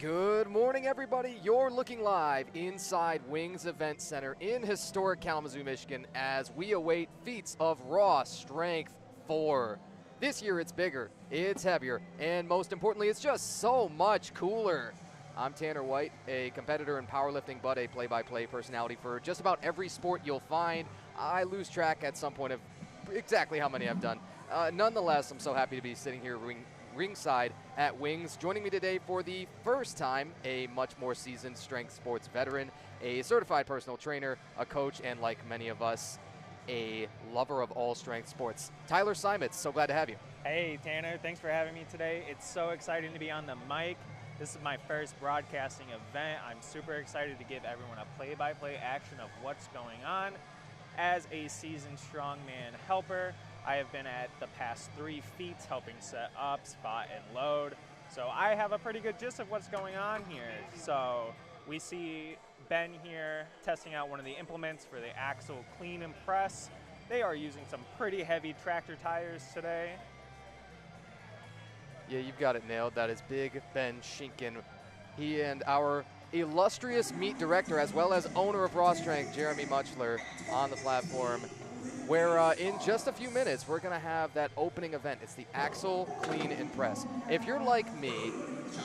Good morning, everybody. You're looking live inside Wings Event Center in historic Kalamazoo, Michigan, as we await Feats of Raw Strength 4. This year it's bigger, it's heavier, and most importantly, it's just so much cooler. I'm Tanner White, a competitor in powerlifting, but a play-by-play personality for just about every sport you'll find. I lose track at some point of exactly how many I've done. Nonetheless, I'm so happy to be sitting here ringside at Wings. Joining me today for the first time, a much more seasoned strength sports veteran, a certified personal trainer, a coach, and like many of us, a lover of all strength sports. Tyler Simons, so glad to have you. Hey Tanner, thanks for having me today. It's so exciting to be on the mic. This is my first broadcasting event. I'm super excited to give everyone a play-by-play action of what's going on. As a seasoned strongman helper, I have been at the past 3 feats helping set up, spot, and load. So I have a pretty good gist of what's going on here. So we see Ben here testing out one of the implements for the axle clean and press. They are using some pretty heavy tractor tires today. Yeah, you've got it nailed. That is Big Ben Schinken. He and our illustrious meet director, as well as owner of Raw Strength, Jeremy Muchler, on the platform, where in just a few minutes we're going to have that opening event. It's the Axle Clean and Press. If you're like me,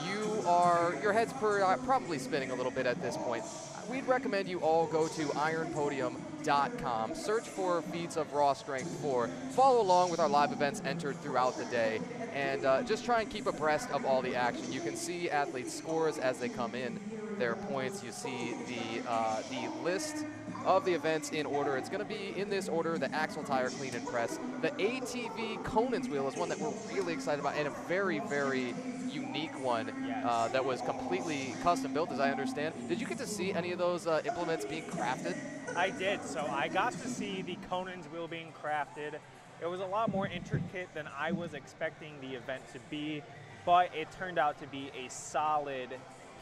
your head's probably spinning a little bit at this point. We'd recommend you all go to ironpodium.com, search for Feats of Raw Strength 4, follow along with our live events entered throughout the day, and just try and keep abreast of all the action. You can see athletes' scores as they come in, their points. You see the list of the events in order. It's going to be in this order: the axle tire clean and press. The ATV Conan's wheel is one that we're really excited about, and a very, very unique one. Yes. That was completely custom built, as I understand. Did you get to see any of those implements being crafted? I did. So I got to see the Conan's wheel being crafted. It was a lot more intricate than I was expecting the event to be, but it turned out to be a solid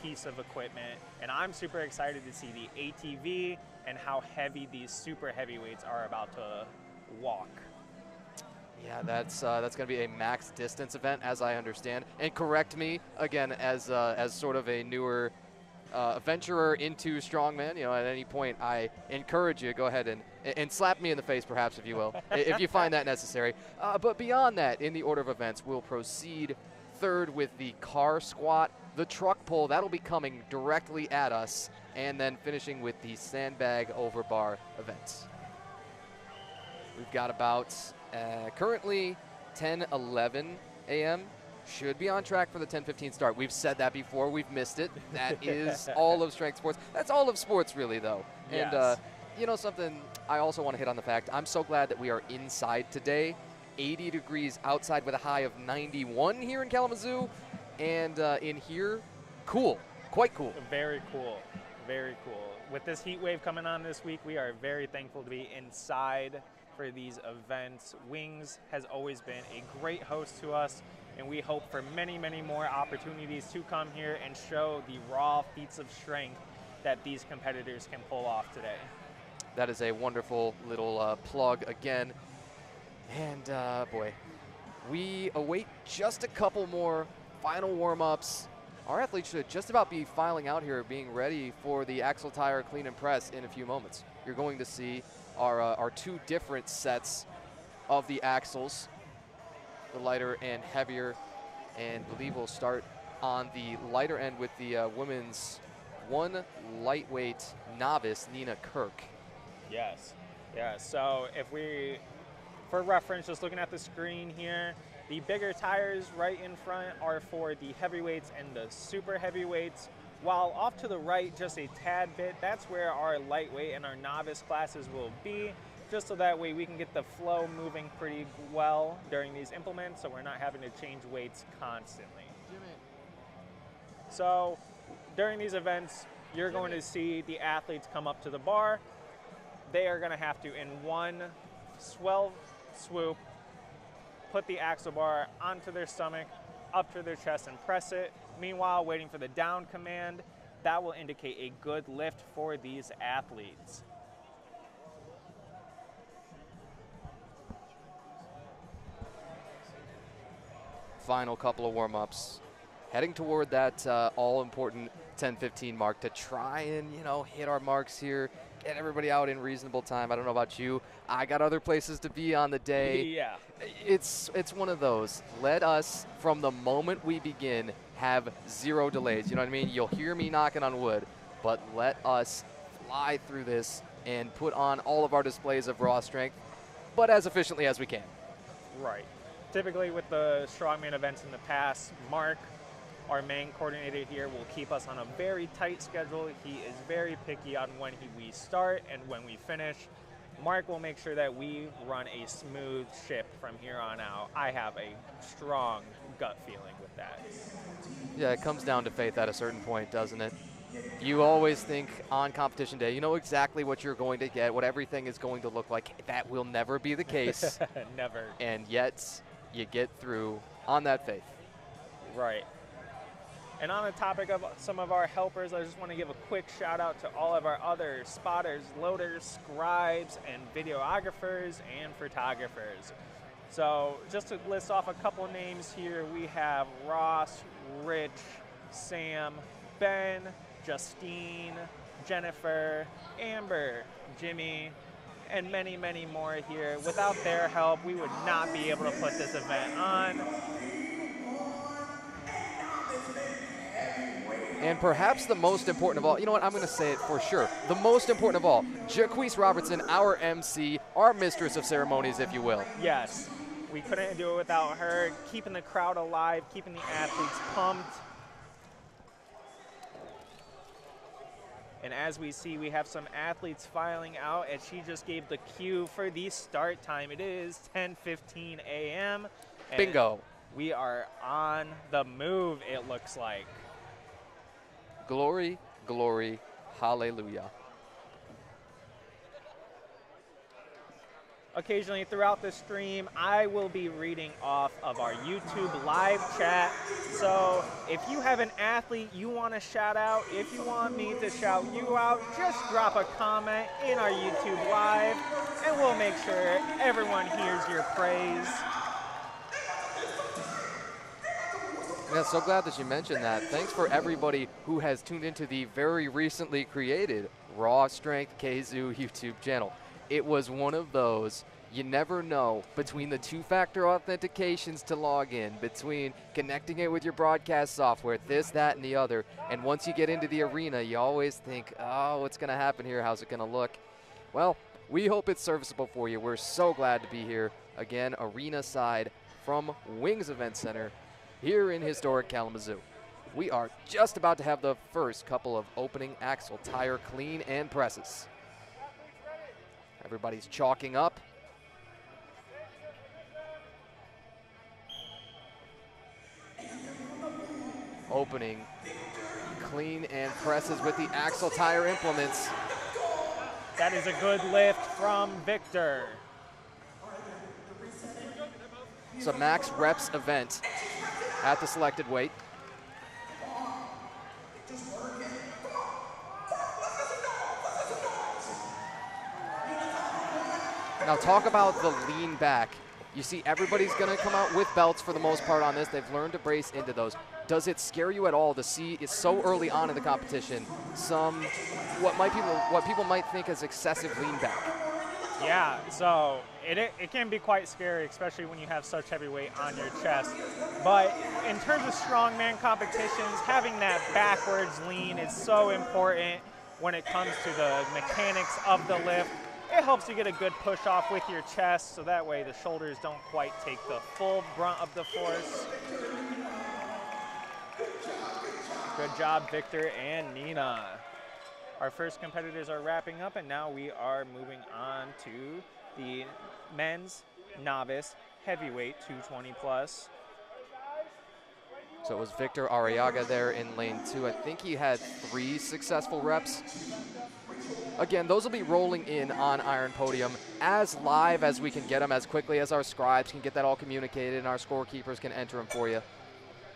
piece of equipment, and I'm super excited to see the ATV and how heavy these super heavyweights are about to walk. Yeah, that's going to be a max distance event, as I understand. And correct me again, as sort of a newer venturer into strongman. At any point, I encourage you, go ahead and slap me in the face, perhaps, if you will, if you find that necessary. But beyond that, in the order of events, we'll proceed third with the car squat, the truck pull, that'll be coming directly at us, and then finishing with the sandbag over bar events. We've got about currently 10:11 a.m. Should be on track for the 10:15 start. We've said that before. We've missed it. That is all of strength sports. That's all of sports, really, though. Yes. And something I also want to hit on the fact, I'm so glad that we are inside today. 80 degrees outside with a high of 91 here in Kalamazoo. And in here, cool. Quite cool. Very cool. Very cool. With this heat wave coming on this week, we are very thankful to be inside for these events. Wings has always been a great host to us, and we hope for many, many more opportunities to come here and show the raw feats of strength that these competitors can pull off today. That is a wonderful little plug again. And boy, we await just a couple more final warm-ups. Our athletes should just about be filing out here, being ready for the axle tire clean and press in a few moments. You're going to see our 2 different sets of the axles, the lighter and heavier, and I believe we'll start on the lighter end with the women's 1 lightweight novice, Nina Kirk. Yes. Yeah. So for reference, just looking at the screen here, the bigger tires right in front are for the heavyweights and the super heavyweights, while off to the right just a tad bit, that's where our lightweight and our novice classes will be, just so that way we can get the flow moving pretty well during these implements, so we're not having to change weights constantly. So during these events, you're going to see the athletes come up to the bar. They are going to have to, in one swell swoop, put the axle bar onto their stomach, up to their chest, and press it. Meanwhile, waiting for the down command. That will indicate a good lift for these athletes. Final couple of warm-ups. heading toward that all-important 10:15 mark to try and, you know, hit our marks here, get everybody out in reasonable time. I don't know about you. I got other places to be on the day. Yeah. It's one of those. Let us, from the moment we begin, have zero delays. You know what I mean? You'll hear me knocking on wood, but let us fly through this and put on all of our displays of raw strength, but as efficiently as we can. Right. Typically with the Strongman events in the past, Mark, our main coordinator here, will keep us on a very tight schedule. He is very picky on when we start and when we finish. Mark will make sure that we run a smooth ship from here on out. I have a strong gut feeling with that. Yeah, it comes down to faith at a certain point, doesn't it? You always think on competition day, you know exactly what you're going to get, what everything is going to look like. That will never be the case. Never. And yet, you get through on that faith. Right. And on the topic of some of our helpers, I just want to give a quick shout out to all of our other spotters, loaders, scribes, and videographers and photographers. So just to list off a couple names here, we have Ross, Rich, Sam, Ben, Justine, Jennifer, Amber, Jimmy, and many, many more here. Without their help, we would not be able to put this event on. And perhaps the most important of all, you know what, I'm going to say it for sure. The most important of all, Jaquise Robertson, our MC, our mistress of ceremonies, if you will. Yes, we couldn't do it without her, keeping the crowd alive, keeping the athletes pumped. And as we see, we have some athletes filing out, and she just gave the cue for the start time. It is 10:15 a.m. Bingo. We are on the move, it looks like. Glory, glory, hallelujah. Occasionally throughout the stream, I will be reading off of our YouTube live chat. So if you have an athlete you want to shout out, if you want me to shout you out, just drop a comment in our YouTube live, and we'll make sure everyone hears your praise. Yeah, so glad that you mentioned that. Thanks for everybody who has tuned into the very recently created Raw Strength Kalamazoo YouTube channel. It was one of those, you never know, between the two-factor authentications to log in, between connecting it with your broadcast software, this, that, and the other, and once you get into the arena, you always think, oh, what's going to happen here? How's it going to look? Well, we hope it's serviceable for you. We're so glad to be here. Again, arena side from Wings Event Center here in historic Kalamazoo. We are just about to have the first couple of opening axle tire clean and presses. Everybody's chalking up. Opening clean and presses with the axle tire implements. That is a good lift from Victor. It's a max reps event at the selected weight. Now talk about the lean back. You see everybody's going to come out with belts for the most part on this. They've learned to brace into those. Does it scare you at all to see it's so early on in the competition what people might think is excessive lean back? Yeah, so it can be quite scary, especially when you have such heavy weight on your chest. But in terms of strongman competitions, having that backwards lean is so important when it comes to the mechanics of the lift. It helps you get a good push off with your chest, so that way the shoulders don't quite take the full brunt of the force. Good job, Victor and Nina. Our first competitors are wrapping up, and now we are moving on to the men's novice heavyweight 220 plus. So it was Victor Arriaga there in lane 2. I think he had 3 successful reps. Again, those will be rolling in on Iron Podium as live as we can get them, as quickly as our scribes can get that all communicated and our scorekeepers can enter them for you.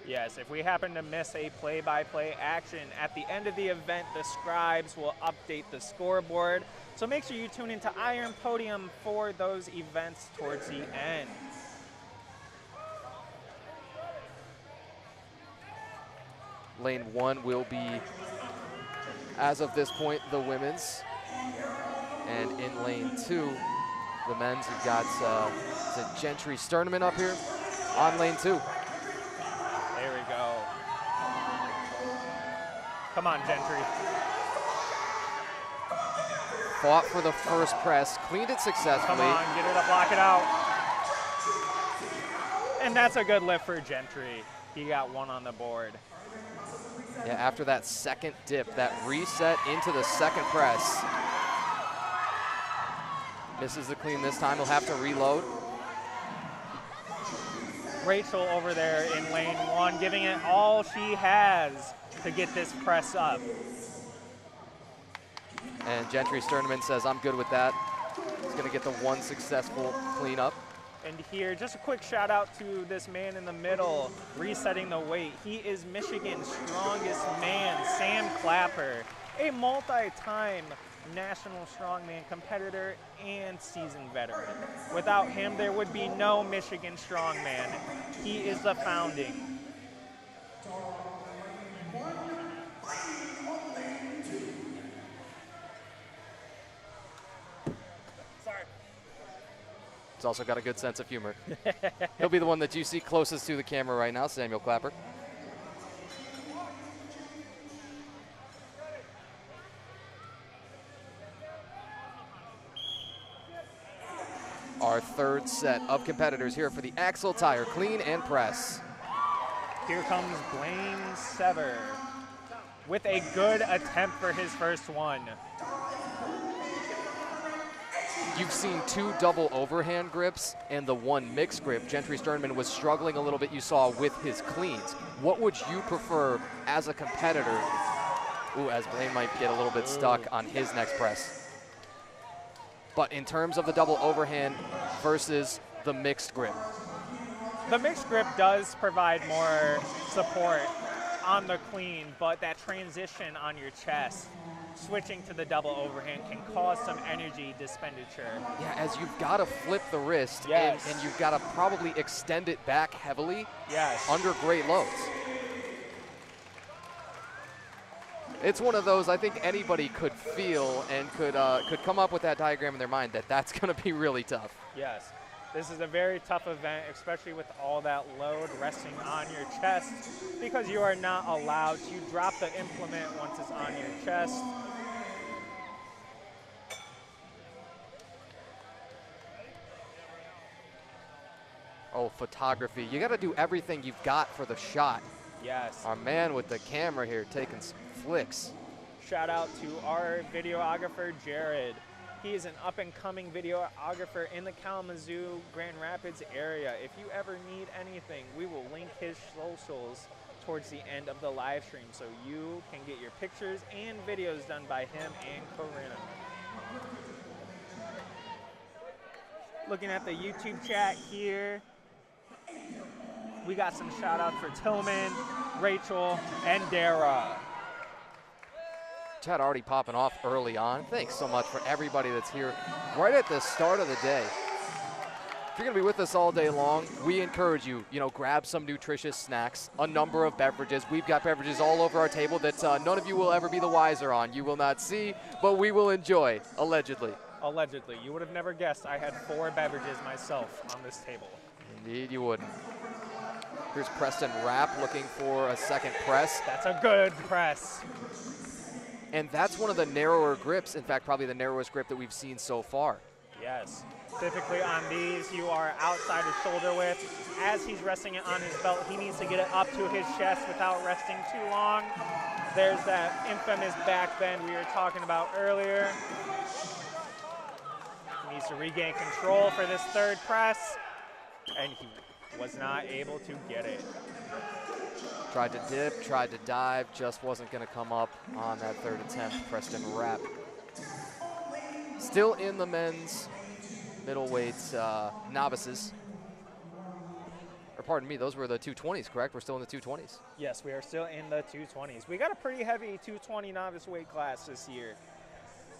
Yes, if we happen to miss a play-by-play action at the end of the event, the scribes will update the scoreboard. So make sure you tune into Iron Podium for those events towards the end. Lane 1 will be, as of this point, the women's. And in lane 2, the men's, we've got is it Gentry Sternman up here on lane 2. There we go. Come on, Gentry. Fought for the first press, cleaned it successfully. Come on, get it up, lock it out. And that's a good lift for Gentry. He got 1 on the board. Yeah, after that second dip, that reset into the second press. Misses the clean this time, he'll have to reload. Rachel over there in lane 1, giving it all she has to get this press up. And Gentry Sternman says, I'm good with that. He's gonna get the 1 successful cleanup. And here, just a quick shout out to this man in the middle, resetting the weight. He is Michigan's strongest man, Sam Clapper, a multi-time national strongman competitor and seasoned veteran. Without him, there would be no Michigan strongman. He is the founding. He's also got a good sense of humor. He'll be the one that you see closest to the camera right now, Samuel Clapper. Our third set of competitors here for the Axle Tire Clean and Press. Here comes Blaine Sever with a good attempt for his first one. You've seen 2 double overhand grips and the 1 mixed grip. Gentry Sternman was struggling a little bit, you saw, with his cleans. What would you prefer as a competitor? Ooh, as Blaine might get a little bit stuck on his next press. But in terms of the double overhand versus the mixed grip. The mixed grip does provide more support on the clean, but that transition on your chest, switching to the double overhand, can cause some energy expenditure. Yeah, as you've got to flip the wrist, yes, and you've got to probably extend it back heavily, yes, under great loads. It's one of those I think anybody could feel and could come up with that diagram in their mind that that's going to be really tough. Yes. This is a very tough event, especially with all that load resting on your chest, because you are not allowed to drop the implement once it's on your chest. Oh, photography. You got to do everything you've got for the shot. Yes. Our man with the camera here taking some flicks. Shout out to our videographer, Jared. He is an up-and-coming videographer in the Kalamazoo, Grand Rapids area. If you ever need anything, we will link his socials towards the end of the live stream so you can get your pictures and videos done by him and Corinna. Looking at the YouTube chat here, we got some shout-outs for Tillman, Rachel, and Dara. Chat already popping off early on. Thanks so much for everybody that's here right at the start of the day. If you're gonna be with us all day long, we encourage you, grab some nutritious snacks, a number of beverages. We've got beverages all over our table that none of you will ever be the wiser on. You will not see, but we will enjoy, allegedly. Allegedly. You would have never guessed I had 4 beverages myself on this table. Indeed you wouldn't. Here's Preston Rapp looking for a second press. That's a good press. And that's one of the narrower grips, in fact, probably the narrowest grip that we've seen so far. Yes. Typically on these, you are outside of shoulder width. As he's resting it on his belt, he needs to get it up to his chest without resting too long. There's that infamous back bend we were talking about earlier. He needs to regain control for this third press, and he was not able to get it. Tried to dip, tried to dive, just wasn't going to come up on that third attempt. Preston Rapp. Still in the men's middleweight novices. Or pardon me, those were the 220s, correct? We're still in the 220s. Yes, we are still in the 220s. We got a pretty heavy 220 novice weight class this year,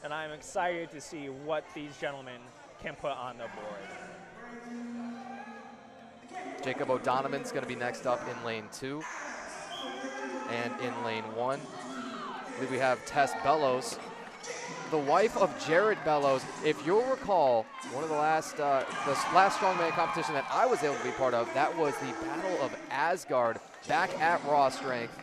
and I'm excited to see what these gentlemen can put on the board. Jacob O'Donovan's going to be next up in lane 2. And in lane 1, we have Tess Bellows, the wife of Jared Bellows. If you'll recall, one of the last strongman competition that I was able to be part of, that was the Battle of Asgard back at Raw Strength.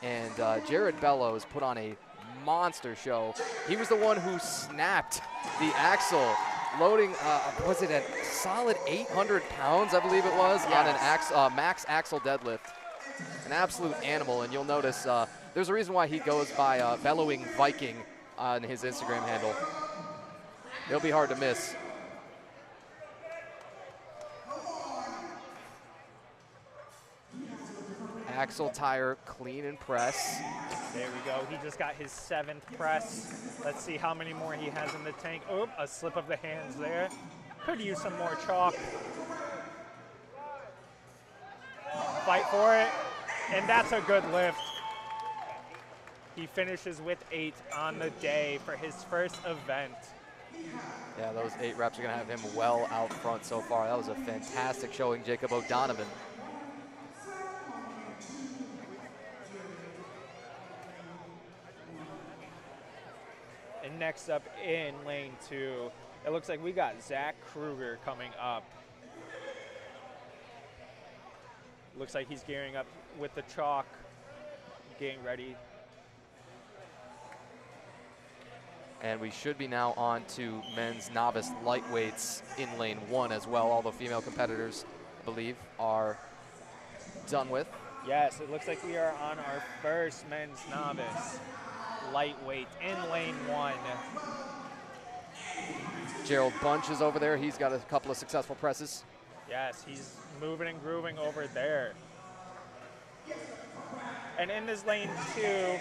And Jared Bellows put on a monster show. He was the one who snapped the axle, loading, was it a solid 800 pounds, I believe it was, yes, on an max axle deadlift. An absolute animal, and you'll notice there's a reason why he goes by Bellowing Viking on his Instagram handle. He'll be hard to miss. Axle tire clean and press. There we go. He just got his 7th press. Let's see how many more he has in the tank. Oh, a slip of the hands there. Could use some more chalk. Fight for it. And that's a good lift. He finishes with 8 on the day for his first event. Yeah, those 8 reps are going to have him well out front so far. That was a fantastic showing, Jacob O'Donovan. And next up in lane 2, it looks like we got Zach Kruger coming up. Looks like he's gearing up with the chalk, getting ready. And we should be now on to men's novice lightweights in lane 1 as well. All the female competitors, I believe, are done with. Yes, it looks like we are on our first men's novice lightweight in lane 1. Gerald Bunch is over there. He's got a couple of successful presses. Yes, he's moving and grooving over there. And in this lane 2,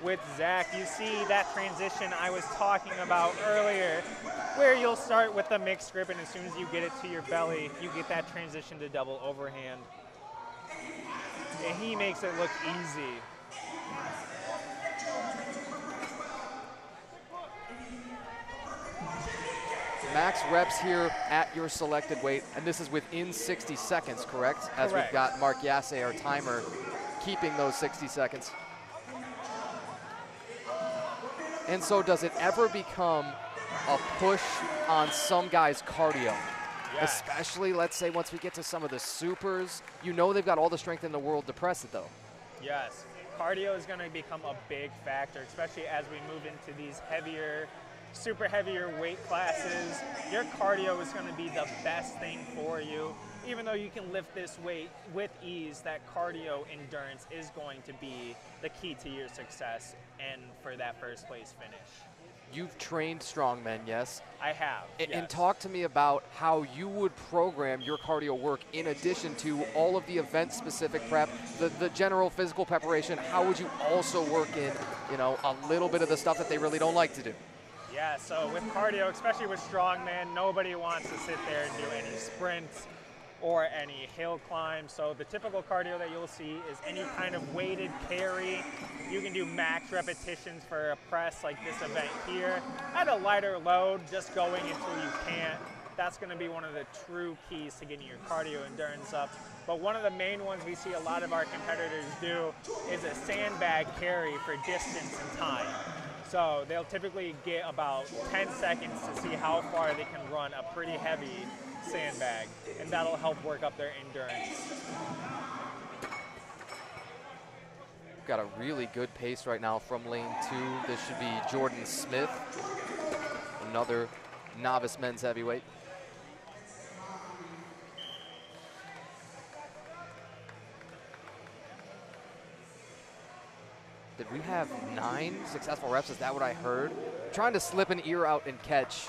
with Zach, you see that transition I was talking about earlier, where you'll start with the mixed grip, and as soon as you get it to your belly, you get that transition to double overhand. And he makes it look easy. Max reps here at your selected weight, and this is within 60 seconds, correct? As Correct. we've got Mark Yasse, our timer, keeping those 60 seconds. And so does it ever become a push on some guys' cardio? Yes. Especially, let's say, once we get to some of the supers. You know they've got all the strength in the world to press it, though. Yes, cardio is going to become a big factor, especially as we move into these heavier, super heavier weight classes. Your cardio is going to be the best thing for you. Even though you can lift this weight with ease, that cardio endurance is going to be the key to your success and for that first place finish. You've trained strongmen, yes? I have, yes. And talk to me about how you would program your cardio work in addition to all of the event-specific prep, the general physical preparation. How would you also work in, you know, a little bit of the stuff that they really don't like to do? Yeah, so with cardio, especially with strongman, nobody wants to sit there and do any sprints or any hill climbs. So the typical cardio that you'll see is any kind of weighted carry. You can do max repetitions for a press like this event here at a lighter load, just going until you can't. That's going to be one of the true keys to getting your cardio endurance up. But one of the main ones we see a lot of our competitors do is a sandbag carry for distance and time. So they'll typically get about 10 seconds to see how far they can run a pretty heavy sandbag, and that'll help work up their endurance. Got a really good pace right now from lane 2. This should be Jordan Smith, another novice men's heavyweight. Did we have 9 successful reps? Is that what I heard? I'm trying to slip an ear out and catch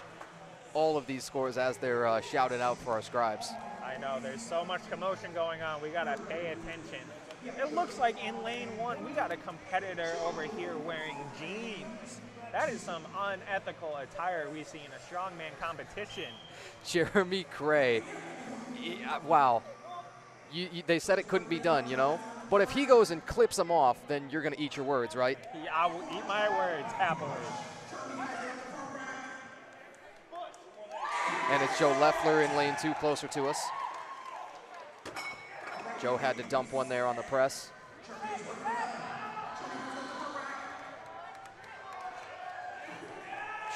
all of these scores as they're shouted out for our scribes. I know, there's so much commotion going on. We gotta pay attention. It looks like in lane 1, we got a competitor over here wearing jeans. That is some unethical attire we see in a strongman competition. Jeremy Cray, wow. They said it couldn't be done, you know? But if he goes and clips them off, then you're gonna eat your words, right? Yeah, I will eat my words happily. And it's Joe Leffler in lane 2, closer to us. Joe had to dump one there on the press.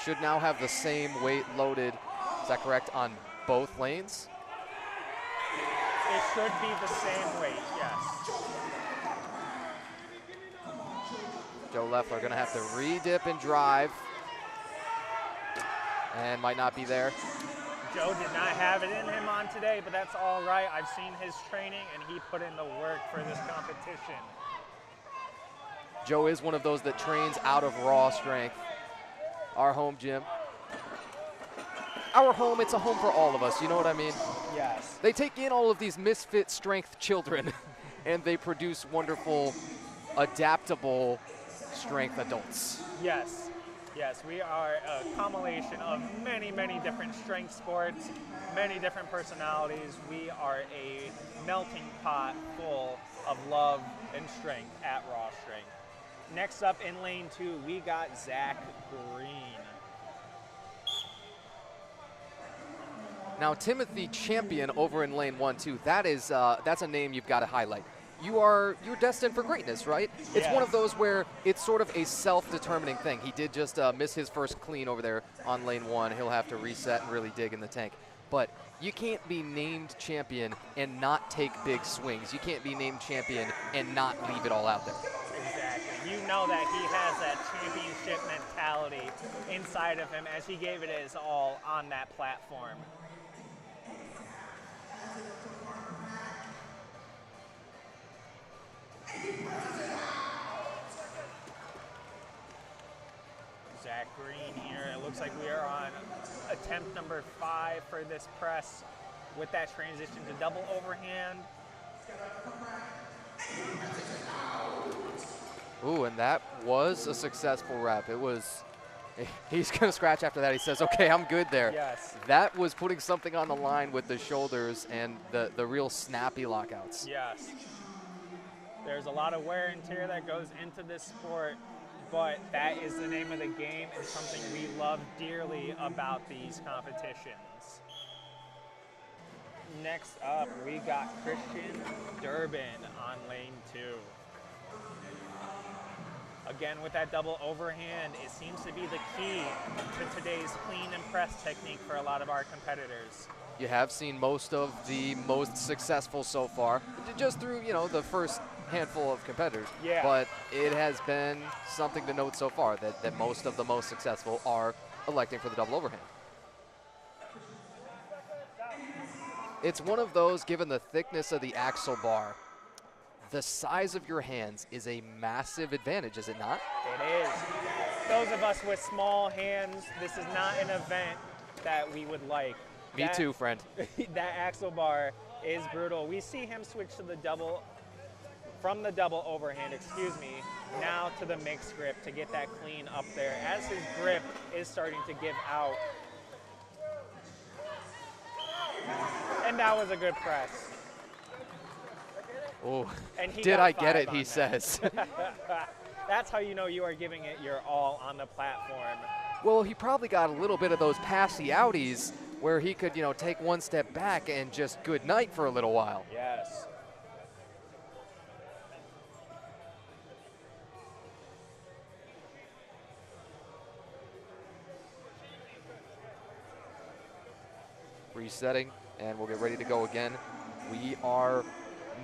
Should now have the same weight loaded, is that correct, on both lanes? It should be the same weight, yes. Joe Leffler gonna have to re-dip and drive. And might not be there. Joe did not have it in him on today, but that's all right. I've seen his training, and he put in the work for this competition. Joe is one of those that trains out of Raw Strength, our home gym. Our home, it's a home for all of us, you know what I mean? Yes. They take in all of these misfit strength children, and they produce wonderful, adaptable strength adults. Yes. Yes, we are a compilation of many, many different strength sports, many different personalities. We are a melting pot full of love and strength at Raw Strength. Next up in lane 2, we got Zach Green. Now, Timothy Champion over in lane 1, too. That's a name you've got to highlight. You're destined for greatness, right? It's one of those where it's sort of a self-determining thing. He did just miss his first clean over there on lane 1. He'll have to reset and really dig in the tank. But you can't be named champion and not take big swings. You can't be named champion and not leave it all out there. Exactly. You know that he has that championship mentality inside of him as he gave it his all on that platform. Zach Green here. It looks like we are on attempt number 5 for this press with that transition to double overhand. Ooh, and that was a successful rep. It was, he's going to scratch after that. He says, okay, I'm good there. Yes. That was putting something on the line with the shoulders and the real snappy lockouts. Yes. There's a lot of wear and tear that goes into this sport, but that is the name of the game and something we love dearly about these competitions. Next up, we got Christian Durbin on lane 2. Again, with that double overhand, it seems to be the key to today's clean and press technique for a lot of our competitors. You have seen most of the most successful so far, just through, the first handful of competitors. Yeah. But it has been something to note so far that most of the most successful are electing for the double overhand. It's one of those, given the thickness of the axle bar, the size of your hands is a massive advantage, is it not? It is. Those of us with small hands, this is not an event that we would like. Me too, friend. That axle bar is brutal. We see him switch to the from the double overhand, now to the mixed grip to get that clean up there as his grip is starting to give out. And that was a good press. Oh, And did I get it, he says. That's how you know you are giving it your all on the platform. Well, he probably got a little bit of those passy outies where he could, take one step back and just good night for a little while. Yes. Resetting, and we'll get ready to go again. We are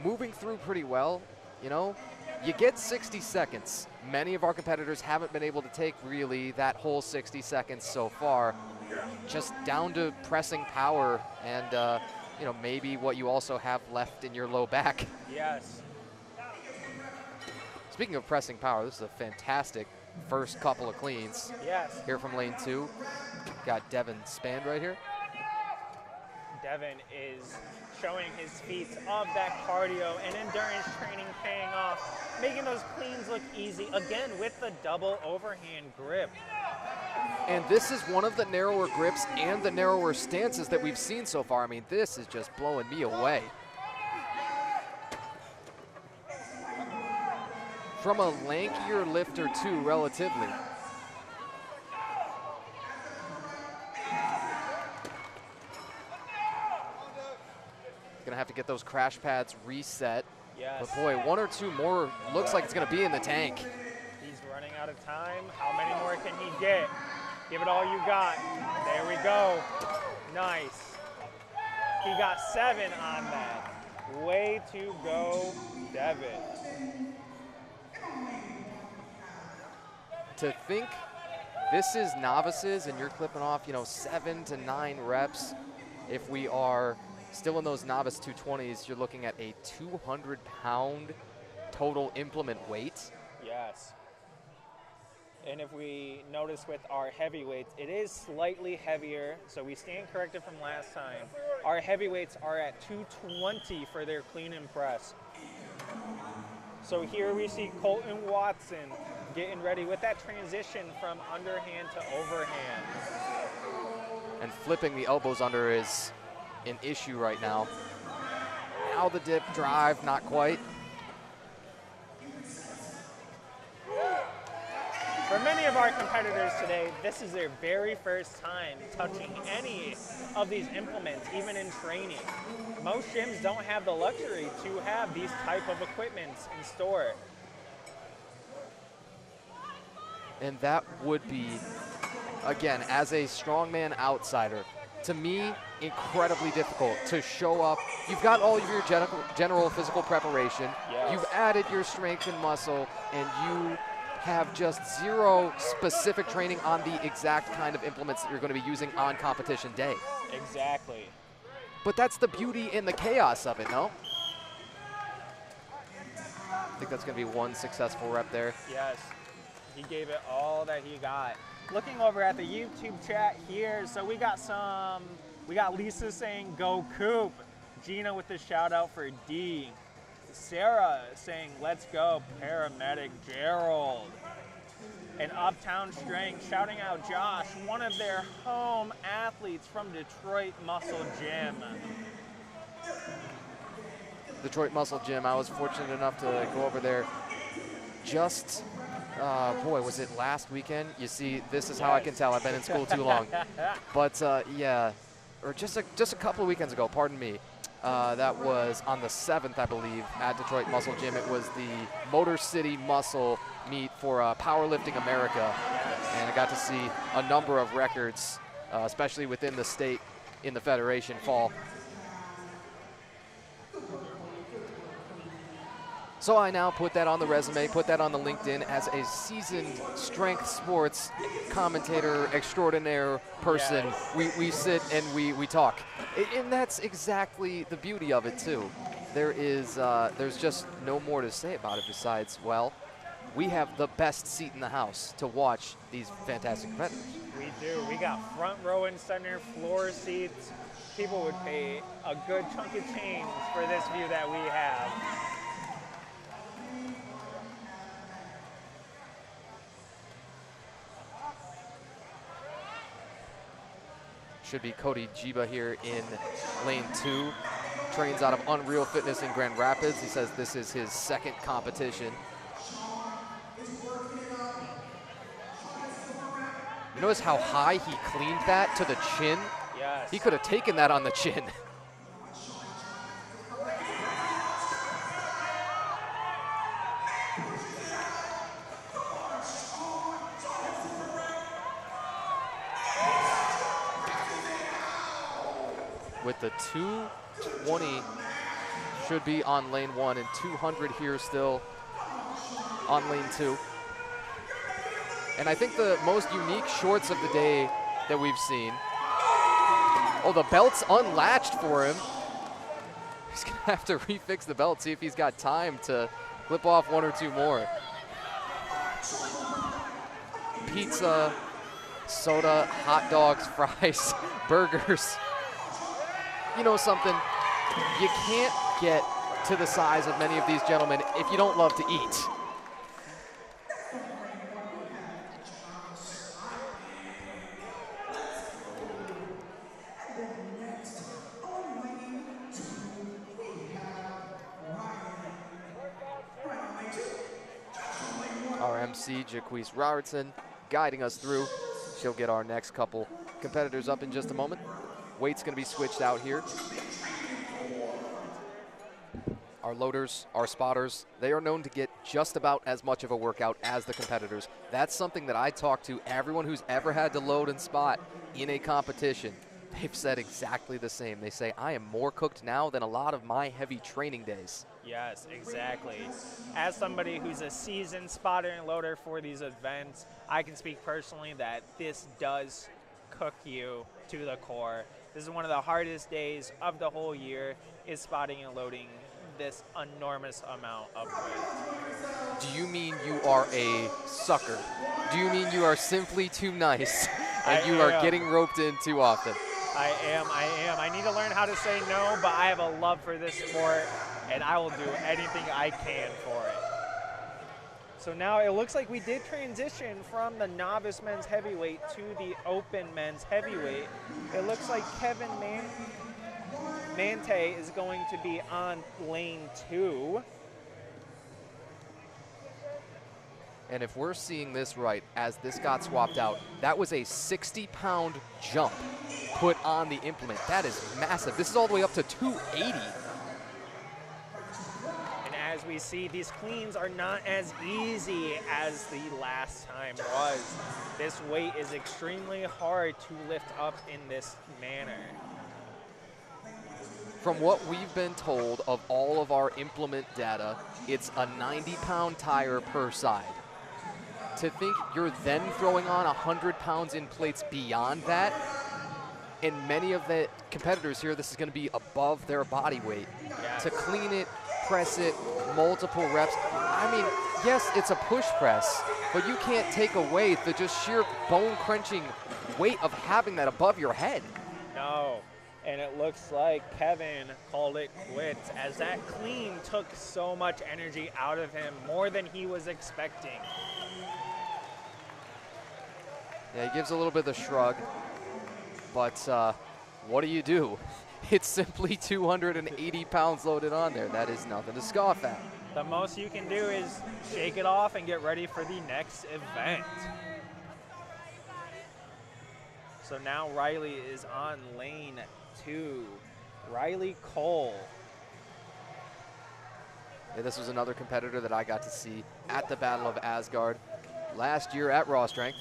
moving through pretty well. You get 60 seconds. Many of our competitors haven't been able to take really that whole 60 seconds so far. Just down to pressing power and, maybe what you also have left in your low back. Yes. Speaking of pressing power, this is a fantastic first couple of cleans. Yes. Here from lane 2. Got Devin Spand right here. Devin is showing his feats of that cardio and endurance training paying off, making those cleans look easy, again with the double overhand grip. And this is one of the narrower grips and the narrower stances that we've seen so far. I mean, this is just blowing me away. From a lankier lifter too, relatively. Gonna have to get those crash pads reset. Yes. But boy, 1 or 2 more looks like it's going to be in the tank. He's running out of time. How many more can he get? Give it all you got. There we go. Nice. He got 7 on that. Way to go, Devin. To think this is novices and you're clipping off, 7 to 9 reps. If we are still in those novice 220s, you're looking at a 200-pound total implement weight. Yes. And if we notice with our heavyweights, it is slightly heavier, so we stand corrected from last time. Our heavyweights are at 220 for their clean and press. So here we see Colton Watson getting ready with that transition from underhand to overhand. And flipping the elbows under is an issue right now. Now the dip drive, not quite. For many of our competitors today, this is their very first time touching any of these implements, even in training. Most gyms don't have the luxury to have these type of equipments in store. And that would be, again, as a strongman outsider, to me, incredibly difficult to show up. You've got all of your general physical preparation. Yes. You've added your strength and muscle, and you have just zero specific training on the exact kind of implements that you're going to be using on competition day. Exactly. But that's the beauty and the chaos of it, no? I think that's going to be one successful rep there. Yes. He gave it all that he got. Looking over at the YouTube chat here, so we got Lisa saying go Coop. Gina with the shout out for D. Sarah saying let's go paramedic Gerald. And Uptown Strength shouting out Josh, one of their home athletes from Detroit Muscle Gym. Detroit Muscle Gym, I was fortunate enough to go over there just, boy, was it last weekend? You see, this is how I can tell I've been in school too long. But yeah, or just a couple of weekends ago, pardon me. That was on the 7th, I believe, at Detroit Muscle Gym. It was the Motor City Muscle meet for Powerlifting America. And I got to see a number of records, especially within the state in the federation fall. So I now put that on the resume, put that on the LinkedIn as a seasoned strength sports commentator extraordinaire person. Yes. We sit and we talk. And that's exactly the beauty of it too. There's just no more to say about it besides, well, we have the best seat in the house to watch these fantastic competitors. We do. We got front row and center floor seats. People would pay a good chunk of change for this view that we have. Should be Cody Jiba here in lane 2. Trains out of Unreal Fitness in Grand Rapids. He says this is his second competition. You notice how high he cleaned that to the chin? Yes. He could have taken that on the chin. With the 220 should be on lane 1 and 200 here still on lane 2. And I think the most unique shorts of the day that we've seen. Oh, the belt's unlatched for him. He's gonna have to refix the belt, see if he's got time to clip off 1 or 2 more. Pizza, soda, hot dogs, fries, burgers. You know something, you can't get to the size of many of these gentlemen if you don't love to eat. Our MC, Jaquise Robertson, guiding us through. She'll get our next couple competitors up in just a moment. Weight's going to be switched out here. Our our loaders, our spotters, they are known to get just about as much of a workout as the competitors. That's something that I talk to everyone who's ever had to load and spot in a competition. They've said exactly the same. They say, I am more cooked now than a lot of my heavy training days. Yes, exactly. As somebody who's a seasoned spotter and loader for these events, I can speak personally that this does cook you to the core. This is one of the hardest days of the whole year, is spotting and loading this enormous amount of weight. Do you mean you are a sucker? Do you mean you are simply too nice and you are getting roped in too often? I am. I need to learn how to say no, but I have a love for this sport, and I will do anything I can for it. So now it looks like we did transition from the novice men's heavyweight to the open men's heavyweight. It looks like Kevin Mante is going to be on lane 2. And if we're seeing this right, as this got swapped out, that was a 60-pound jump put on the implement. That is massive. This is all the way up to 280. And as we see, these cleans are not as easy as the last time was. This weight is extremely hard to lift up in this manner. From what we've been told of all of our implement data, it's a 90-pound tire per side. To think you're then throwing on 100 pounds in plates beyond that, and many of the competitors here, this is going to be above their body weight. Yes. To clean it, press it, multiple reps. I mean, yes, it's a push press, but you can't take away the just sheer bone-crunching weight of having that above your head. No, and it looks like Kevin called it quits, as that clean took so much energy out of him, more than he was expecting. Yeah, he gives a little bit of the shrug, but what do? It's simply 280 pounds loaded on there. That is nothing to scoff at. The most you can do is shake it off and get ready for the next event. So now Riley is on lane 2. Riley Cole. Yeah, this was another competitor that I got to see at the Battle of Asgard last year at Raw Strength.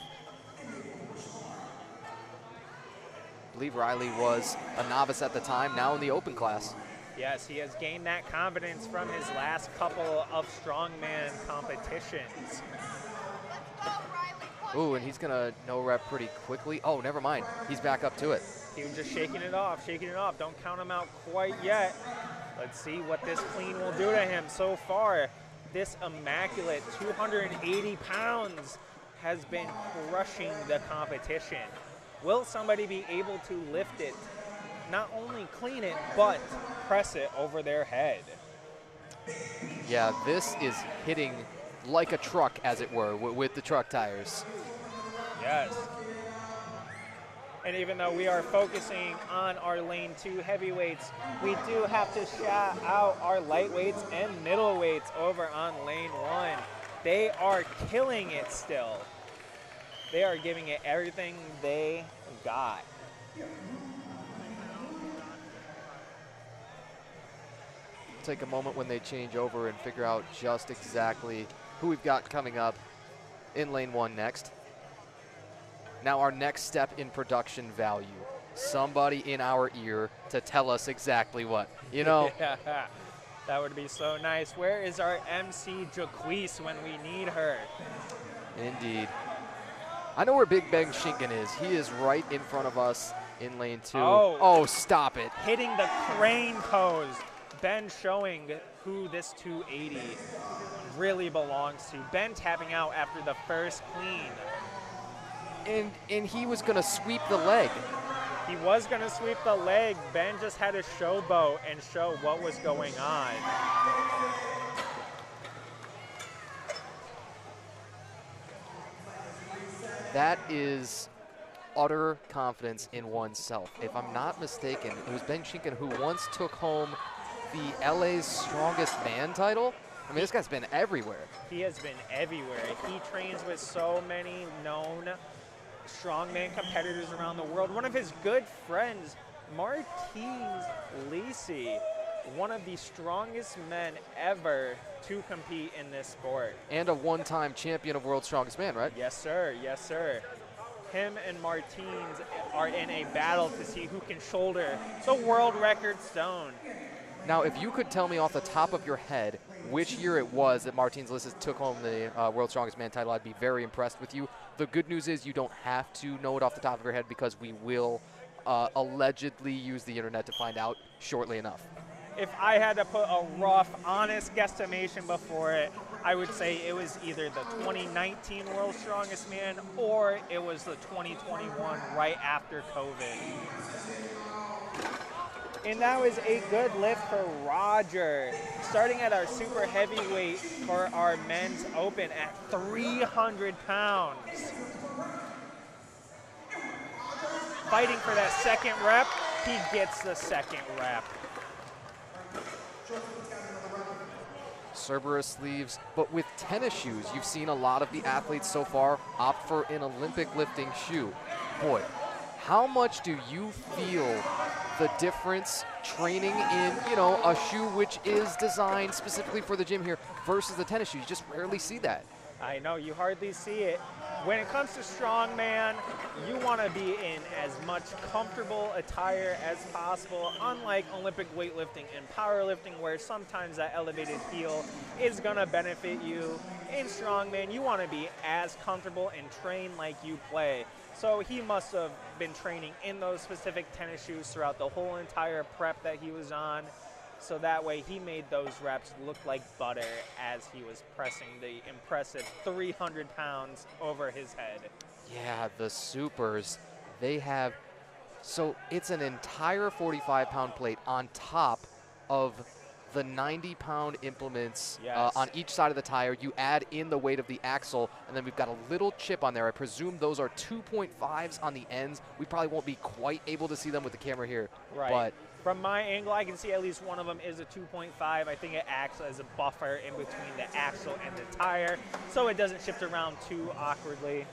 I believe Riley was a novice at the time, now in the open class. Yes, he has gained that confidence from his last couple of strongman competitions. Ooh, and he's gonna no rep pretty quickly. Oh, never mind. He's back up to it. He was just shaking it off, shaking it off. Don't count him out quite yet. Let's see what this clean will do to him. So far, this immaculate 280 pounds has been crushing the competition. Will somebody be able to lift it, not only clean it, but press it over their head? Yeah, this is hitting like a truck, as it were, with the truck tires. Yes. And even though we are focusing on our lane 2 heavyweights, we do have to shout out our lightweights and middleweights over on lane 1. They are killing it still. They are giving it everything they got. Take a moment when they change over and figure out just exactly who we've got coming up in lane 1 next. Now our next step in production value. Somebody in our ear to tell us exactly what. You know? Yeah, that would be so nice. Where is our MC Jaquise when we need her? Indeed. I know where Big Ben Shinken is. He is right in front of us in lane 2. Oh, stop it. Hitting the crane pose. Ben showing who this 280 really belongs to. Ben tapping out after the first clean. And he was going to sweep the leg. He was going to sweep the leg. Ben just had to showboat and show what was going on. That is utter confidence in oneself. If I'm not mistaken, it was Ben Shinken who once took home the LA's Strongest Man title. I mean, this guy's been everywhere. He has been everywhere. He trains with so many known strongman competitors around the world. One of his good friends, Martise Lisi, one of the strongest men ever to compete in this sport. And a one-time champion of World's Strongest Man, right? Yes, sir. Yes, sir. Him and Martins are in a battle to see who can shoulder the world record stone. Now, if you could tell me off the top of your head which year it was that Martins Lisses took home the World's Strongest Man title, I'd be very impressed with you. The good news is you don't have to know it off the top of your head because we will allegedly use the internet to find out shortly enough. If I had to put a rough, honest guesstimation before it, I would say it was either the 2019 World's Strongest Man or it was the 2021 right after COVID. And that was a good lift for Roger. Starting at our super heavyweight for our men's open at 300 pounds. Fighting for that second rep, he gets the second rep. Cerberus sleeves, but with tennis shoes. You've seen a lot of the athletes so far opt for an Olympic lifting shoe. Boy, how much do you feel the difference training in, a shoe which is designed specifically for the gym here versus the tennis shoe? You just rarely see that. I know, you hardly see it. When it comes to strongman, you want to be in as much comfortable attire as possible, unlike Olympic weightlifting and powerlifting, where sometimes that elevated heel is going to benefit you. In strongman, you want to be as comfortable and train like you play. So he must have been training in those specific tennis shoes throughout the whole entire prep that he was on. So that way he made those reps look like butter as he was pressing the impressive 300 pounds over his head. Yeah, the supers, they have, so it's an entire 45-pound plate on top of the 90-pound implements. Yes. On each side of the tire. You add in the weight of the axle, and then we've got a little chip on there. I presume those are 2.5s on the ends. We probably won't be quite able to see them with the camera here. Right. But from my angle, I can see at least one of them is a 2.5. I think it acts as a buffer in between the axle and the tire, so it doesn't shift around too awkwardly.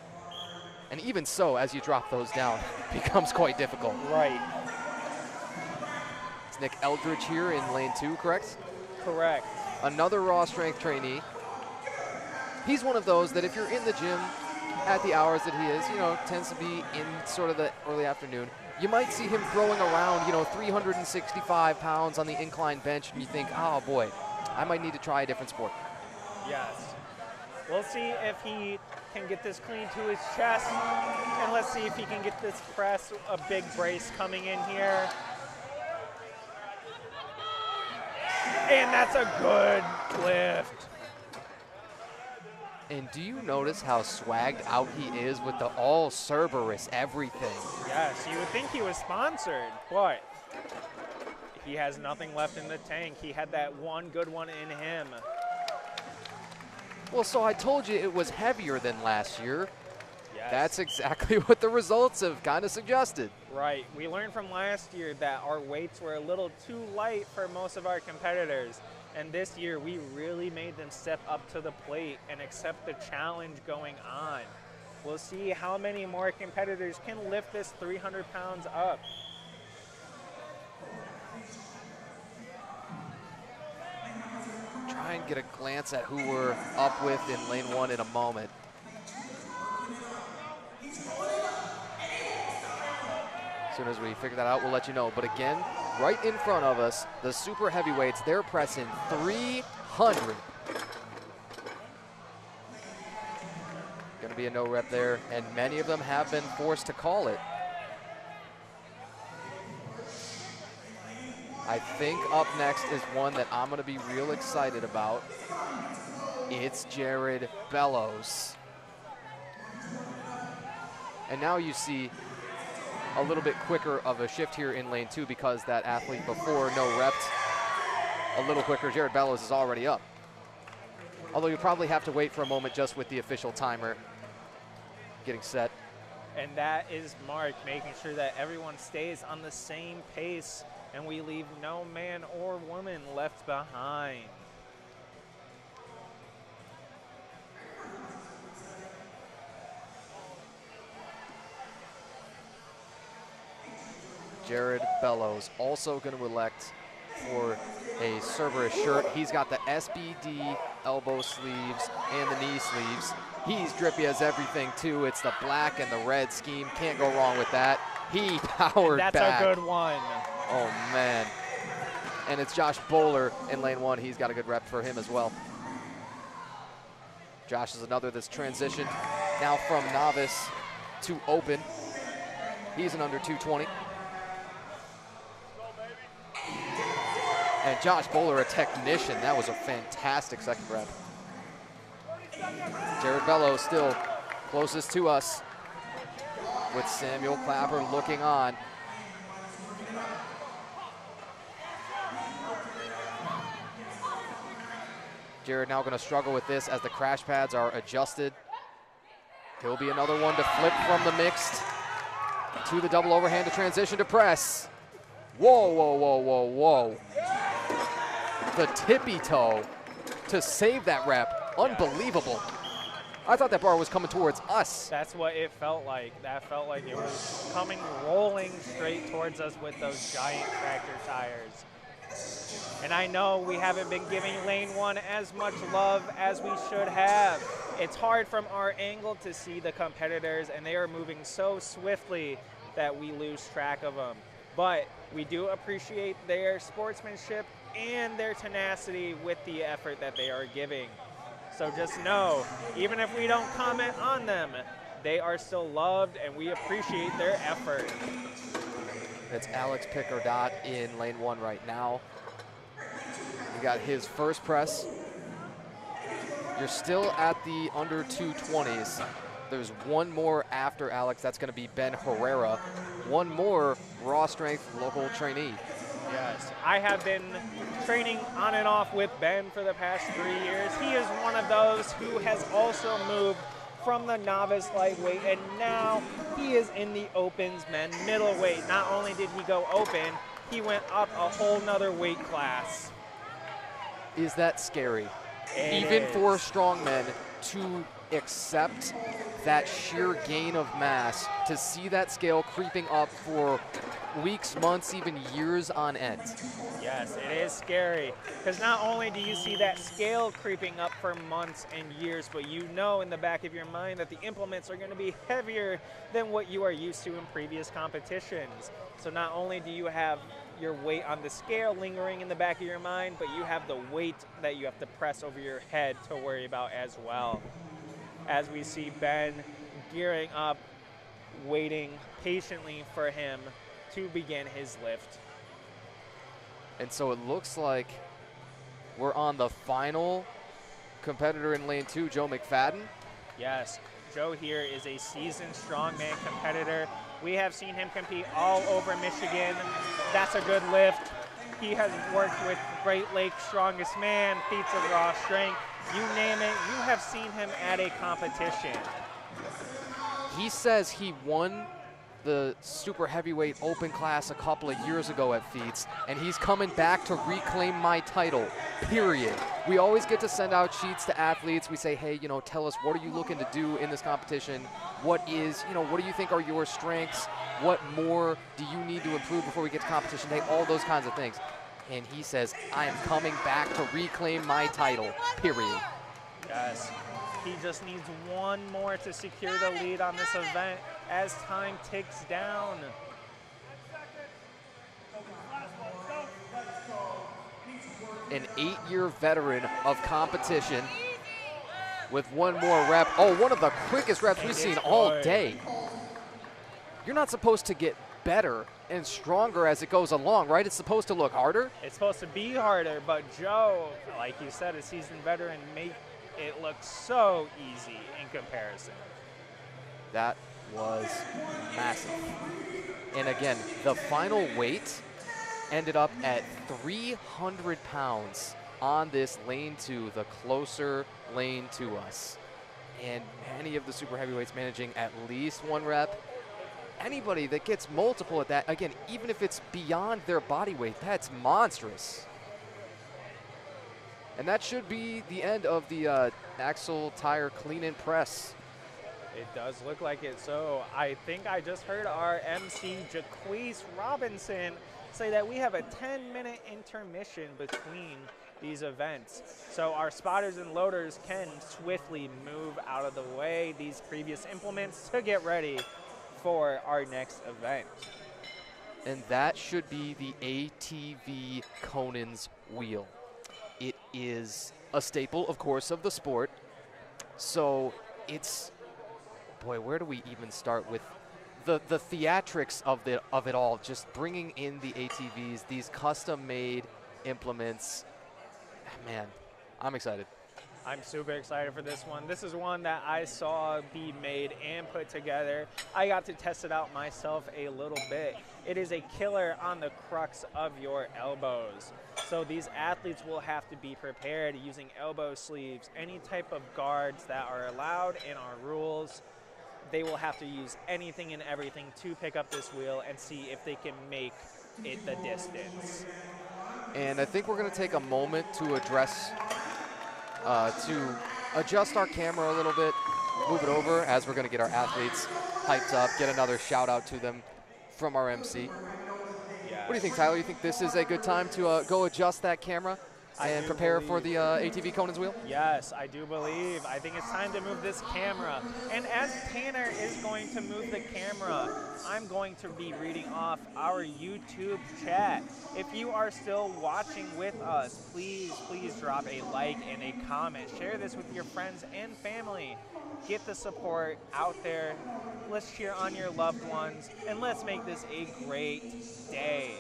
And even so, as you drop those down, it becomes quite difficult. Right. It's Nick Eldridge here in lane 2, correct? Correct. Another Raw Strength trainee. He's one of those that if you're in the gym at the hours that he is, tends to be in sort of the early afternoon, you might see him throwing around, 365 pounds on the incline bench, and you think, oh boy, I might need to try a different sport. Yes. We'll see if he can get this clean to his chest, and let's see if he can get this press, a big brace coming in here. And that's a good lift. And do you notice how swagged out he is with the all Cerberus everything? Yes, you would think he was sponsored, but he has nothing left in the tank. He had that one good one in him. Well, so I told you it was heavier than last year. Yes. That's exactly what the results have kind of suggested. Right. We learned from last year that our weights were a little too light for most of our competitors. And this year, we really made them step up to the plate and accept the challenge going on. We'll see how many more competitors can lift this 300 pounds up. Try and get a glance at who we're up with in lane 1 in a moment. As soon as we figure that out, we'll let you know. But again, right in front of us, the super heavyweights, they're pressing 300. Going to be a no rep there, and many of them have been forced to call it. I think up next is one that I'm going to be real excited about. It's Jared Bellows. And now you see a little bit quicker of a shift here in lane 2 because that athlete before no repped a little quicker. Jared Bellows is already up. Although you probably have to wait for a moment just with the official timer getting set. And that is Mark making sure that everyone stays on the same pace and we leave no man or woman left behind. Jared Bellows also going to elect for a Cerberus shirt. He's got the SBD elbow sleeves and the knee sleeves. He's drippy as everything too. It's the black and the red scheme. Can't go wrong with that. He powered back. That's a good one. Oh man. And it's Josh Bowler in lane 1. He's got a good rep for him as well. Josh is another that's transitioned now from novice to open. He's an under 220. And Josh Bowler, a technician. That was a fantastic second rep. Jared Bello still closest to us with Samuel Clapper looking on. Jared now going to struggle with this as the crash pads are adjusted. He'll be another one to flip from the mixed to the double overhand to transition to press. Whoa, whoa, whoa, whoa, whoa. The tippy toe to save that rep. Unbelievable. I thought that bar was coming towards us. That's what it felt like. That felt like it was coming rolling straight towards us with those giant tractor tires. And I know we haven't been giving lane 1 as much love as we should have. It's hard from our angle to see the competitors, and they are moving so swiftly that we lose track of them. But we do appreciate their sportsmanship and their tenacity with the effort that they are giving. So just know, even if we don't comment on them, they are still loved and we appreciate their effort. It's Alex Picardot in lane 1 right now. He got his first press. You're still at the under 220s. There's one more after Alex. That's going to be Ben Herrera. One more Raw Strength local trainee. Yes, I have been training on and off with Ben for the past 3 years. He is one of those who has also moved from the novice lightweight, and now he is in the opens men middleweight. Not only did he go open, he went up a whole nother weight class. Is that scary? It Even is. for strongmen to accept that sheer gain of mass, to see that scale creeping up for weeks, months, even years on end. Yes, it is scary, because not only do you see that scale creeping up for months and years, but you know in the back of your mind that the implements are going to be heavier than what you are used to in previous competitions. So not only do you have your weight on the scale lingering in the back of your mind, but you have the weight that you have to press over your head to worry about as well. As we see Ben gearing up, waiting patiently for him to begin his lift. And so it looks like we're on the final competitor in lane 2, Joe McFadden. Yes, Joe here is a seasoned strongman competitor. We have seen him compete all over Michigan. That's a good lift. He has worked with Great Lakes Strongest Man, Feats of Raw Strength. You name it, you have seen him at a competition. He says he won the super heavyweight open class a couple of years ago at Feats, and he's coming back to reclaim my title, period. We always get to send out sheets to athletes. We say, hey, you know, tell us, what are you looking to do in this competition? What is, you know, what do you think are your strengths? What more do you need to improve before we get to competition day? All those kinds of things. And he says, I am coming back to reclaim my title, period. Yes, he just needs one more to secure the lead on this event as time ticks down. An 8-year veteran of competition with one more rep. Oh, one of the quickest reps we've seen all day. You're not supposed to get better and stronger as it goes along, right? It's supposed to look harder. It's supposed to be harder, but Joe, like you said, a seasoned veteran, made it look so easy in comparison. That was massive. And again, the final weight ended up at 300 pounds on this lane 2, the closer lane to us. And many of the super heavyweights managing at least one rep. Anybody that gets multiple at that, again, even if it's beyond their body weight, that's monstrous. And that should be the end of the axle tire clean and press. It does look like it. So I think I just heard our MC Jaquise Robinson say that we have a 10-minute intermission between these events. So our spotters and loaders can swiftly move out of the way these previous implements to get ready for our next event. And that should be the ATV Conan's wheel. It is a staple, of course, of the sport. So it's, boy, where do we even start with the theatrics of it all? Just bringing in the ATVs, these custom-made implements. Man, I'm excited. I'm super excited for this one. This is one that I saw be made and put together. I got to test it out myself a little bit. It is a killer on the crux of your elbows. So these athletes will have to be prepared using elbow sleeves, any type of guards that are allowed in our rules. They will have to use anything and everything to pick up this wheel and see if they can make it the distance. And I think we're going to take a moment to adjust our camera a little bit, move it over as we're going to get our athletes hyped up, get another shout out to them from our MC. What do you think, Tyler? You think this is a good time to go adjust that camera and prepare for the ATV Conan's wheel? Yes, I do believe. I think it's time to move this camera. And as Tanner is going to move the camera, I'm going to be reading off our YouTube chat. If you are still watching with us, please drop a like and a comment. Share this with your friends and family. Get the support out there. Let's cheer on your loved ones, and let's make this a great day.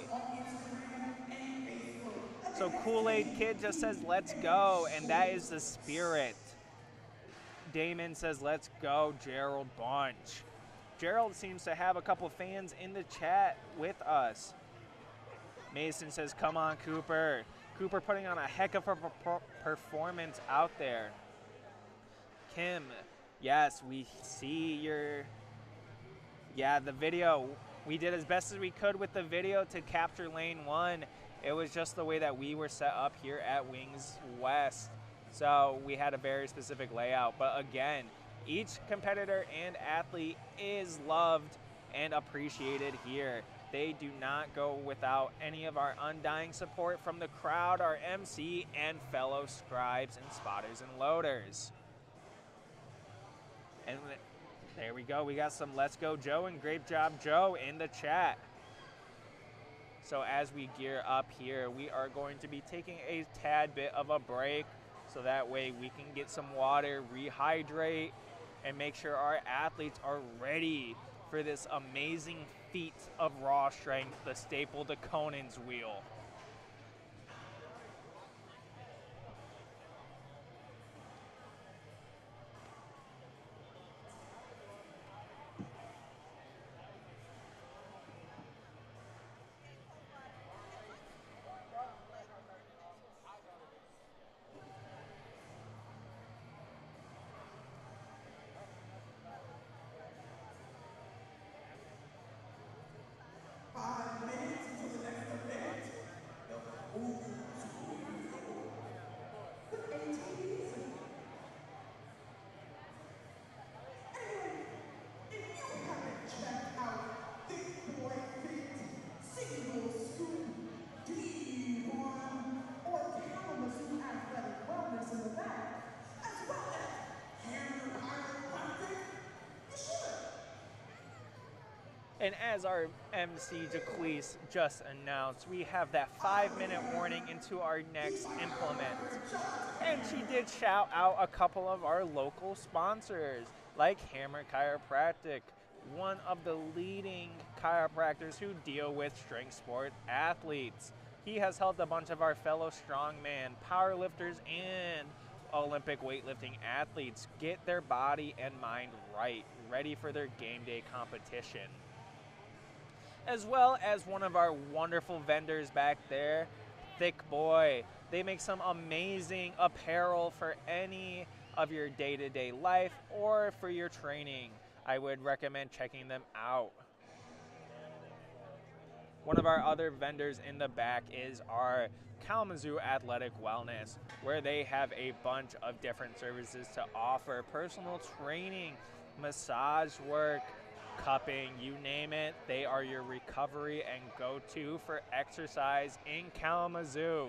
So Kool-Aid Kid just says, let's go, and that is the spirit. Damon says, let's go, Gerald Bunch. Gerald seems to have a couple fans in the chat with us. Mason says, come on, Cooper. Cooper putting on a heck of a performance out there. Kim, yes, we see the video. We did as best as we could with the video to capture lane 1. It was just the way that we were set up here at Wings West. So we had a very specific layout. But again, each competitor and athlete is loved and appreciated here. They do not go without any of our undying support from the crowd, our MC, and fellow scribes and spotters and loaders. And there we go. We got some Let's Go Joe and Great Job Joe in the chat. So as we gear up here, we are going to be taking a tad bit of a break so that way we can get some water, rehydrate, and make sure our athletes are ready for this amazing feat of raw strength, the staple to Conan's wheel. And as our MC Jaquise just announced, we have that 5-minute warning into our next implement. And she did shout out a couple of our local sponsors, like Hammer Chiropractic, one of the leading chiropractors who deal with strength sport athletes. He has helped a bunch of our fellow strongman, powerlifters, and Olympic weightlifting athletes get their body and mind right, ready for their game day competition. As well as one of our wonderful vendors back there, Thick Boy. They make some amazing apparel for any of your day-to-day life or for your training. I would recommend checking them out. One of our other vendors in the back is our Kalamazoo Athletic Wellness, where they have a bunch of different services to offer: personal training, massage work, cupping, you name it. They are your recovery and go-to for exercise in Kalamazoo.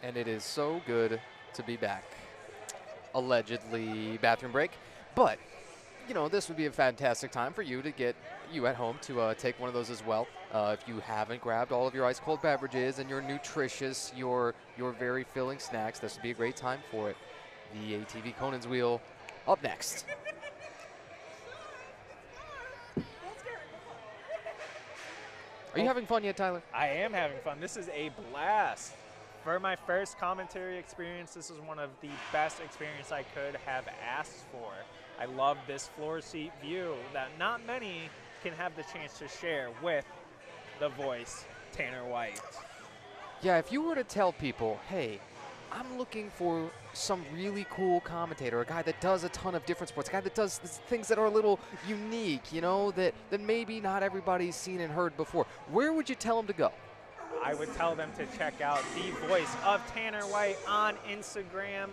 And it is so good to be back. Allegedly bathroom break, but you know, this would be a fantastic time for you to get you at home to take one of those as well. If you haven't grabbed all of your ice cold beverages and your nutritious, your very filling snacks, this would be a great time for it. The ATV Conan's Wheel up next. Are you having fun yet, Tyler? I am having fun. This is a blast. For my first commentary experience, this is one of the best experiences I could have asked for. I love this floor seat view that not many can have the chance to share with the voice, Tanner White. Yeah, if you were to tell people, hey, I'm looking for some really cool commentator, a guy that does a ton of different sports, a guy that does things that are a little unique, you know, that maybe not everybody's seen and heard before, where would you tell them to go? I would tell them to check out the voice of Tanner White on Instagram,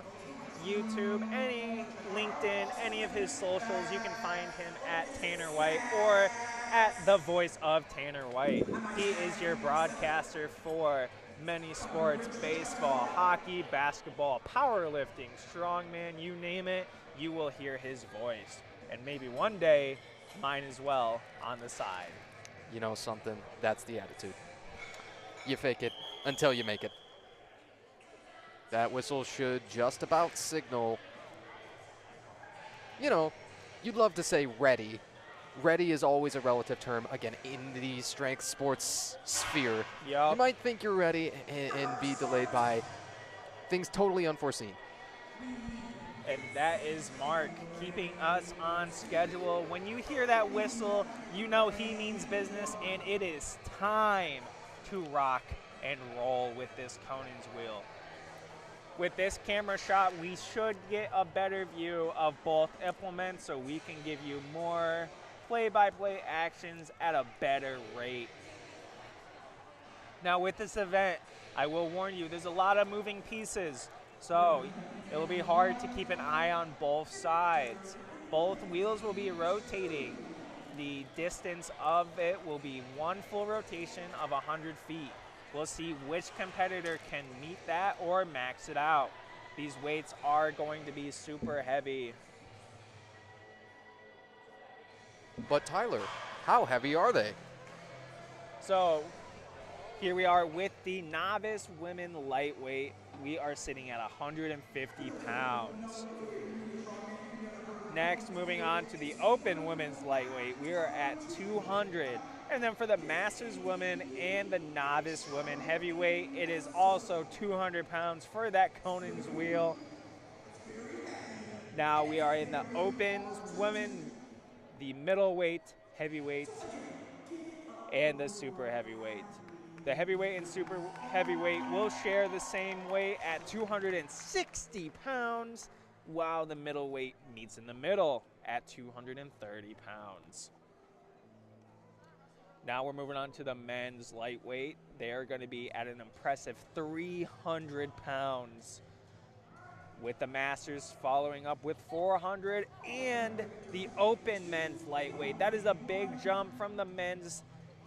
YouTube, any LinkedIn, any of his socials. You can find him at Tanner White or at the voice of Tanner White. He is your broadcaster for many sports: baseball, hockey, basketball, powerlifting, strongman, you name it, you will hear his voice. And maybe one day, mine as well on the side. You know something, that's the attitude. You fake it until you make it. That whistle should just about signal, you know, you'd love to say ready. Ready is always a relative term, again, in the strength sports sphere. Yep. You might think you're ready and be delayed by things totally unforeseen. And that is Mark keeping us on schedule. When you hear that whistle, you know he means business, and it is time to rock and roll with this Conan's Wheel. With this camera shot, we should get a better view of both implements so we can give you more play-by-play actions at a better rate. Now with this event, I will warn you, there's a lot of moving pieces, so it'll be hard to keep an eye on both sides. Both wheels will be rotating. The distance of it will be one full rotation of 100 feet. We'll see which competitor can meet that or max it out. These weights are going to be super heavy. But Tyler, how heavy are they? So here we are with the novice women lightweight. We are sitting at 150 pounds. Next, moving on to the open women's lightweight, we are at 200. And then for the masters women and the novice women heavyweight, it is also 200 pounds for that Conan's Wheel. Now we are in the opens women, the middleweight, heavyweight, and the super heavyweight. The heavyweight and super heavyweight will share the same weight at 260 pounds, while the middleweight meets in the middle at 230 pounds. Now we're moving on to the men's lightweight. They are going to be at an impressive 300 pounds, with the masters following up with 400, and the open men's lightweight. That is a big jump from the men's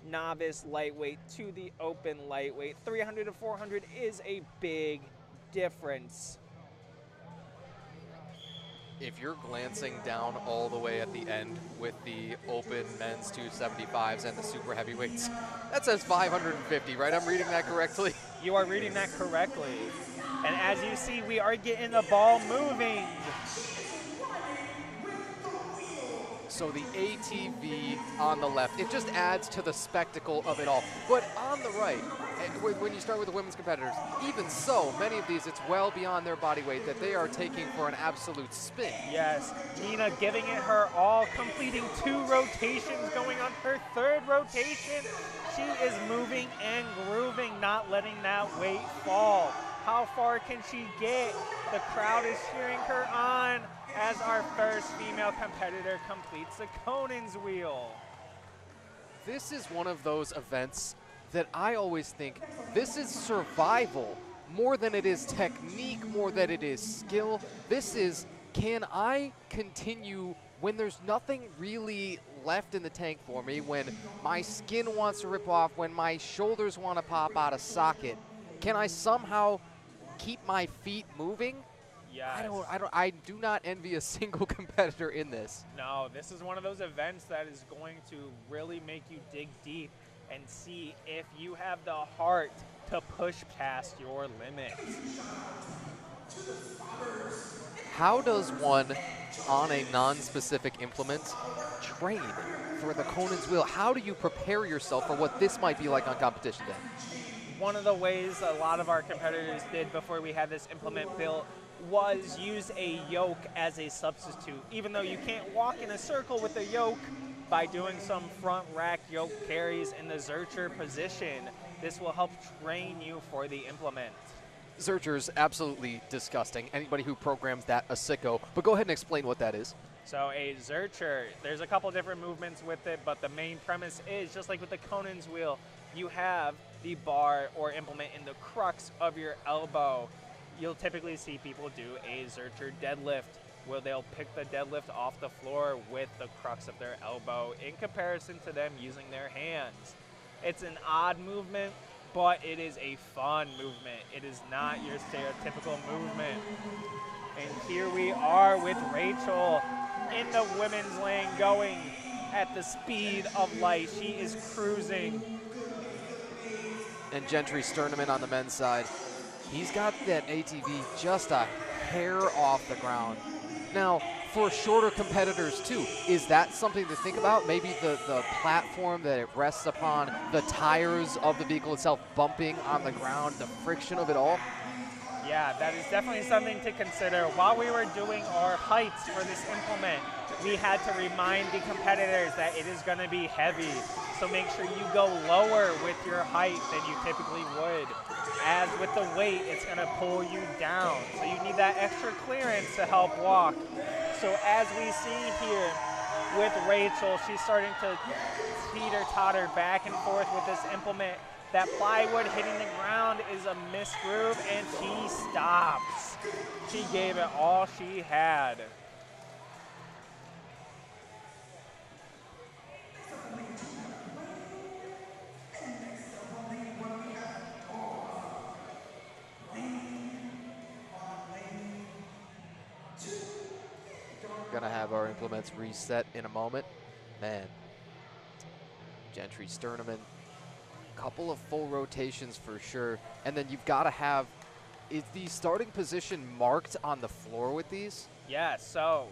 novice lightweight to the open lightweight. 300 to 400 is a big difference. If you're glancing down all the way at the end with the open men's 275s and the super heavyweights, that says 550, right? I'm reading that correctly? You are reading that correctly. And as you see, we are getting the ball moving. So the ATV on the left, it just adds to the spectacle of it all. But on the right, when you start with the women's competitors, even so, many of these, it's well beyond their body weight that they are taking for an absolute spin. Yes, Nina giving it her all, completing 2 rotations, going on her 3rd rotation. She is moving and grooving, not letting that weight fall. How far can she get? The crowd is cheering her on as our first female competitor completes the Conan's Wheel. This is one of those events that I always think this is survival more than it is technique, more than it is skill. This is can I continue when there's nothing really left in the tank for me, when my skin wants to rip off, when my shoulders want to pop out of socket? Can I somehow keep my feet moving? Yes. I do not envy a single competitor in this. No, this is one of those events that is going to really make you dig deep and see if you have the heart to push past your limits. How does one, on a non-specific implement, train for the Conan's Wheel? How do you prepare yourself for what this might be like on competition day? One of the ways a lot of our competitors did before we had this implement built was use a yoke as a substitute. Even though you can't walk in a circle with a yoke, by doing some front rack yoke carries in the Zercher position, this will help train you for the implement. Zercher's absolutely disgusting. Anybody who programs that, a sicko. But go ahead and explain what that is. So a Zercher, there's a couple different movements with it, but the main premise is, just like with the Conan's Wheel, you have the bar or implement in the crux of your elbow. You'll typically see people do a Zercher deadlift, where they'll pick the deadlift off the floor with the crux of their elbow in comparison to them using their hands. It's an odd movement, but it is a fun movement. It is not your stereotypical movement. And here we are with Rachel in the women's lane, going at the speed of light. She is cruising. And Gentry Sturneman on the men's side. He's got that ATV just a hair off the ground. Now, for shorter competitors too, is that something to think about? Maybe the platform that it rests upon, the tires of the vehicle itself bumping on the ground, the friction of it all? Yeah, that is definitely something to consider. While we were doing our heights for this implement, we had to remind the competitors that it is going to be heavy. So make sure you go lower with your height than you typically would. As with the weight, it's going to pull you down. So you need that extra clearance to help walk. So as we see here with Rachel, she's starting to teeter-totter back and forth with this implement. That plywood hitting the ground is a missed groove, and she stops. She gave it all she had. Gonna have our implements reset in a moment. Man, Gentry Sturneman, couple of full rotations for sure. And then you've got to have, is the starting position marked on the floor with these? Yeah, so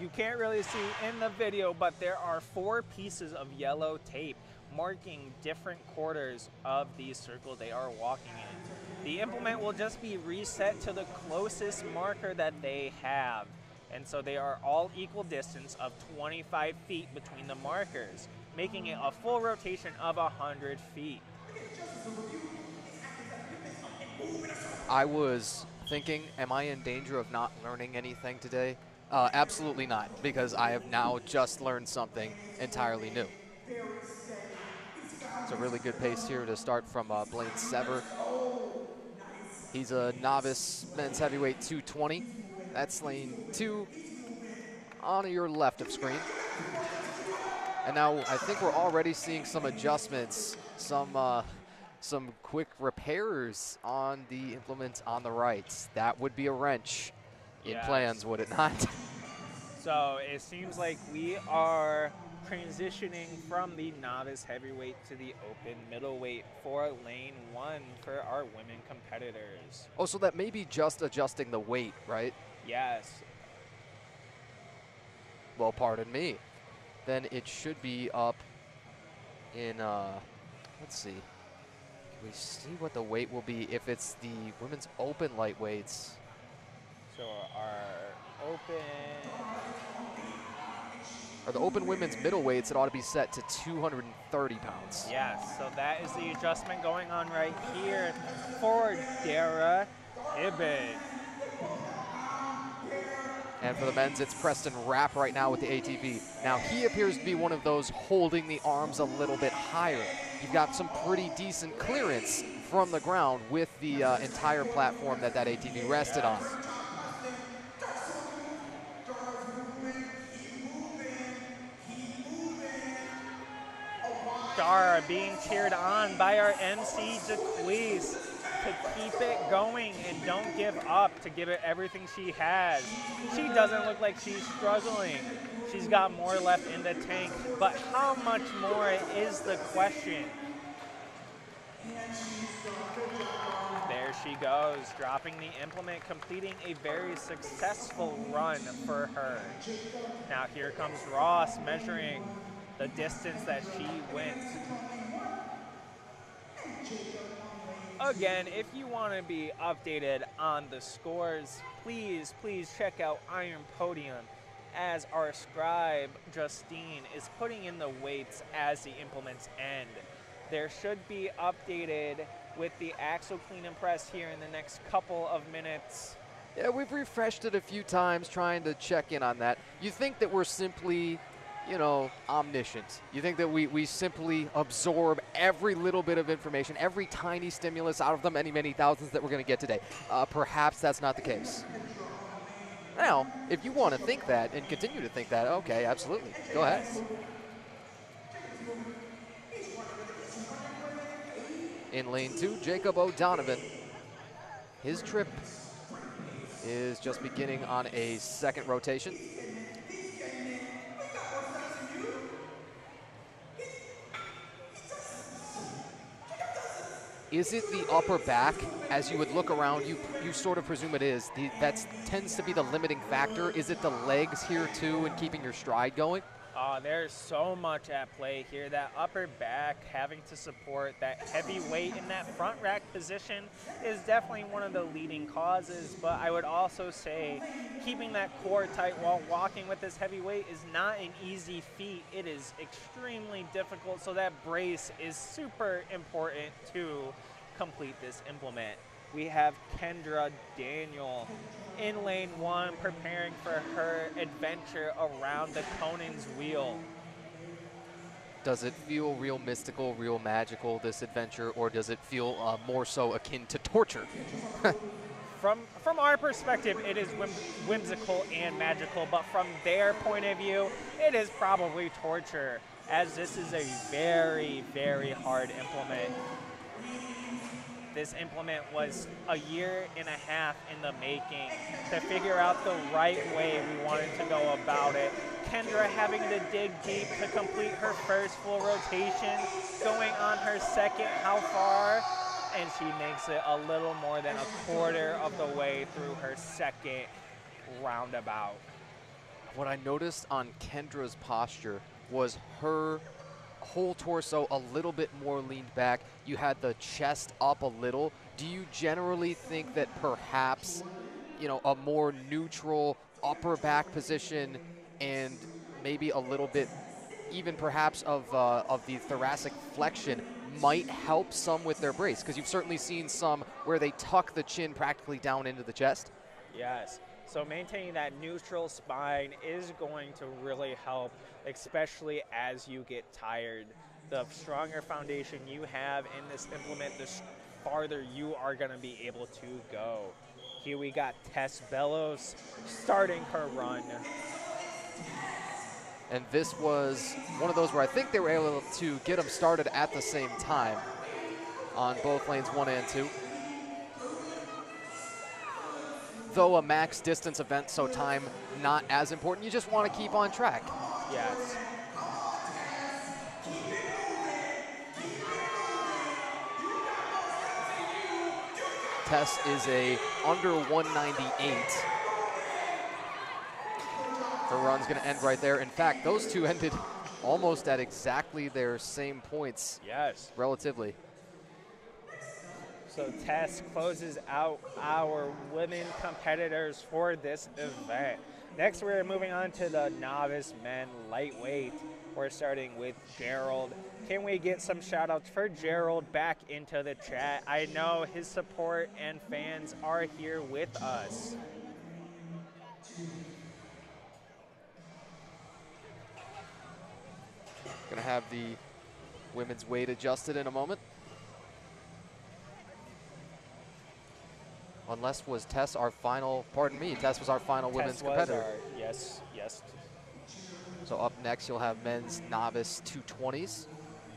you can't really see in the video, but there are 4 pieces of yellow tape marking different quarters of these circles they are walking in. The implement will just be reset to the closest marker that they have. And so they are all equal distance of 25 feet between the markers, making it a full rotation of 100 feet. I was thinking, am I in danger of not learning anything today? Absolutely not, because I have now just learned something entirely new. It's a really good pace here to start from Blaine Sever. He's a novice men's heavyweight 220. That's lane 2 on your left of screen. And now I think we're already seeing some adjustments, some quick repairs on the implement on the right. That would be a wrench in plans, would it not? So it seems like we are transitioning from the novice heavyweight to the open middleweight for lane 1 for our women competitors. Oh, so that may be just adjusting the weight, right? Yes. Well, pardon me. Then it should be up in, let's see. Can we see what the weight will be if it's the women's open lightweights? So our open... Or the open women's middleweights, it ought to be set to 230 pounds. Yes, so that is the adjustment going on right here for Dara Ibbett. And for the men's, it's Preston Rapp right now with the ATV. Now, he appears to be one of those holding the arms a little bit higher. You've got some pretty decent clearance from the ground with the entire platform that ATV rested on. star being cheered on by our MC Jaquise to keep it going and don't give up, to give it everything she has. She doesn't look like she's struggling. She's got more left in the tank, but how much more is the question? There she goes, dropping the implement, completing a very successful run for her. Now here comes Ross measuring the distance that she went. Again, if you want to be updated on the scores, please check out Iron Podium, as our scribe, Justine, is putting in the weights as the implements end. There should be updated with the axle clean and press here in the next couple of minutes. Yeah, we've refreshed it a few times trying to check in on that. You think that we're simply, you know, omniscient. You think that we simply absorb every little bit of information, every tiny stimulus out of the many, many thousands that we're going to get today. Perhaps that's not the case. Now, if you want to think that and continue to think that, okay, absolutely. Go ahead. In lane 2, Jacob O'Donovan. His trip is just beginning on a second rotation. Is it the upper back? As you would look around, you sort of presume it is. That tends to be the limiting factor. Is it the legs here too and keeping your stride going? There's so much at play here. That upper back, having to support that heavy weight in that front rack position is definitely one of the leading causes, but I would also say keeping that core tight while walking with this heavy weight is not an easy feat. It is extremely difficult, so that brace is super important to complete this implement. We have Kendra Daniel in lane 1 preparing for her adventure around the Conan's wheel. Does it feel real mystical, real magical, this adventure, or does it feel more so akin to torture? From our perspective, it is whimsical and magical, but from their point of view, it is probably torture, as this is a very, very hard implement. This implement was a year and a half in the making to figure out the right way we wanted to go about it. Kendra having to dig deep to complete her first full rotation, going on her second, how far? And she makes it a little more than a quarter of the way through her second roundabout. What I noticed on Kendra's posture was her whole torso a little bit more leaned back. You had the chest up a little. Do you generally think that perhaps, you know, a more neutral upper back position and maybe a little bit even perhaps of the thoracic flexion might help some with their brace? Because you've certainly seen some where they tuck the chin practically down into the chest. Yes. So maintaining that neutral spine is going to really help, especially as you get tired. The stronger foundation you have in this implement, the farther you are going to be able to go. Here we got Tess Bellows starting her run. And this was one of those where I think they were able to get them started at the same time on both lanes 1 and 2. Though a max distance event, so time not as important, you just want to keep on track. Yes. Tess is a under 198. Her run's going to end right there. In fact, those two ended almost at exactly their same points. Yes. Relatively. So Tess closes out our women competitors for this event. Next, we're moving on to the novice men lightweight. We're starting with Gerald. Can we get some shout outs for Gerald back into the chat? I know his support and fans are here with us. Gonna have the women's weight adjusted in a moment. Unless was Tess our final, pardon me, Tess was our final women's competitor. Yes. So up next you'll have men's novice 220s.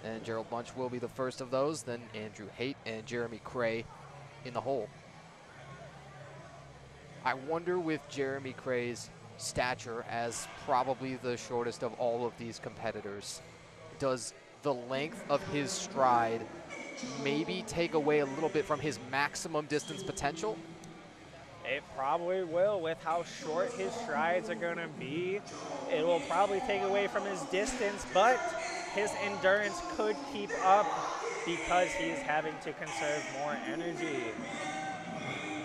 And Gerald Bunch will be the first of those, then Andrew Haight and Jeremy Cray in the hole. I wonder with Jeremy Cray's stature as probably the shortest of all of these competitors, does the length of his stride maybe take away a little bit from his maximum distance potential? It probably will. With how short his strides are going to be, it will probably take away from his distance, but his endurance could keep up because he is having to conserve more energy.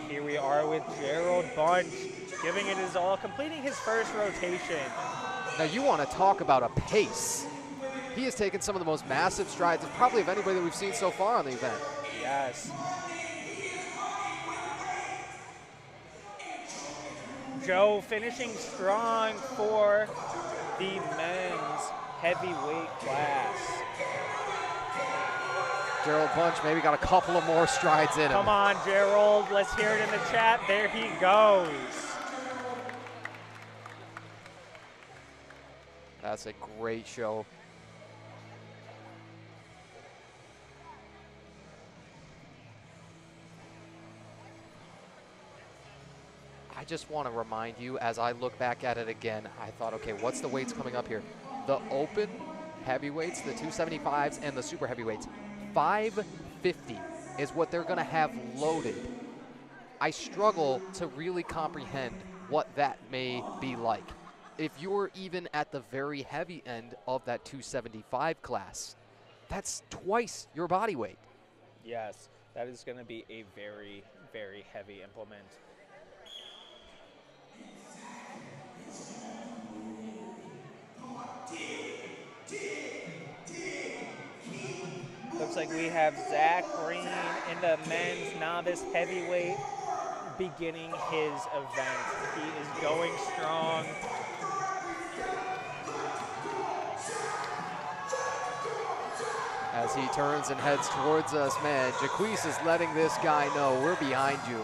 Here we are with Gerald Bunch, giving it his all, completing his first rotation. Now you want to talk about a pace. He has taken some of the most massive strides of probably of anybody that we've seen so far on the event. Yes. Joe finishing strong for the men's heavyweight class. Gerald Bunch maybe got a couple of more strides in him. Come on, Gerald. Let's hear it in the chat. There he goes. That's a great show. I just want to remind you, as I look back at it again, I thought, okay, what's the weights coming up here? The open heavyweights, the 275s, and the super heavyweights, 550 is what they're going to have loaded. I struggle to really comprehend what that may be like. If you're even at the very heavy end of that 275 class, that's twice your body weight. Yes, that is going to be a very, very heavy implement. Looks like we have Zach Green in the men's novice heavyweight beginning his event. He is going strong. As he turns and heads towards us, man, Jaquise is letting this guy know we're behind you.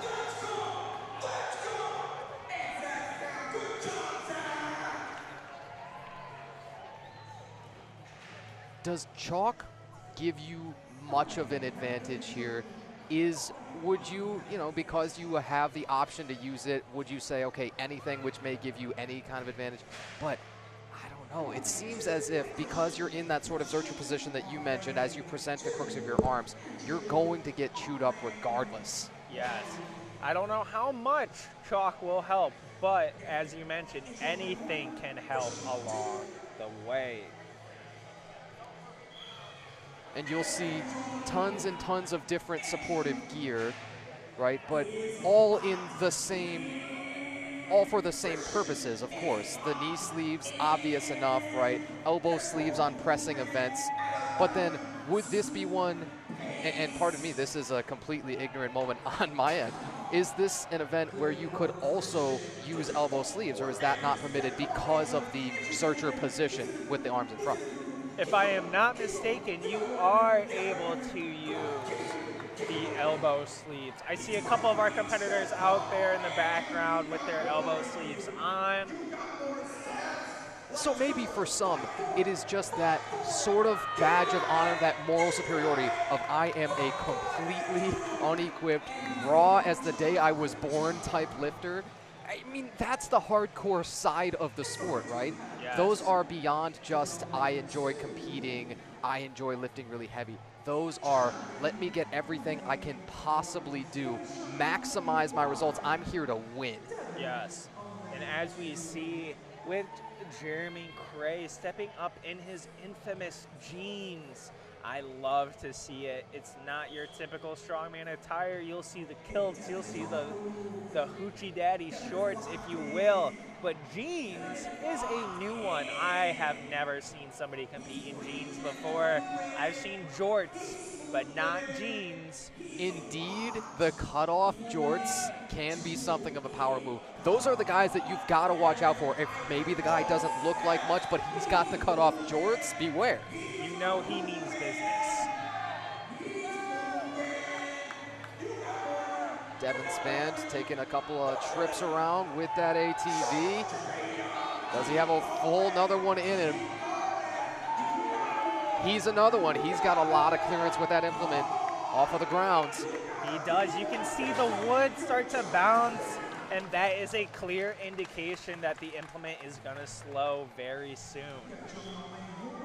Does chalk give you much of an advantage here? Would you, because you have the option to use it, would you say, okay, anything which may give you any kind of advantage? But I don't know. It seems as if because you're in that sort of searcher position that you mentioned, as you present the crooks of your arms, you're going to get chewed up regardless. Yes. I don't know how much chalk will help, but as you mentioned, anything can help along the way. And you'll see tons and tons of different supportive gear, right? But all in the same, all for the same purposes, of course. The knee sleeves, obvious enough, right? Elbow sleeves on pressing events. But then would this be one, and pardon me, this is a completely ignorant moment on my end. Is this an event where you could also use elbow sleeves, or is that not permitted because of the searcher position with the arms in front? If I am not mistaken, you are able to use the elbow sleeves. I see a couple of our competitors out there in the background with their elbow sleeves on. So maybe for some, it is just that sort of badge of honor, that moral superiority of I am a completely unequipped, raw as the day I was born type lifter. I mean, that's the hardcore side of the sport, right? Yes. Those are beyond just I enjoy competing, I enjoy lifting really heavy. Those are, let me get everything I can possibly do, maximize my results. I'm here to win. Yes. And as we see with Jeremy Cray stepping up in his infamous jeans, I love to see it. It's not your typical strongman attire. You'll see the kilts, you'll see the hoochie daddy shorts, if you will. But jeans is a new one. I have never seen somebody compete in jeans before. I've seen jorts, but not jeans. Indeed, the cutoff jorts can be something of a power move. Those are the guys that you've got to watch out for. If maybe the guy doesn't look like much, but he's got the cutoff jorts, beware. You know he means business. Devin Spand taking a couple of trips around with that ATV. Does he have a full another one in him? He's another one. He's got a lot of clearance with that implement off of the grounds. He does. You can see the wood start to bounce, and that is a clear indication that the implement is going to slow very soon.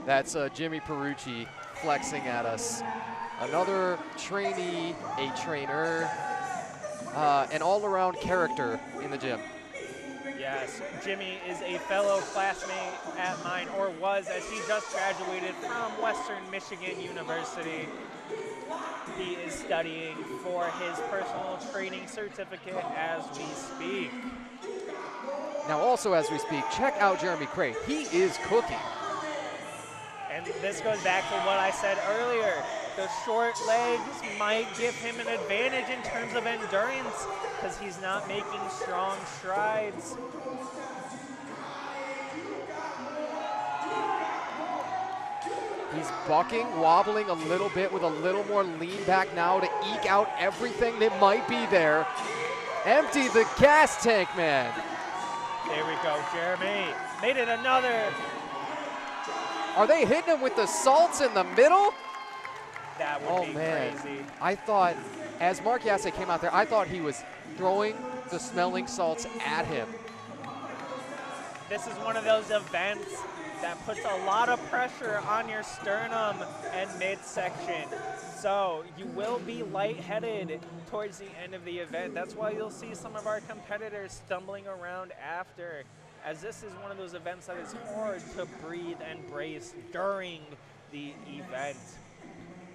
That's Jimmy Perucci flexing at us. Another trainee, a trainer, an all-around character in the gym. Yes, Jimmy is a fellow classmate at mine, or was, as he just graduated from Western Michigan University. He is studying for his personal training certificate as we speak. Now also as we speak, check out Jeremy Cray. He is cooking. And this goes back to what I said earlier. The short legs might give him an advantage in terms of endurance because he's not making strong strides. He's bucking, wobbling a little bit with a little more lean back now to eke out everything that might be there. Empty the gas tank, man. There we go, Jeremy. Made it another. Are they hitting him with the salts in the middle? That would be man. crazy. I thought, as Mark Yasse came out there, I thought he was throwing the smelling salts at him. This is one of those events that puts a lot of pressure on your sternum and midsection. So you will be lightheaded towards the end of the event. That's why you'll see some of our competitors stumbling around after, as this is one of those events that is hard to breathe and brace during the event.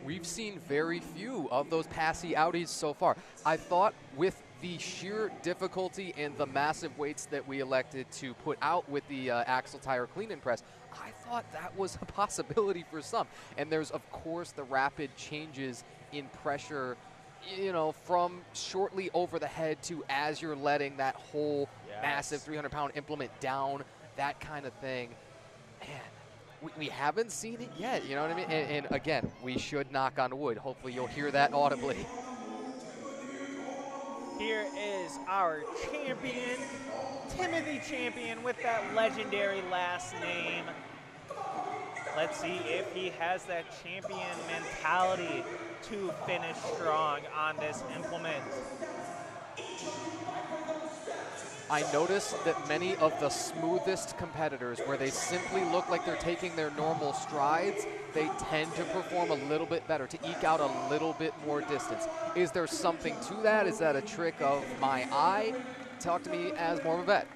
We've seen very few of those passy outies so far. I thought with the sheer difficulty and the massive weights that we elected to put out with the axle tire clean and press, I thought that was a possibility for some. And there's, of course, the rapid changes in pressure, you know, from shortly over the head to as you're letting that whole massive 300-pound implement down, that kind of thing. Man, we haven't seen it yet, you know what I mean? And again, we should knock on wood. Hopefully you'll hear that audibly. Here is our champion, Timothy Champion, with that legendary last name. Let's see if he has that champion mentality to finish strong on this implement. I noticed that many of the smoothest competitors, where they simply look like they're taking their normal strides, they tend to perform a little bit better, to eke out a little bit more distance. Is there something to that? Is that a trick of my eye? Talk to me as more of a vet.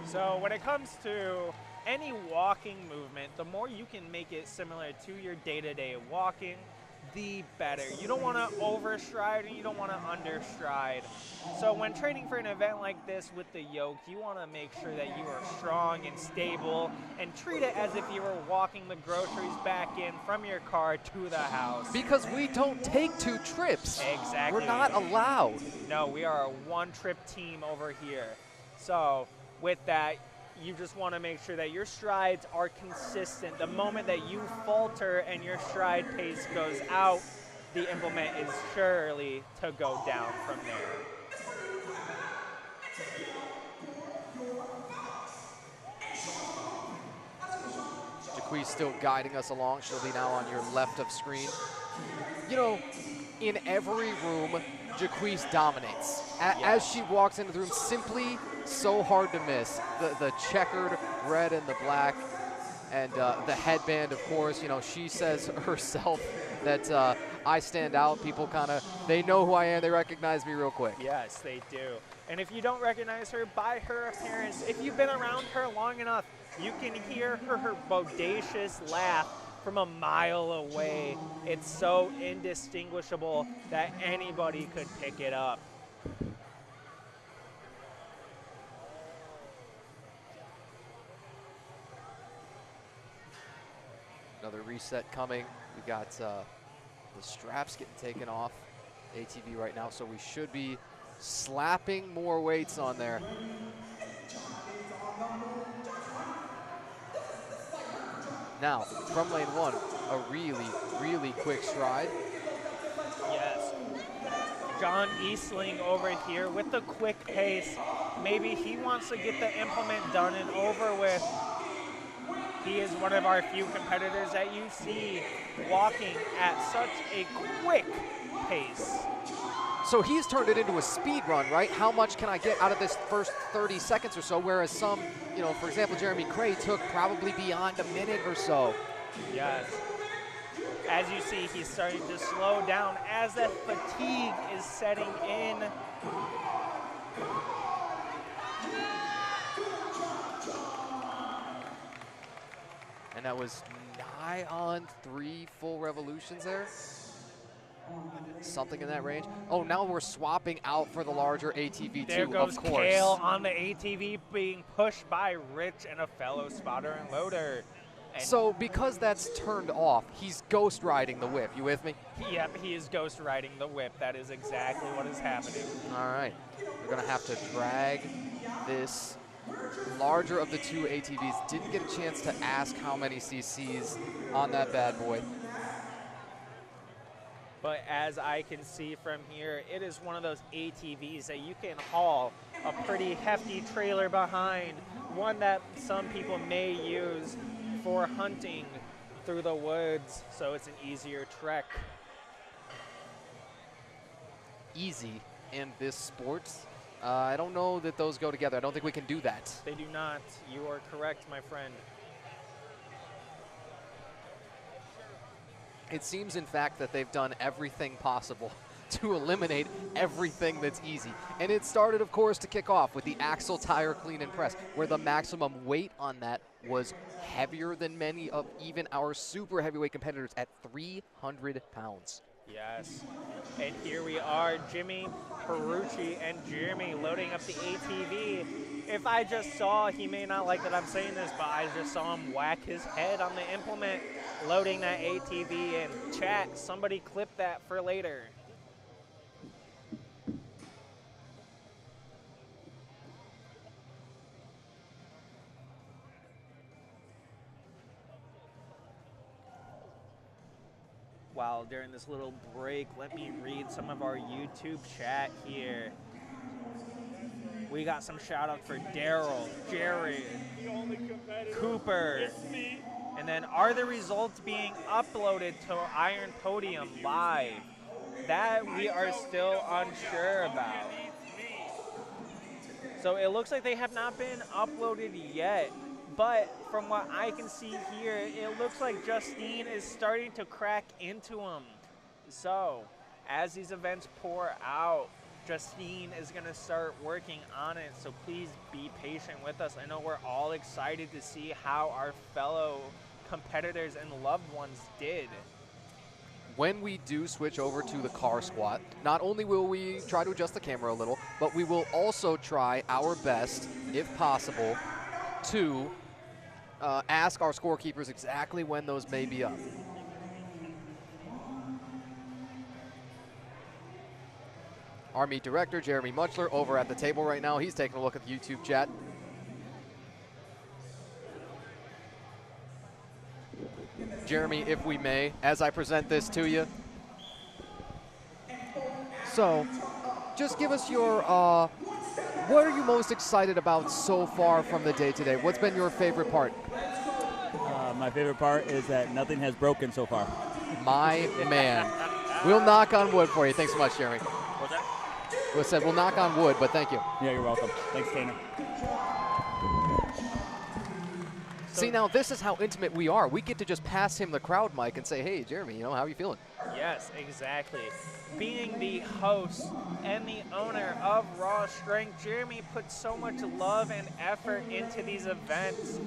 So when it comes to any walking movement, the more you can make it similar to your day-to-day walking, the better. You don't want to overstride and you don't want to understride. So when training for an event like this with the yoke, you want to make sure that you are strong and stable and treat it as if you were walking the groceries back in from your car to the house. Because we don't take 2 trips. Exactly. We're not allowed. No, we are a one-trip team over here. So with that, you just want to make sure that your strides are consistent. The moment that you falter and your stride pace goes out, the implement is surely to go down from there. Jaquise still guiding us along. She'll be now on your left of screen. You know, in every room, Jaquise dominates. As she walks into the room, simply so hard to miss. The checkered red and the black, and the headband, of course. You know, she says herself that I stand out. People kind of, they know who I am. They recognize me real quick. Yes, they do. And if you don't recognize her by her appearance, if you've been around her long enough, you can hear her bodacious laugh from a mile away. It's so indistinguishable that anybody could pick it up. Another reset coming. We got the straps getting taken off ATV right now, so we should be slapping more weights on there. Now, from lane 1, a really, really quick stride. Yes. John Eastling over here with the quick pace. Maybe he wants to get the implement done and over with. He is one of our few competitors that you see walking at such a quick pace. So he's turned it into a speed run, right? How much can I get out of this first 30 seconds or so? Whereas some, you know, for example, Jeremy Cray took probably beyond a minute or so. Yes. As you see, he's starting to slow down as that fatigue is setting in. And that was nigh on 3 full revolutions there. Something in that range. Oh, now we're swapping out for the larger ATV There too, goes of course. Kale on the ATV being pushed by Rich and a fellow spotter and loader. And So because that's turned off, he's ghost riding the whip. You with me? yep, he is ghost riding the whip. That is exactly what is happening. All right. We're going to have to drag this larger of the 2 ATVs. Didn't get a chance to ask how many CCs on that bad boy. But as I can see from here, it is one of those ATVs that you can haul a pretty hefty trailer behind, one that some people may use for hunting through the woods, so it's an easier trek. Easy in this sport. I don't know that those go together. I don't think we can do that. They do not. You are correct, my friend. It seems, in fact, that they've done everything possible to eliminate everything that's easy. And it started, of course, to kick off with the axle tire clean and press, where the maximum weight on that was heavier than many of even our super heavyweight competitors at 300 pounds. Yes. And here we are, Jimmy, Perucci, and Jeremy loading up the ATV. If I just saw, he may not like that I'm saying this, but I just saw him whack his head on the implement, loading that ATV in. Chat, somebody clip that for later. While during this little break, let me read some of our YouTube chat here. We got some shout out for Daryl, Jared, Cooper, and then are the results being uploaded to Iron Podium live? That we are still unsure about. So it looks like they have not been uploaded yet. But from what I can see here, it looks like Justine is starting to crack into him. So as these events pour out, Justine is going to start working on it. So please be patient with us. I know we're all excited to see how our fellow competitors and loved ones did. When we do switch over to the car squat, not only will we try to adjust the camera a little, but we will also try our best, if possible, to ask our scorekeepers exactly when those may be up. Our meet director, Jeremy Muchler, over at the table right now. He's taking a look at the YouTube chat. Jeremy, if we may, as I present this to you. So, just give us your, what are you most excited about so far from the day today? What's been your favorite part? My favorite part is that nothing has broken so far. My man. We'll knock on wood for you. Thanks so much, Jeremy. What's that? We said we'll knock on wood, but thank you. Yeah, you're welcome. Thanks, Tanner. See, now this is how intimate we are. We get to just pass him the crowd mic and say, hey, Jeremy, you know, how are you feeling? Yes, exactly. Being the host and the owner of Raw Strength, Jeremy puts so much love and effort into these events.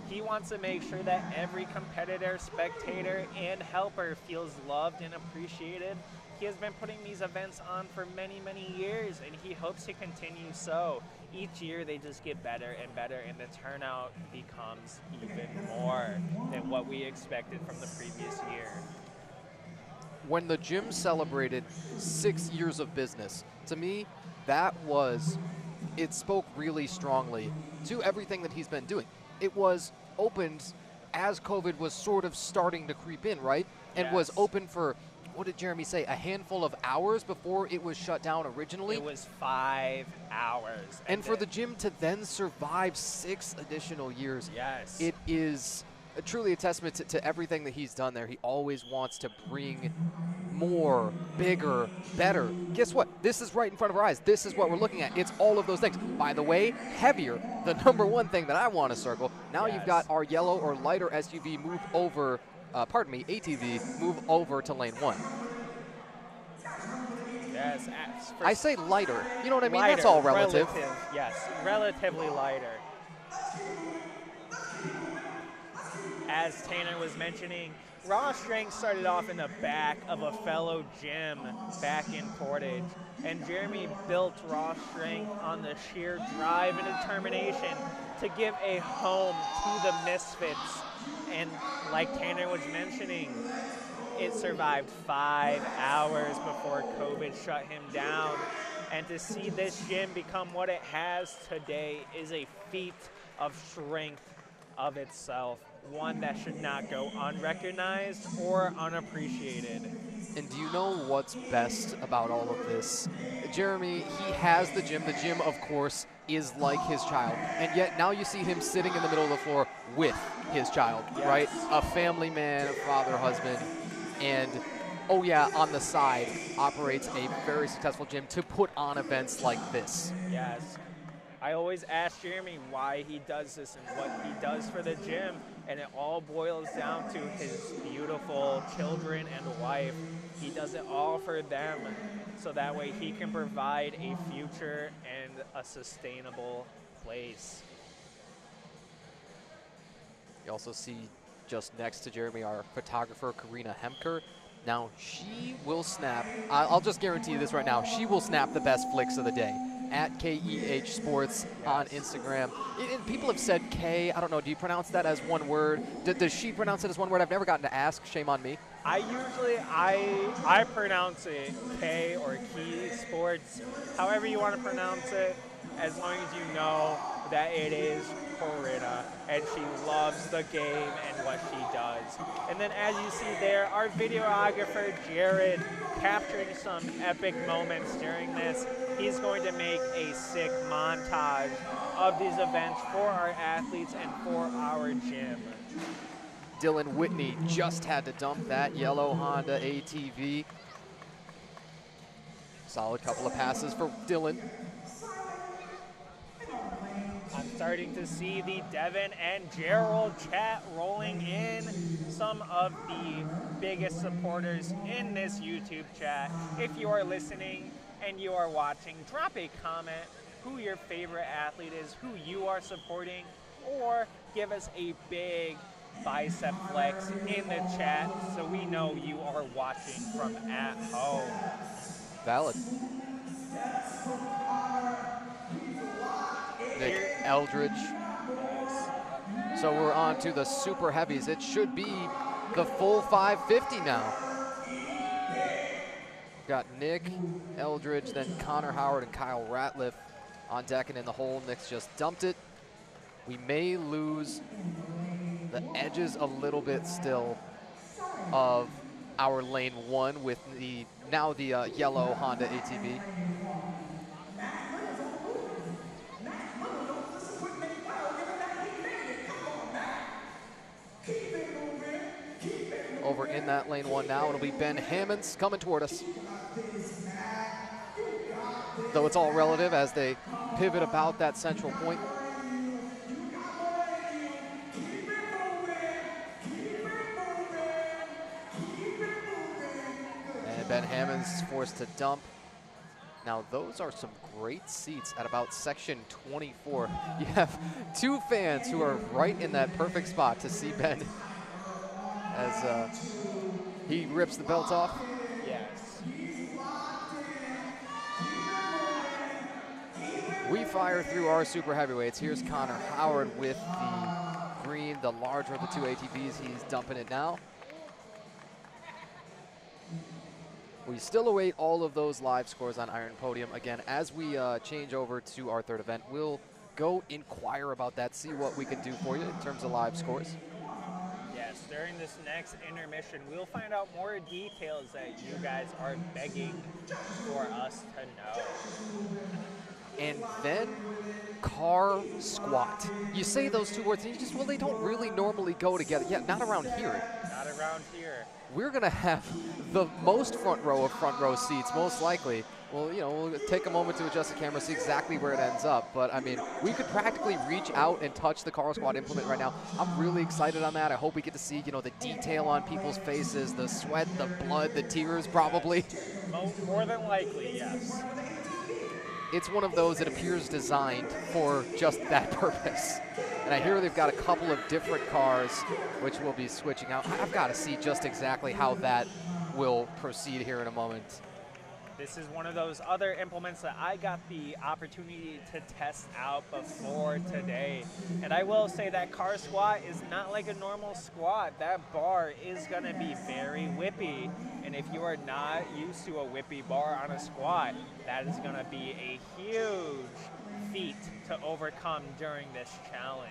He wants to make sure that every competitor, spectator, and helper feels loved and appreciated. He has been putting these events on for many, many years, and he hopes to continue so. Each year they just get better and better, and the turnout becomes even more than what we expected from the previous year. When the gym celebrated 6 years of business, to me, that was, it spoke really strongly to everything that he's been doing. It was opened as COVID was sort of starting to creep in, right? And Yes. was open for, what did Jeremy say, a handful of hours before it was shut down originally? It was 5 hours. And for the gym to then survive 6 additional years, yes, it is truly a testament to everything that he's done there. He always wants to bring more, bigger, better. Guess what? This is right in front of our eyes. This is what we're looking at. It's all of those things. By the way, heavier, the number one thing that I want to circle. Now you've got our yellow or lighter SUV move over, ATV move over to lane 1. Yes. I say lighter. You know what I mean? Lighter, That's all relative. Yes, relatively lighter. As Tanner was mentioning, Raw Strength started off in the back of a fellow gym back in Portage, and Jeremy built Raw Strength on the sheer drive and determination to give a home to the misfits. And like Tanner was mentioning, it survived 5 hours before COVID shut him down. And to see this gym become what it has today is a feat of strength of itself, one that should not go unrecognized or unappreciated. And do you know what's best about all of this? Jeremy, he has the gym. The gym, of course, is like his child. And yet now you see him sitting in the middle of the floor with his child, right? A family man, a father, husband. And, oh yeah, on the side, operates a very successful gym to put on events like this. Yes. I always ask Jeremy why he does this and what he does for the gym, and it all boils down to his beautiful children and wife. He does it all for them, so that way he can provide a future and a sustainable place. You also see just next to Jeremy our photographer, Karina Hemker. Now, she will snap, I'll just guarantee you this right now, she will snap the best flicks of the day at KEH Sports on Instagram. And people have said K, I don't know, do you pronounce that as one word? Does she pronounce it as one word? I've never gotten to ask, shame on me. I pronounce it K or Key Sports, however you want to pronounce it, as long as you know that it is Corinna, and she loves the game and what she does. And then as you see there, our videographer Jared capturing some epic moments during this. He's going to make a sick montage of these events for our athletes and for our gym. Dylan Whitney just had to dump that yellow Honda ATV. Solid couple of passes for Dylan. I'm starting to see the Devin and Gerald chat rolling in, some of the biggest supporters in this YouTube chat. If you are listening and you are watching, drop a comment who your favorite athlete is, who you are supporting, or give us a big bicep flex in the chat so we know you are watching from at home. Valid. Nick Eldridge. So we're on to the super heavies. It should be the full 550 now. Got Nick Eldridge, then Connor Howard and Kyle Ratliff on deck and in the hole. Nick's just dumped it. We may lose the edges a little bit still of our lane 1 with the yellow Honda ATV. Over in that lane 1 now, it'll be Ben Hammonds coming toward us. Though it's all relative as they pivot about that central point. And Ben Hammonds is forced to dump. Now those are some great seats at about section 24. You have 2 fans who are right in that perfect spot to see Ben as he rips the belt off. Yes. We fire through our super heavyweights. Here's Connor Howard with the green, the larger of the 2 ATVs. He's dumping it now. We still await all of those live scores on Iron Podium. Again, as we change over to our 3rd event, we'll go inquire about that, see what we can do for you in terms of live scores. Yes, during this next intermission, we'll find out more details that you guys are begging for us to know. and then car squat. You say those two words, and you just, well, they don't really normally go together. Yeah, not around here. Not around here. We're going to have the most front row of front row seats, most likely. Well, you know, we'll take a moment to adjust the camera, see exactly where it ends up. But, I mean, we could practically reach out and touch the car squat implement right now. I'm really excited on that. I hope we get to see, you know, the detail on people's faces, the sweat, the blood, the tears probably. More than likely, yes. It's one of those that appears designed for just that purpose. And I hear they've got a couple of different cars which will be switching out. I've got to see just exactly how that will proceed here in a moment. This is one of those other implements that I got the opportunity to test out before today. And I will say that car squat is not like a normal squat. That bar is going to be very whippy. And if you are not used to a whippy bar on a squat, that is going to be a huge feat to overcome during this challenge.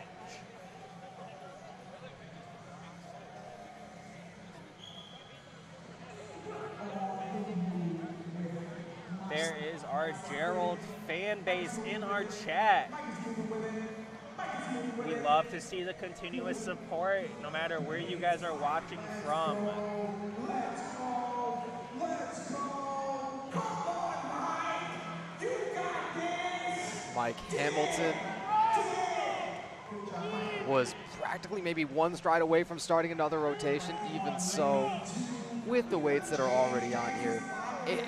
There is our Gerald fan base in our chat. We love to see the continuous support no matter where you guys are watching from. Mike Hamilton was practically maybe one stride away from starting another rotation. Even so, with the weights that are already on here,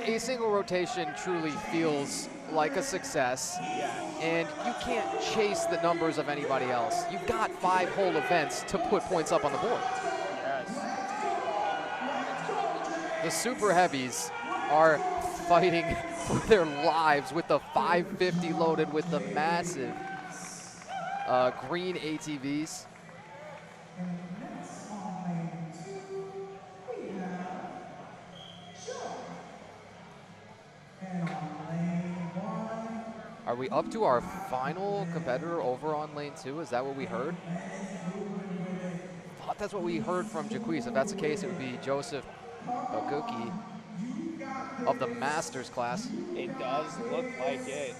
a single rotation truly feels like a success, and you can't chase the numbers of anybody else. You've got 5 whole events to put points up on the board. Yes. The super heavies are fighting for their lives with the 550 loaded with the massive green ATVs. Are we up to our final competitor over on lane 2? Is that what we heard? I thought that's what we heard from Jaquise. If that's the case, it would be Joseph Oguki of the Masters class. It does look like it.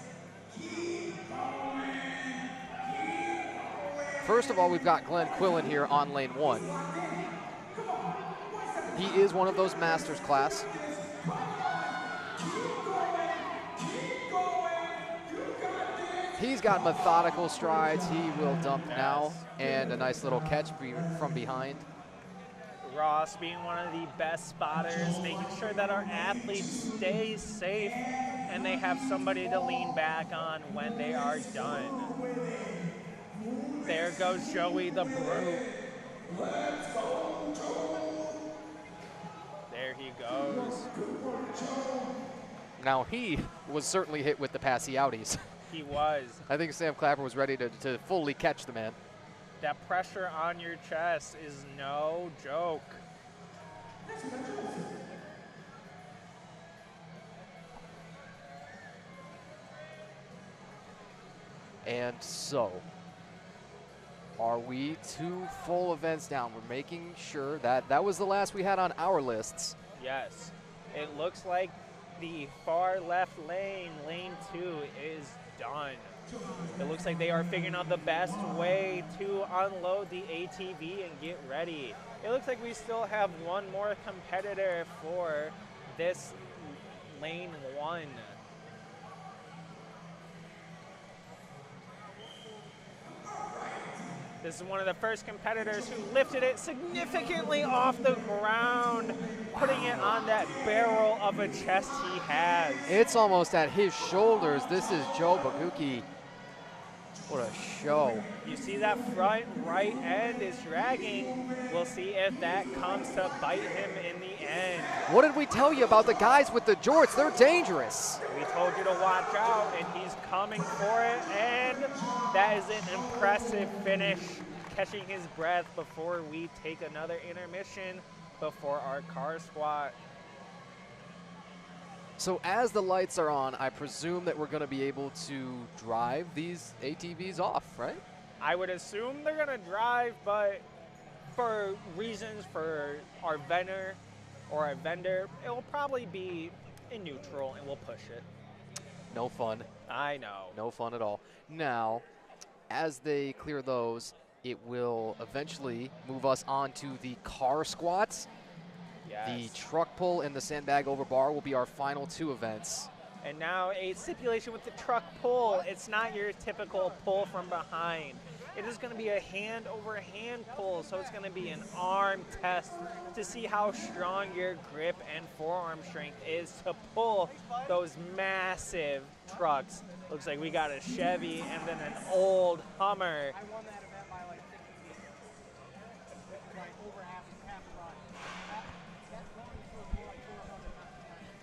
First of all, we've got Glenn Quillen here on lane 1. He is one of those Masters class. He's got methodical strides. He will dump now, and a nice little catch from behind. Ross being one of the best spotters, making sure that our athletes stay safe and they have somebody to lean back on when they are done. There goes Joey the Brute. There he goes. Now he was certainly hit with the passy outies. He was. I think Sam Clapper was ready to fully catch the man. That pressure on your chest is no joke. And so, are we 2 full events down? We're making sure that was the last we had on our lists. Yes. It looks like the far left lane, lane 2, is done. It looks like they are figuring out the best way to unload the ATV and get ready. It looks like we still have one more competitor for this lane 1. This is one of the first competitors who lifted it significantly off the ground, putting it on that barrel of a chest he has. It's almost at his shoulders. This is Joe Baguki. What a show. You see that front right end is dragging. We'll see if that comes to bite him in the end. What did we tell you about the guys with the jorts? They're dangerous. We told you to watch out, and he's coming for it, and that is an impressive finish, catching his breath before we take another intermission before our car squat. So as the lights are on, I presume that we're going to be able to drive these ATVs off, right? I would assume they're going to drive, but for reasons for our vendor, it will probably be in neutral, and we'll push it. No fun. I know. No fun at all. Now, as they clear those, it will eventually move us on to the car squats. Yes. The truck pull and the sandbag over bar will be our final 2 events. And now a stipulation with the truck pull. It's not your typical pull from behind. It is going to be a hand over hand pull, so it's going to be an arm test to see how strong your grip and forearm strength is to pull those massive trucks. Looks like we got a Chevy and then an old Hummer.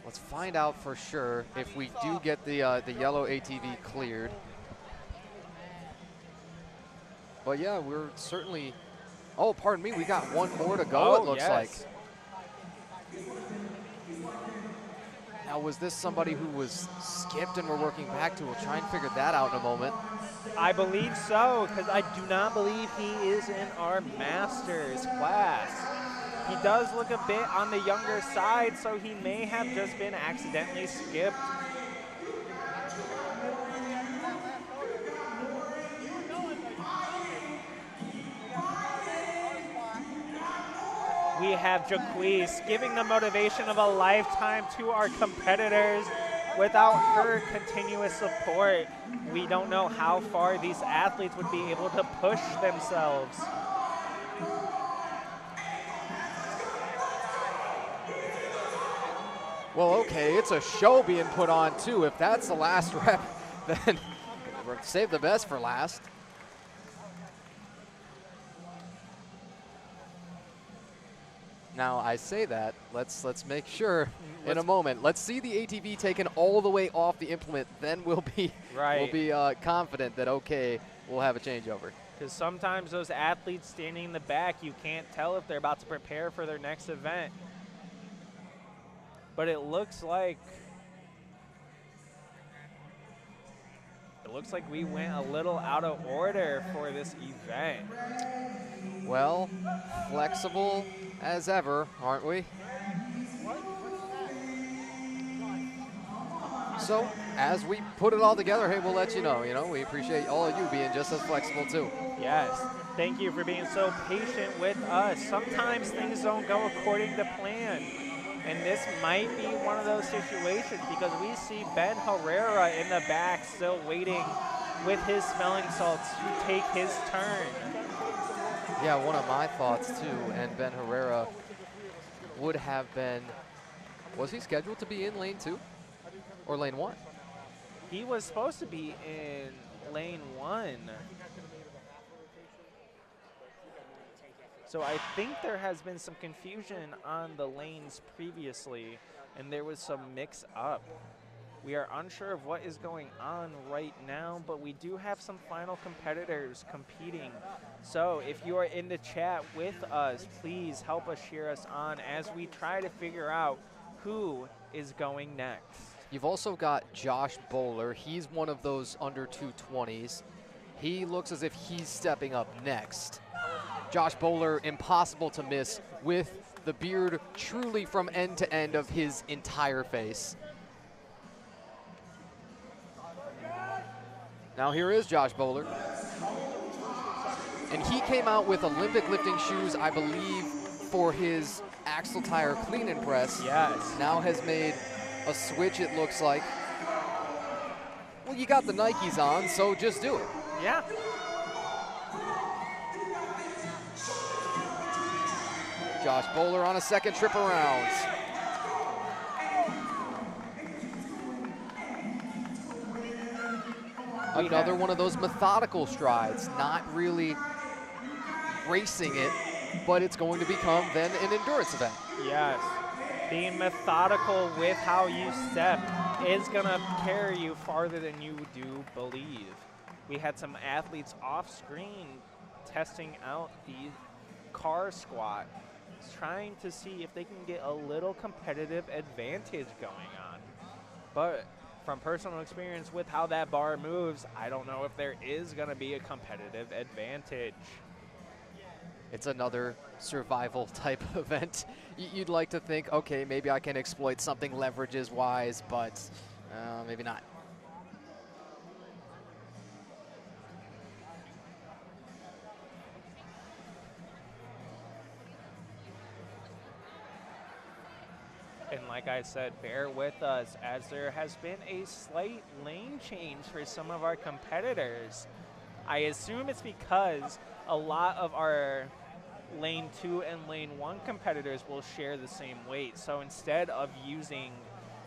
Let's find out for sure if we do get the yellow ATV cleared. But yeah, we're certainly, oh, pardon me, we got one more to go, it looks like. Now, was this somebody who was skipped and we're working back to? We'll try and figure that out in a moment. I believe so, because I do not believe he is in our Masters class. He does look a bit on the younger side, so he may have just been accidentally skipped. We have Jaquise giving the motivation of a lifetime to our competitors. Without her continuous support, we don't know how far these athletes would be able to push themselves. Well, okay, it's a show being put on too. If that's the last rep, then we'll save the best for last. Now, I say that, let's make sure in a moment. Let's see the ATV taken all the way off the implement, then we'll be confident that, okay, we'll have a changeover. Because sometimes those athletes standing in the back, you can't tell if they're about to prepare for their next event. But it looks like we went a little out of order for this event. Well, flexible as ever, aren't we? So, as we put it all together, hey, we'll let you know. You know, we appreciate all of you being just as flexible too. Yes, thank you for being so patient with us. Sometimes things don't go according to plan. And this might be one of those situations because we see Ben Herrera in the back still waiting with his smelling salts to take his turn. Yeah, one of my thoughts too, and Ben Herrera would have been, was he scheduled to be in lane 2 or lane 1? He was supposed to be in lane 1. So I think there has been some confusion on the lanes previously, and there was some mix-up. We are unsure of what is going on right now, but we do have some final competitors competing. So if you are in the chat with us, please help us cheer us on as we try to figure out who is going next. You've also got Josh Bowler. He's one of those under 220s. He looks as if he's stepping up next. Josh Bowler, impossible to miss with the beard truly from end to end of his entire face. Now here is Josh Bowler. And he came out with Olympic lifting shoes, I believe, for his axle tire clean and press. Yes. Now has made a switch, it looks like. Well, you got the Nikes on, so just do it. Yeah. Josh Bowler on a second trip around. Another one of those methodical strides, not really racing it, but it's going to become then an endurance event. Yes. Being methodical with how you step is going to carry you farther than you do believe. We had some athletes off screen testing out the car squat, trying to see if they can get a little competitive advantage going on. But from personal experience with how that bar moves, I don't know if there is going to be a competitive advantage. It's another survival type event. You'd like to think, okay, maybe I can exploit something leverages wise, but maybe not. like I said, bear with us as there has been a slight lane change for some of our competitors. I assume it's because a lot of our lane 2 and lane 1 competitors will share the same weight. So instead of using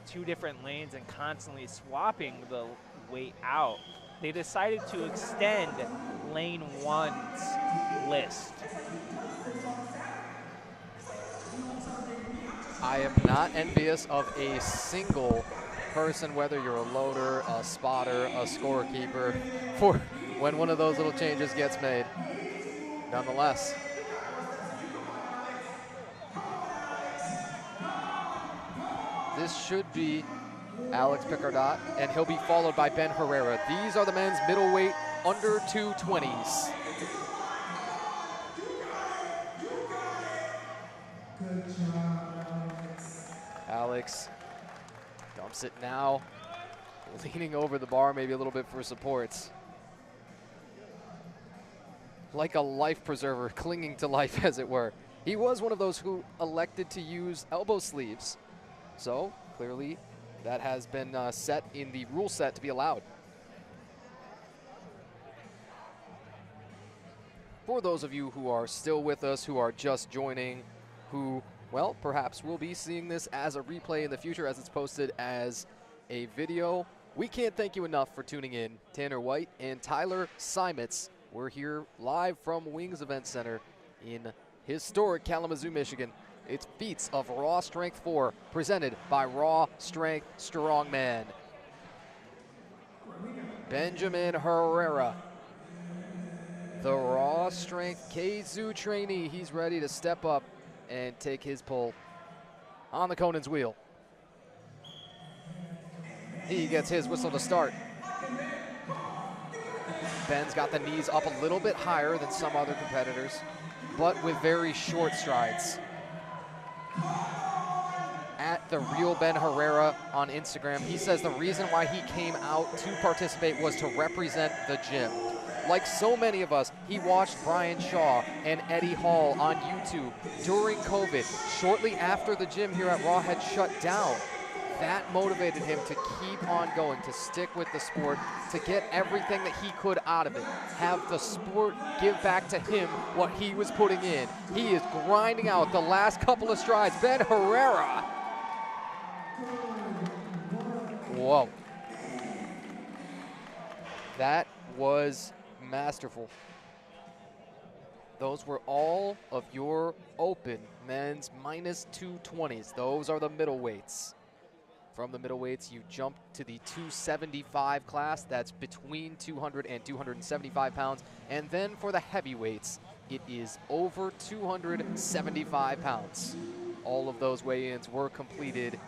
2 different lanes and constantly swapping the weight out, they decided to extend lane 1's list. I am not envious of a single person, whether you're a loader, a spotter, a scorekeeper, for when one of those little changes gets made. Nonetheless, this should be Alex Picardot, and he'll be followed by Ben Herrera. These are the men's middleweight under 220s. Alex dumps it now, leaning over the bar maybe a little bit for support. Like a life preserver, clinging to life as it were. He was one of those who elected to use elbow sleeves. So clearly that has been set in the rule set to be allowed. For those of you who are still with us, who are just joining, who, well, perhaps will be seeing this as a replay in the future as it's posted as a video, we can't thank you enough for tuning in. Tanner White and Tyler Simons. We're here live from Wings Event Center in historic Kalamazoo, Michigan. It's Feats of Raw Strength 4, presented by Raw Strength Strongman. Benjamin Herrera, the Raw Strength Kalamazoo trainee. He's ready to step up and take his pull on the Conan's wheel. He gets his whistle to start. Ben's got the knees up a little bit higher than some other competitors, but with very short strides. At the real Ben Herrera on Instagram, he says the reason why he came out to participate was to represent the gym. Like so many of us, he watched Brian Shaw and Eddie Hall on YouTube during COVID, shortly after the gym here at Raw had shut down. That motivated him to keep on going, to stick with the sport, to get everything that he could out of it. Have the sport give back to him what he was putting in. He is grinding out the last couple of strides. Ben Herrera. Whoa. That was masterful. Those were all of your open men's minus 220s. Those are the middleweights. From the middleweights, you jump to the 275 class. That's between 200 and 275 pounds. And then for the heavyweights, it is over 275 pounds. All of those weigh-ins were completed.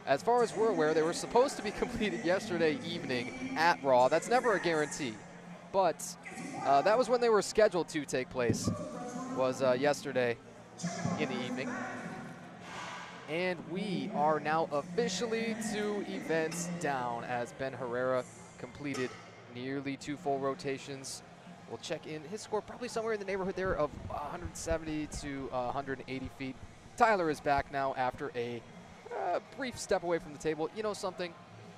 As far as we're aware, they were supposed to be completed yesterday evening at Raw. That's never a guarantee. But that was when they were scheduled to take place, was yesterday in the evening. And we are now officially 2 events down as Ben Herrera completed nearly 2 full rotations. We'll check in his score, probably somewhere in the neighborhood there of 170 to 180 feet. Tyler is back now after a brief step away from the table. You know something?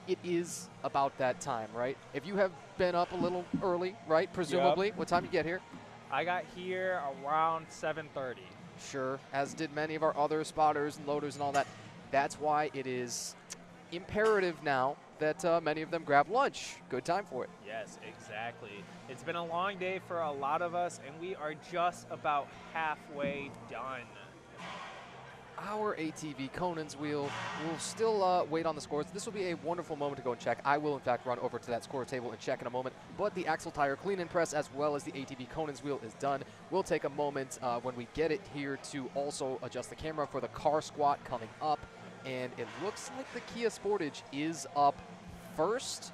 It is about that time, right? If you have been up a little early, right, presumably. Yep. What time you get here? I got here around 7:30. Sure, as did many of our other spotters and loaders and all that. That's why it is imperative now that many of them grab lunch. Good time for it. Yes, exactly. It's been a long day for a lot of us, and we are just about halfway done. Our ATV Conan's wheel will still wait on the scores. This will be a wonderful moment to go and check. I will, in fact, run over to that score table and check in a moment. But the Axle Tire Clean and Press, as well as the ATV Conan's wheel, is done. We'll take a moment when we get it here to also adjust the camera for the car squat coming up. And it looks like the Kia Sportage is up first.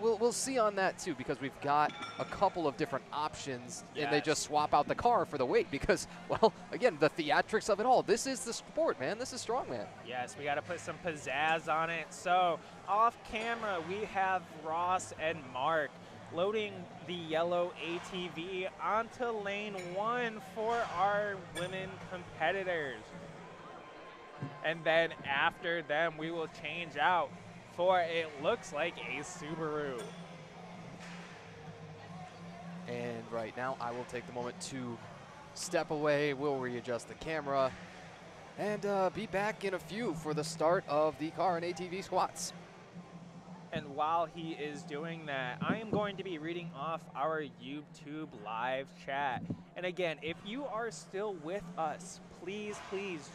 Well, we'll see on that, too, because we've got a couple of different options, yes. And they just swap out the car for the weight because, well, again, the theatrics of it all. This is the sport, man. This is Strongman. Yes, we got to put some pizzazz on it. So, off camera, we have Ross and Mark loading the yellow ATV onto lane 1 for our women competitors. And then after them, we will change out for it looks like a Subaru. And right now, I will take the moment to step away. We'll readjust the camera and be back in a few for the start of the car and ATV squats. And while he is doing that, I am going to be reading off our YouTube live chat. And again, if you are still with us, please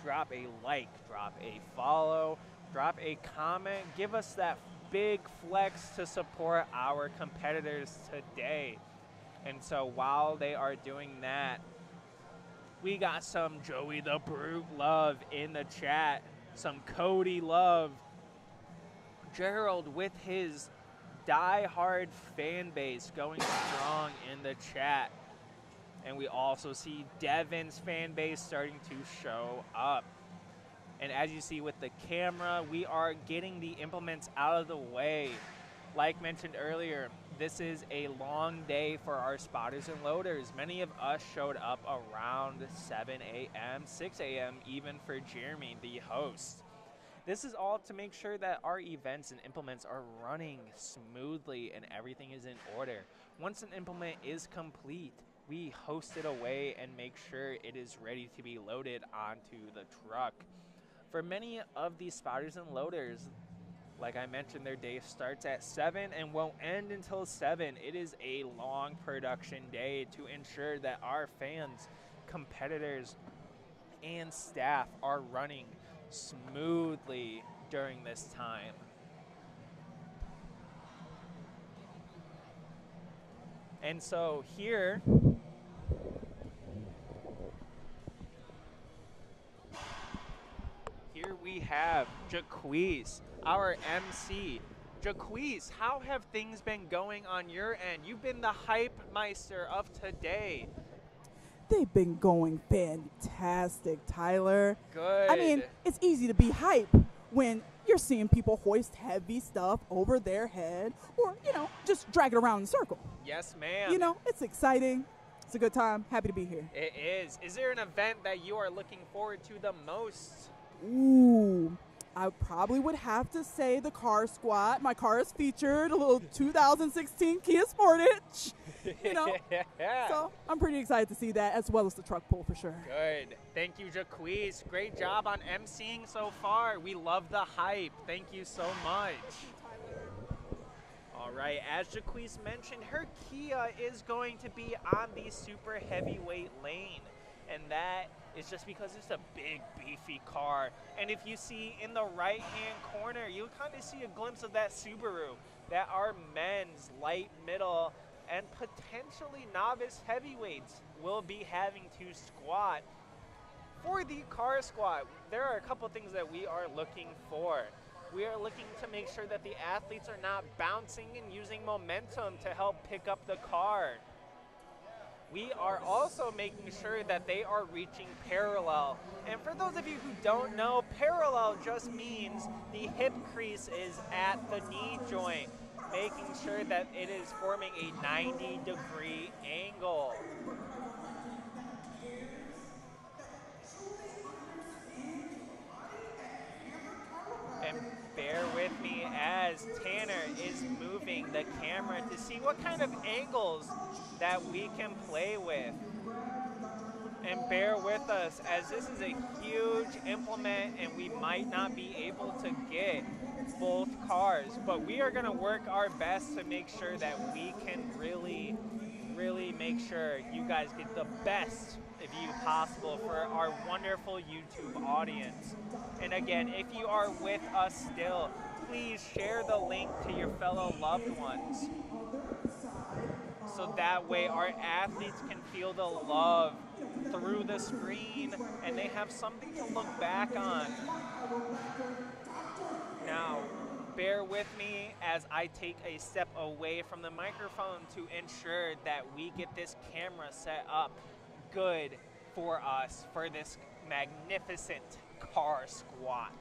drop a like, drop a follow, drop a comment, give us that big flex to support our competitors today. And so while they are doing that, we got some Joey the Brute love in the chat, some Cody love, Gerald with his die-hard fan base going strong in the chat. And we also see Devin's fan base starting to show up. And as you see with the camera, we are getting the implements out of the way. Like mentioned earlier, this is a long day for our spotters and loaders. Many of us showed up around 7 a.m., 6 a.m. even for Jeremy, the host. This is all to make sure that our events and implements are running smoothly and everything is in order. Once an implement is complete, we host it away and make sure it is ready to be loaded onto the truck. For many of these spotters and loaders, like I mentioned, their day starts at 7 and won't end until 7. It is a long production day to ensure that our fans, competitors, and staff are running smoothly during this time. And so here we have Jaquez, our MC. Jaquez, how have things been going on your end? You've been the hype meister of today. They've been going fantastic, Tyler. Good. I mean, it's easy to be hype when you're seeing people hoist heavy stuff over their head or, just drag it around in a circle. Yes, ma'am. It's exciting. It's a good time. Happy to be here. It is. Is there an event that you are looking forward to the most? Ooh, I probably would have to say the car squat. My car is featured, a little 2016 Kia Sportage. So I'm pretty excited to see that, as well as the truck pull for sure. Good. Thank you, Jaquez. Great job on emceeing so far. We love the hype. Thank you so much. All right, as Jaquez mentioned, her Kia is going to be on the super heavyweight lane. And that is just because it's a big, beefy car. And if you see in the right-hand corner, you'll kind of see a glimpse of that Subaru that our men's light, middle, and potentially novice heavyweights will be having to squat. For the car squat, there are a couple things that we are looking for. We are looking to make sure that the athletes are not bouncing and using momentum to help pick up the car. We are also making sure that they are reaching parallel. And for those of you who don't know, parallel just means the hip crease is at the knee joint, making sure that it is forming a 90-degree angle. And bear with me as Tanner is moving the camera to see what kind of angles that we can play with. And bear with us as this is a huge implement and we might not be able to get both cars, but we are gonna work our best to make sure that we can really make sure you guys get the best view possible for our wonderful YouTube audience. And again, if you are with us still, please share the link to your fellow loved ones. So that way our athletes can feel the love through the screen and they have something to look back on. Now, bear with me as I take a step away from the microphone to ensure that we get this camera set up good for us for this magnificent car squat.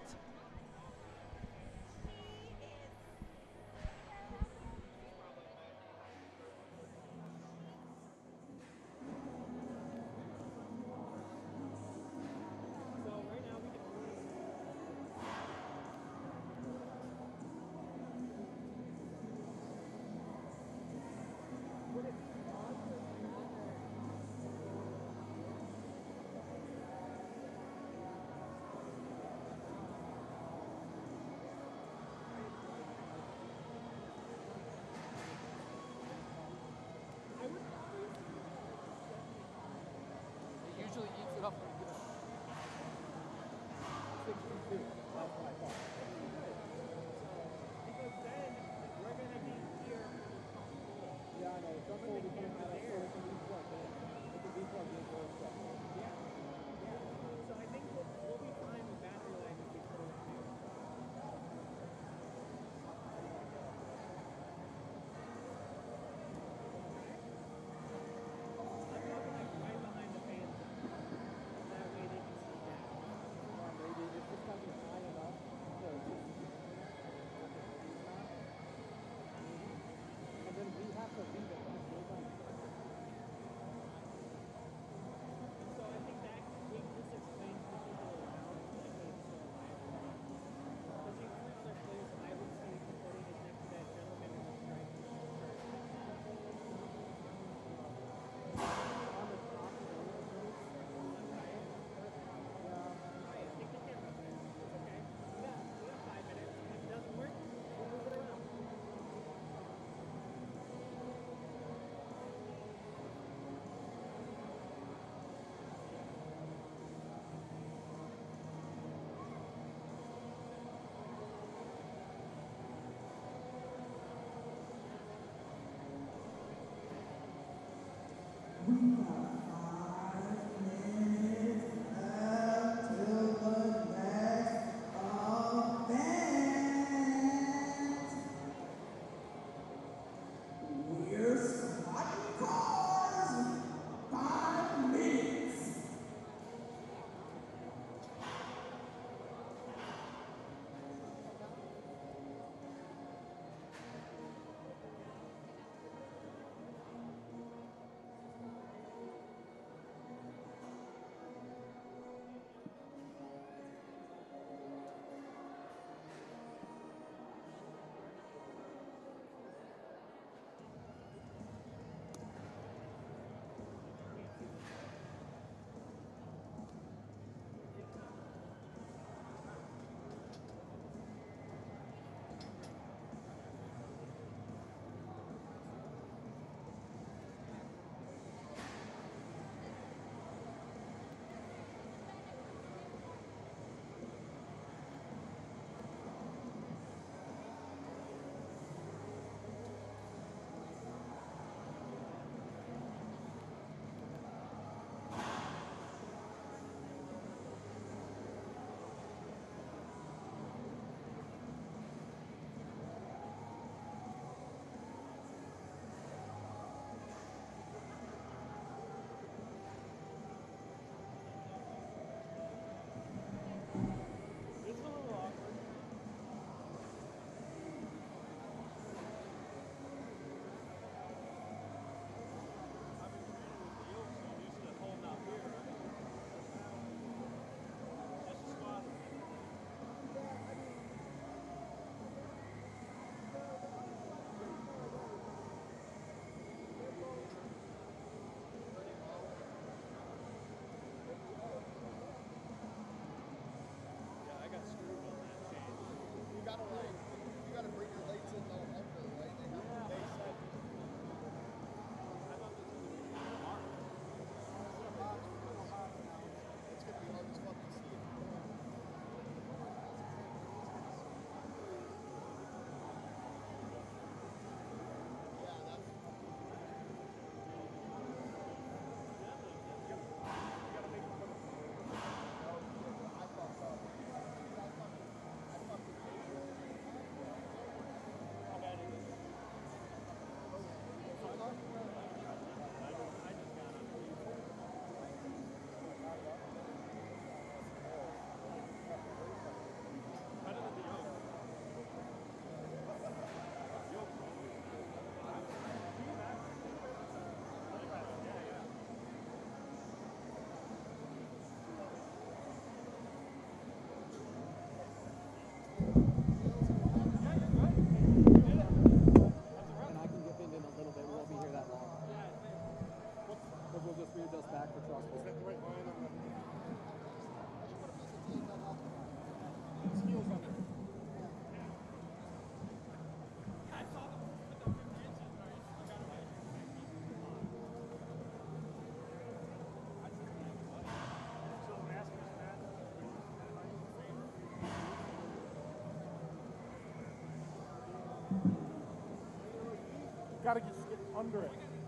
Gotta just get under it.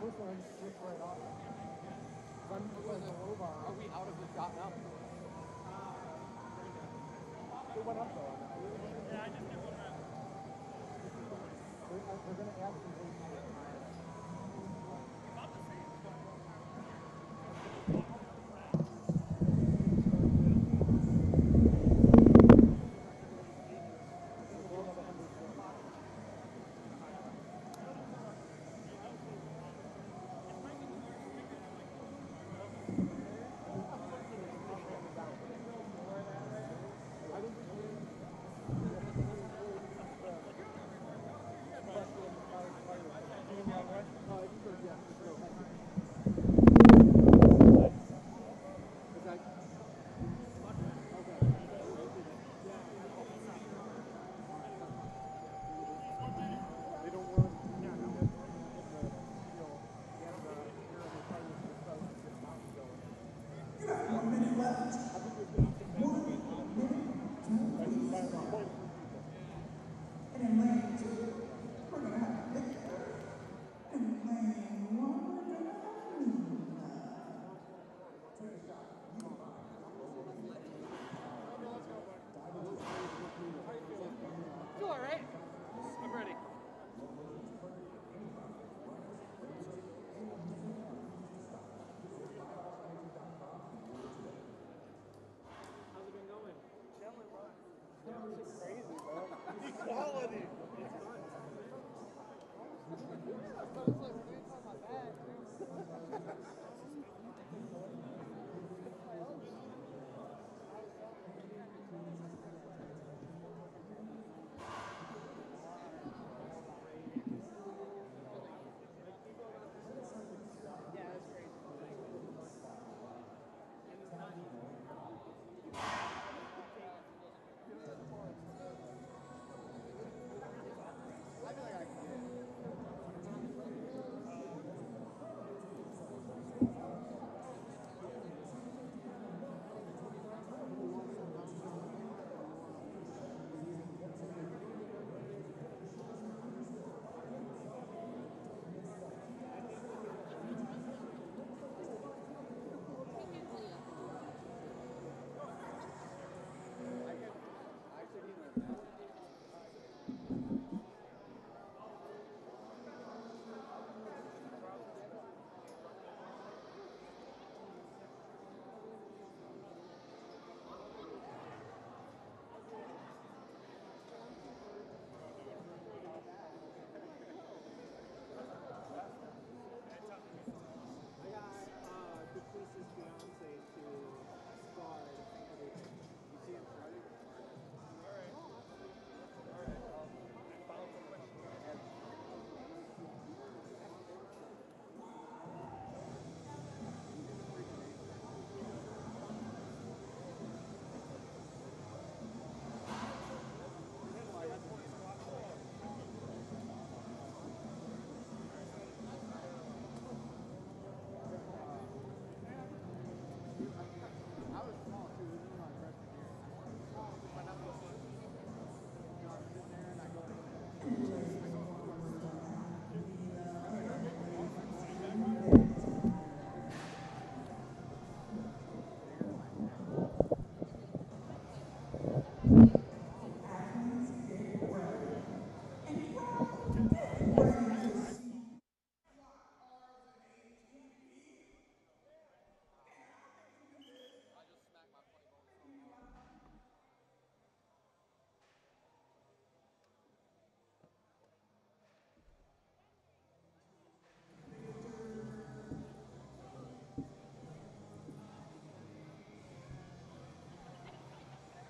Are we out of the shot now? It went up though. Yeah, I just did one round. They're going to ask you.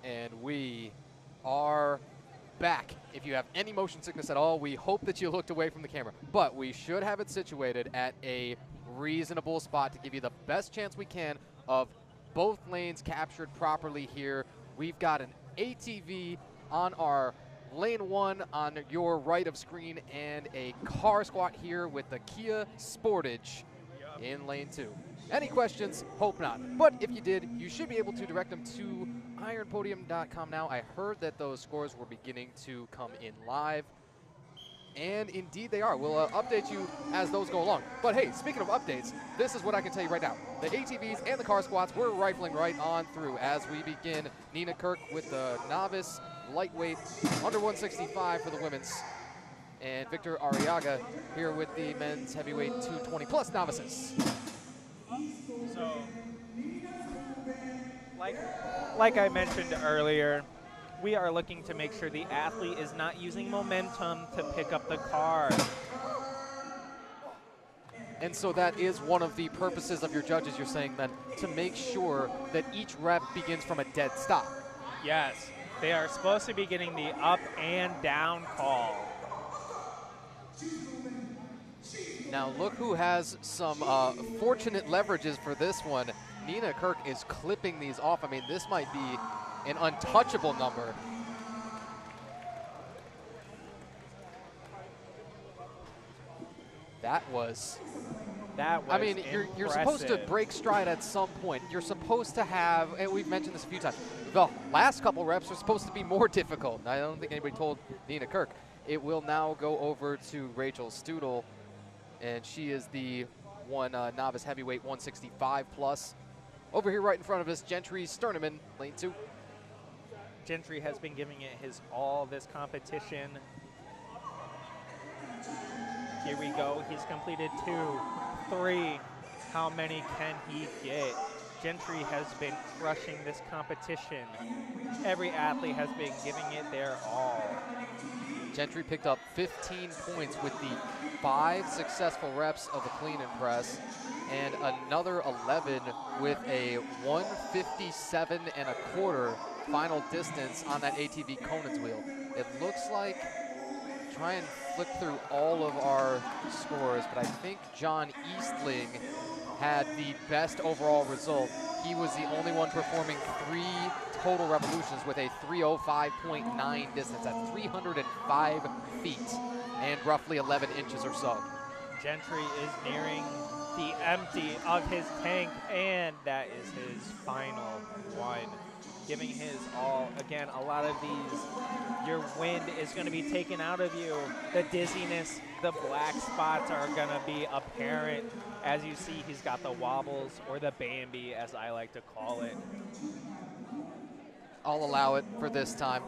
And we are back. If you have any motion sickness at all, we hope that you looked away from the camera. But we should have it situated at a reasonable spot to give you the best chance we can of both lanes captured properly here. We've got an ATV on our lane 1 on your right of screen and a car squat here with the Kia Sportage in lane 2. Any questions? Hope not. But if you did, you should be able to direct them to ironpodium.com now. I heard that those scores were beginning to come in live. And indeed they are. We'll update you as those go along. But hey, speaking of updates, this is what I can tell you right now. The ATVs and the car squats, we're rifling right on through as we begin. Nina Kirk with the novice lightweight under 165 for the women's. And Victor Arriaga here with the men's heavyweight 220 plus novices. So, like I mentioned earlier, we are looking to make sure the athlete is not using momentum to pick up the car. And so that is one of the purposes of your judges, you're saying then, to make sure that each rep begins from a dead stop. Yes, they are supposed to be getting the up and down call. Now look who has some fortunate leverages for this one. Nina Kirk is clipping these off. I mean, this might be an untouchable number. That was, I mean, you're supposed to break stride at some point. You're supposed to have, and we've mentioned this a few times, the last couple reps are supposed to be more difficult. I don't think anybody told Nina Kirk. It will now go over to Rachel Studel, and she is the one novice heavyweight 165 plus. Over here right in front of us, Gentry Sterneman, lane 2. Gentry has been giving it his all this competition. Here we go. He's completed 2, 3. How many can he get? Gentry has been crushing this competition. Every athlete has been giving it their all. Gentry picked up 15 points with the 5 successful reps of a clean and press, and another 11 with a 157.25 final distance on that ATV Conan's wheel. It looks like, try and flip through all of our scores, but I think John Eastling had the best overall result. He was the only one performing 3 total revolutions with a 305.9 distance. That's 305 feet and roughly 11 inches or so. Gentry is nearing the empty of his tank, and that is his final one. Giving his all. Again, a lot of these, your wind is going to be taken out of you. The dizziness, the black spots are going to be apparent. As you see, he's got the wobbles, or the Bambi, as I like to call it. I'll allow it for this time.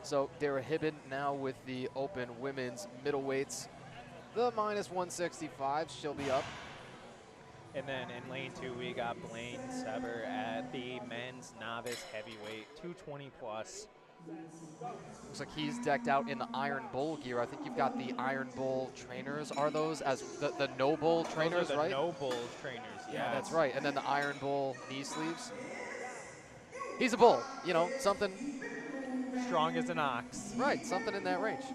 So Dara Hibben now with the open women's middleweights. The minus 165, she'll be up. And then in lane 2, we got Blaine Sever at the men's novice heavyweight, 220 plus. Looks like he's decked out in the Iron Bull gear. I think you've got the Iron Bull trainers. Are those as the No Bull trainers, those are the right? No Bull trainers, yeah. That's right. And then the Iron Bull knee sleeves. He's a bull, you know, something. Strong as an ox. Right, something in that range.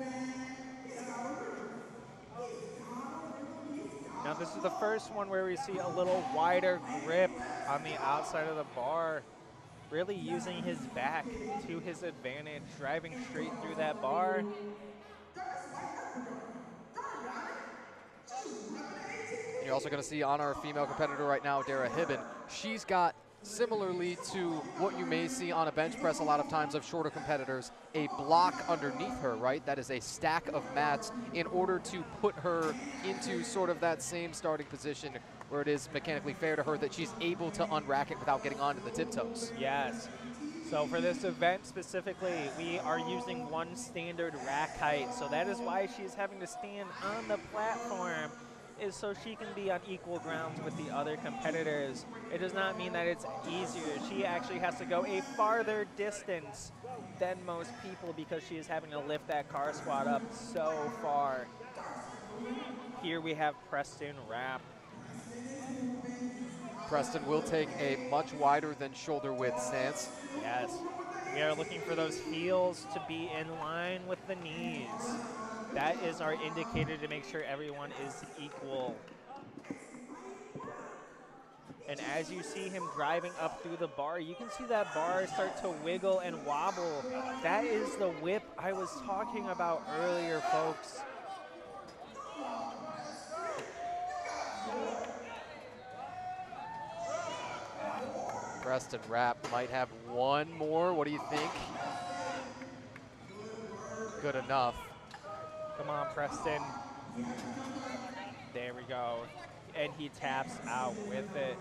Now this is the first one where we see a little wider grip on the outside of the bar, really using his back to his advantage, driving straight through that bar. You're also going to see on our female competitor right now, Dara Hibben, she's got, similarly to what you may see on a bench press a lot of times of shorter competitors, a block underneath her, right? That is a stack of mats in order to put her into sort of that same starting position where it is mechanically fair to her that she's able to unrack it without getting onto the tiptoes. Yes. So for this event specifically, we are using one standard rack height. So that is why she's having to stand on the platform, is so she can be on equal grounds with the other competitors. It does not mean that it's easier. She actually has to go a farther distance than most people because she is having to lift that car squat up so far. Here we have Preston Rapp. Preston will take a much wider than shoulder width stance. Yes, we are looking for those heels to be in line with the knees. That is our indicator to make sure everyone is equal. And as you see him driving up through the bar, you can see that bar start to wiggle and wobble. That is the whip I was talking about earlier, folks. Preston Rapp might have one more. What do you think? good enough. Come on, Preston. There we go. And he taps out with it.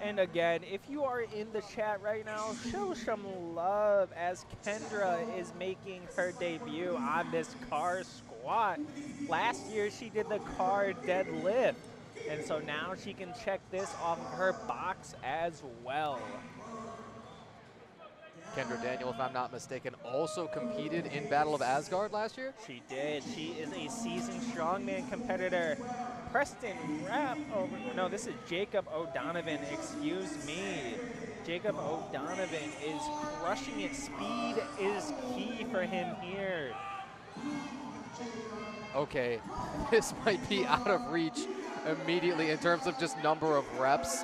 And again, if you are in the chat right now, show some love as Kendra is making her debut on this car squat. Last year, she did the car deadlift. And so now she can check this off of her box as well. Kendra Daniel, if I'm not mistaken, also competed in Battle of Asgard last year. She did. She is a seasoned strongman competitor. Preston Rapp over. No, this is Jacob O'Donovan. Excuse me. Jacob O'Donovan is crushing it. Speed is key for him here. Okay, this might be out of reach immediately in terms of just number of reps.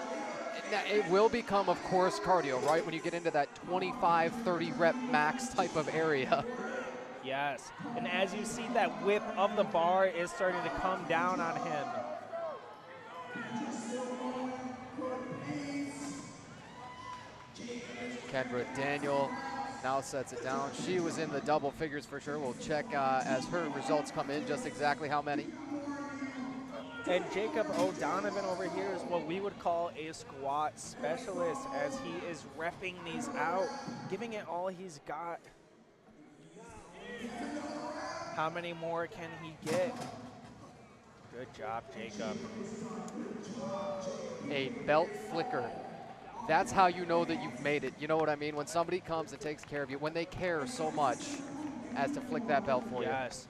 Now, it will become, of course, cardio, right? When you get into that 25, 30 rep max type of area. Yes, and as you see, that whip of the bar is starting to come down on him. Kendra Daniel now sets it down. She was in the double figures for sure. We'll check as her results come in just exactly how many. And Jacob O'Donovan over here is what we would call a squat specialist, as he is repping these out, giving it all he's got. How many more can he get? Good job, Jacob. A belt flicker. That's how you know that you've made it. You know what I mean? When somebody comes and takes care of you, when they care so much as to flick that belt for you. Yes.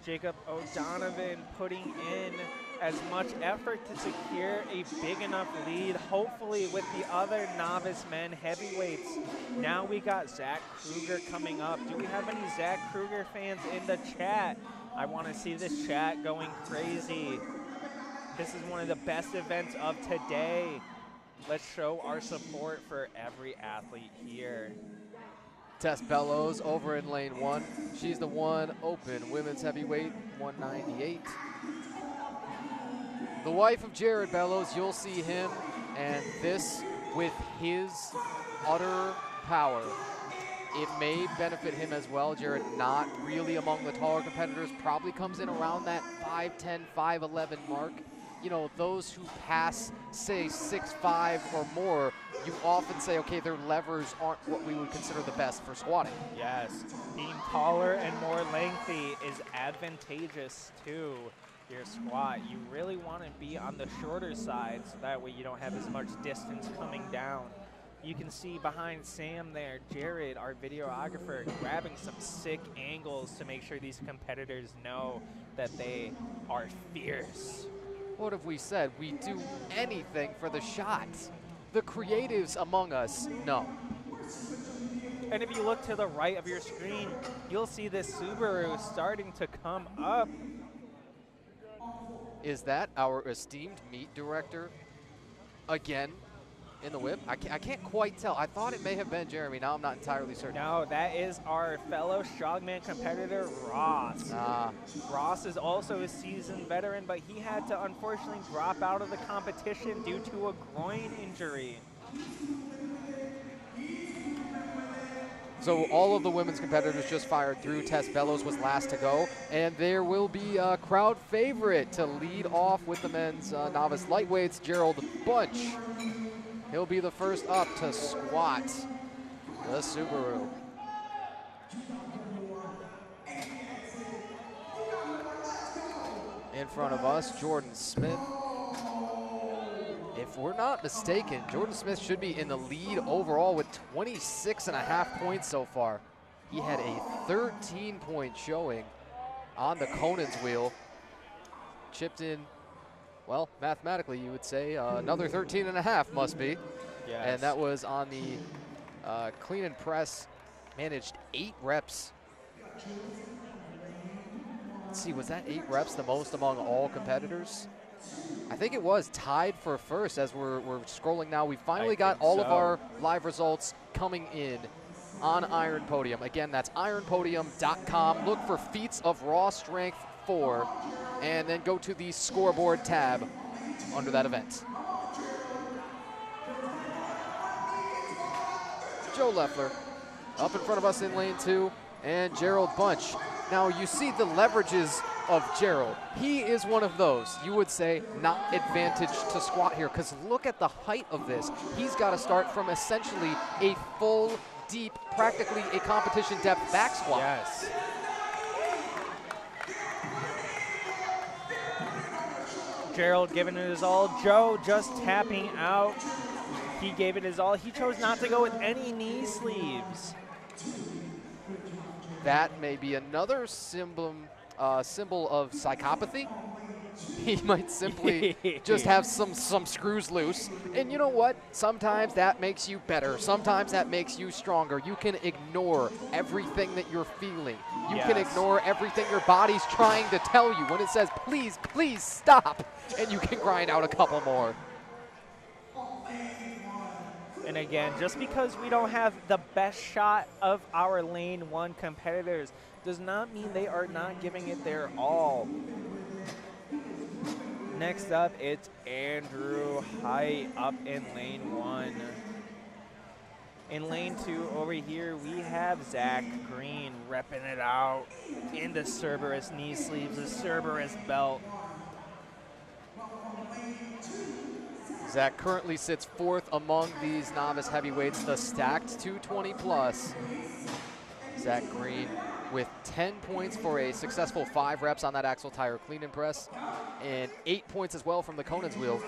Jacob O'Donovan putting in as much effort to secure a big enough lead, hopefully with the other novice men heavyweights. Now we got Zach Kruger coming up. Do we have any Zach Kruger fans in the chat? I want to see this chat going crazy. This is one of the best events of today. Let's show our support for every athlete here. Tess Bellows over in lane 1. She's the one open women's heavyweight, 198. The wife of Jared Bellows, you'll see him, and this with his utter power. It may benefit him as well. Jared not really among the taller competitors, probably comes in around that 5'10", 5'11" mark. You know, those who pass, say, 6'5" or more, you often say, okay, their levers aren't what we would consider the best for squatting. Yes, being taller and more lengthy is advantageous to your squat. You really want to be on the shorter side, so that way you don't have as much distance coming down. You can see behind Sam there, Jared, our videographer, grabbing some sick angles to make sure these competitors know that they are fierce. What have we said? We do anything for the shot. The creatives among us, no. And if you look to the right of your screen, you'll see this Subaru starting to come up. Is that our esteemed meet director again in the whip? I can't quite tell. I thought it may have been Jeremy. Now I'm not entirely certain. No, that is our fellow strongman competitor, Ross. Ross is also a seasoned veteran, but he had to unfortunately drop out of the competition due to a groin injury. So all of the women's competitors just fired through. Tess Bellows was last to go. And there will be a crowd favorite to lead off with the men's novice lightweights, Gerald Bunch. He'll be the first up to squat the Subaru. In front of us, Jordan Smith. If we're not mistaken, Jordan Smith should be in the lead overall with 26.5 points so far. He had a 13-point showing on the Conan's wheel. Chipped in, well, mathematically you would say another 13.5 must be. Yes. And that was on the clean and press, managed 8 reps. Let's see, was that 8 reps the most among all competitors? I think it was tied for first as we're scrolling now. We finally got all of our live results coming in on Iron Podium. Again, that's ironpodium.com. Look for Feats of Raw Strength 4 and then go to the scoreboard tab under that event. Joe Leffler up in front of us in lane 2, and Gerald Bunch. Now you see the leverages of Gerald. He is one of those, you would say, not advantage to squat here, because look at the height of this. He's got to start from essentially a full, deep, practically a competition depth back squat. Yes. Gerald giving it his all. Joe just tapping out. He gave it his all. He chose not to go with any knee sleeves. That may be another symbol of psychopathy. He might simply just have some screws loose. And you know what? Sometimes that makes you better. Sometimes that makes you stronger. You can ignore everything that you're feeling. You can ignore everything your body's trying to tell you when it says, please, please stop. And you can grind out a couple more. And again, just because we don't have the best shot of our lane 1 competitors does not mean they are not giving it their all. Next up, it's Andrew Height up in lane 1. In lane 2 over here, we have Zach Green repping it out in the Cerberus knee sleeves, the Cerberus belt. Zach currently sits 4th among these novice heavyweights, the stacked 220 plus. Zach Green with 10 points for a successful 5 reps on that axle tire clean and press, and 8 points as well from the Conan's wheel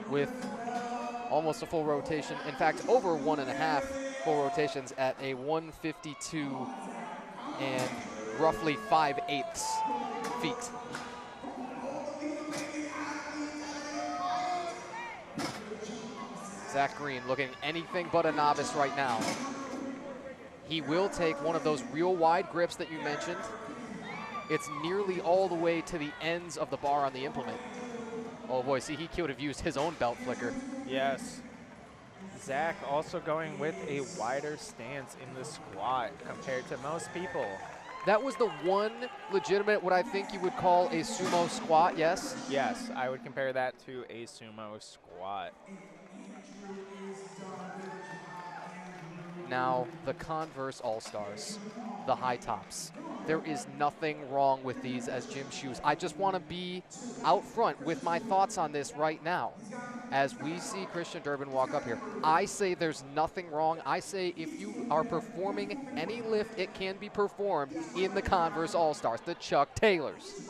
with almost a full rotation. In fact, over 1.5 full rotations at a 152 and roughly 5/8 feet. Zach Green looking anything but a novice right now. He will take one of those real wide grips that you mentioned. It's nearly all the way to the ends of the bar on the implement. Oh boy, see, he could have used his own belt flicker. Yes. Zach also going with a wider stance in the squat compared to most people. That was the one legitimate, what I think you would call a sumo squat, yes? Yes, I would compare that to a sumo squat. Now, the Converse All-Stars, the high tops. There is nothing wrong with these as gym shoes. I just want to be out front with my thoughts on this right now. As we see Christian Durbin walk up here, I say there's nothing wrong. I say if you are performing any lift, it can be performed in the Converse All-Stars, the Chuck Taylors.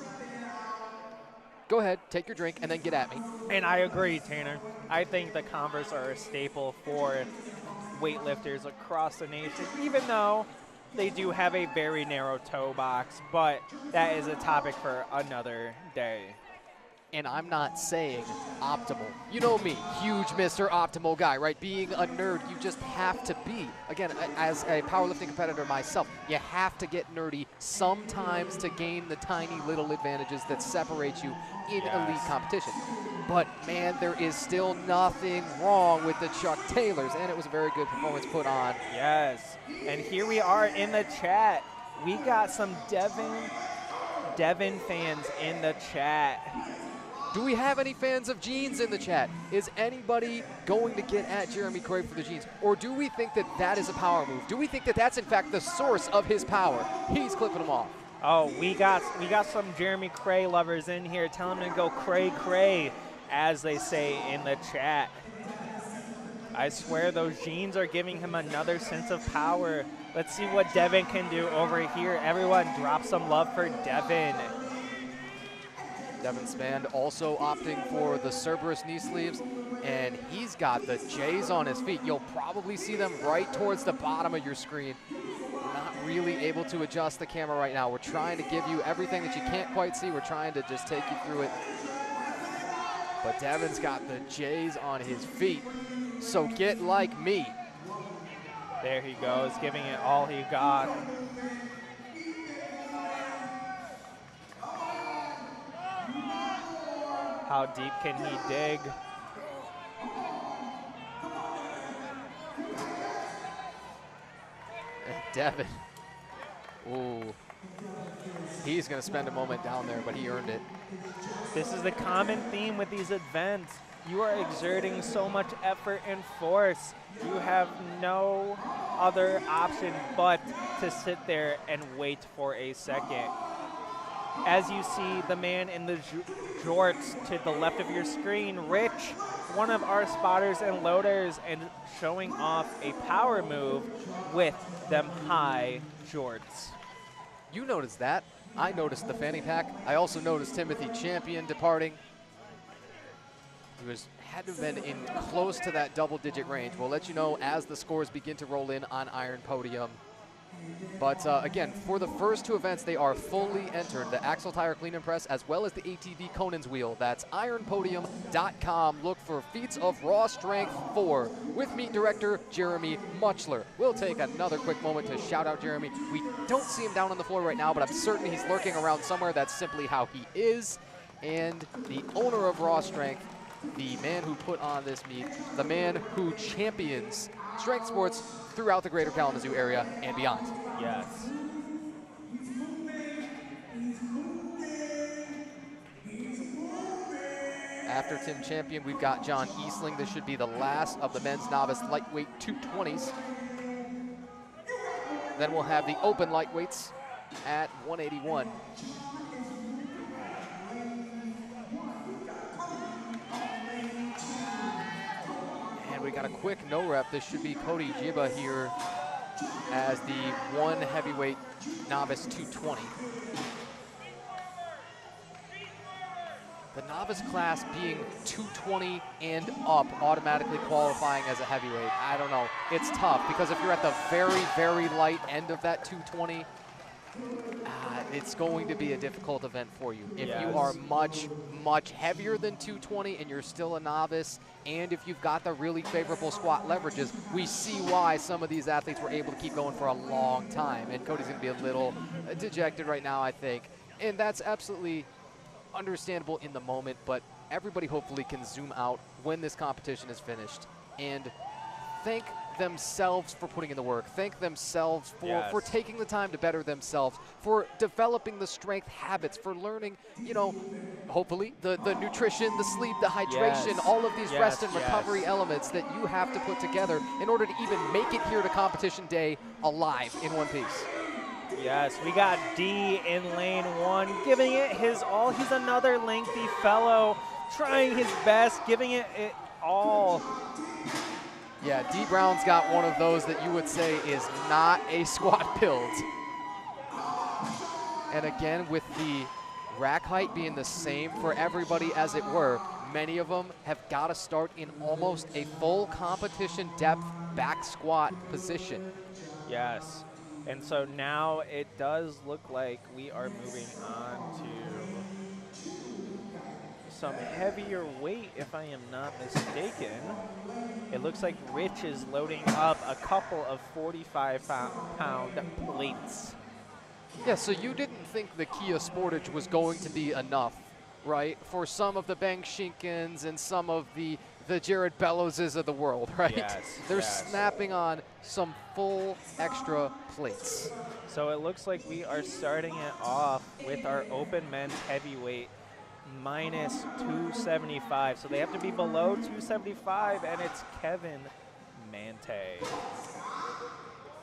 Go ahead, take your drink, and then get at me. And I agree, Tanner. I think the Converse are a staple for weightlifters across the nation, even though they do have a very narrow toe box, but that is a topic for another day. And I'm not saying optimal. You know me, huge Mr. Optimal guy, right? Being a nerd, you just have to be. Again, as a powerlifting competitor myself, you have to get nerdy sometimes to gain the tiny little advantages that separate you in elite competition. But man, there is still nothing wrong with the Chuck Taylors, and it was a very good performance put on. Yes, and here we are in the chat. We got some Devin fans in the chat. Do we have any fans of jeans in the chat? Is anybody going to get at Jeremy Craig for the jeans? Or do we think that that is a power move? Do we think that that's in fact the source of his power? He's clipping them off. Oh, we got some Jeremy Cray lovers in here telling him to go cray cray, as they say in the chat. I swear those jeans are giving him another sense of power. Let's see what Devin can do over here. Everyone drop some love for Devin. Devin Spand also opting for the Cerberus knee sleeves, and he's got the J's on his feet. You'll probably see them right towards the bottom of your screen. We're not really able to adjust the camera right now. We're trying to give you everything that you can't quite see. We're trying to just take you through it. But Devin's got the J's on his feet, so get like me. There he goes, giving it all he got. How deep can he dig? And Devin, ooh, he's gonna spend a moment down there, but he earned it. This is the common theme with these events. You are exerting so much effort and force. You have no other option but to sit there and wait for a second. As you see the man in the jorts to the left of your screen, Rich, one of our spotters and loaders, and showing off a power move with them high jorts. You noticed that. I noticed the fanny pack. I also noticed Timothy Champion departing. He had to have been in close to that double-digit range. We'll let you know as the scores begin to roll in on Iron Podium. But again, for the first two events, they are fully entered. The Axle Tire Clean and Press, as well as the ATV Conan's Wheel. That's ironpodium.com. Look for Feats of Raw Strength 4 with meet director Jeremy Muchler. We'll take another quick moment to shout out Jeremy. We don't see him down on the floor right now, but I'm certain he's lurking around somewhere. That's simply how he is. And the owner of Raw Strength, the man who put on this meet, the man who champions strength sports throughout the greater Kalamazoo area and beyond. Yes. After Tim Champion, we've got John Eastling. This should be the last of the men's novice lightweight 220s. Then we'll have the open lightweights at 181. We got a quick no rep. This should be Cody Jiba here as the one heavyweight novice 220. The novice class being 220 and up, automatically qualifying as a heavyweight. I don't know. It's tough because if you're at the very, very light end of that 220, it's going to be a difficult event for you. If you are much, much heavier than 220 and you're still a novice, and if you've got the really favorable squat leverages, we see why some of these athletes were able to keep going for a long time. And Cody's going to be a little dejected right now, I think. And that's absolutely understandable in the moment, but everybody hopefully can zoom out when this competition is finished and thank themselves for putting in the work, thank themselves for taking the time to better themselves, for developing the strength habits, for learning, you know, hopefully the nutrition, the sleep, the hydration, all of these rest and recovery elements that you have to put together in order to even make it here to competition day alive in one piece. Yes, we got D in lane one, giving it his all. He's another lengthy fellow, trying his best, giving it all. Yeah, D Brown's got one of those that you would say is not a squat build. And again, with the rack height being the same for everybody as it were, many of them have got to start in almost a full competition depth back squat position. Yes, and so now it does look like we are moving on to some heavier weight, if I am not mistaken. It looks like Rich is loading up a couple of 45-pound plates. Yeah, so you didn't think the Kia Sportage was going to be enough, right? For some of the Bang Shinkins and some of the Jared Bellowses of the world, right? Yes, They're snapping on some full extra plates. So it looks like we are starting it off with our open men's heavyweight minus 275. So they have to be below 275, and it's Kevin Mante.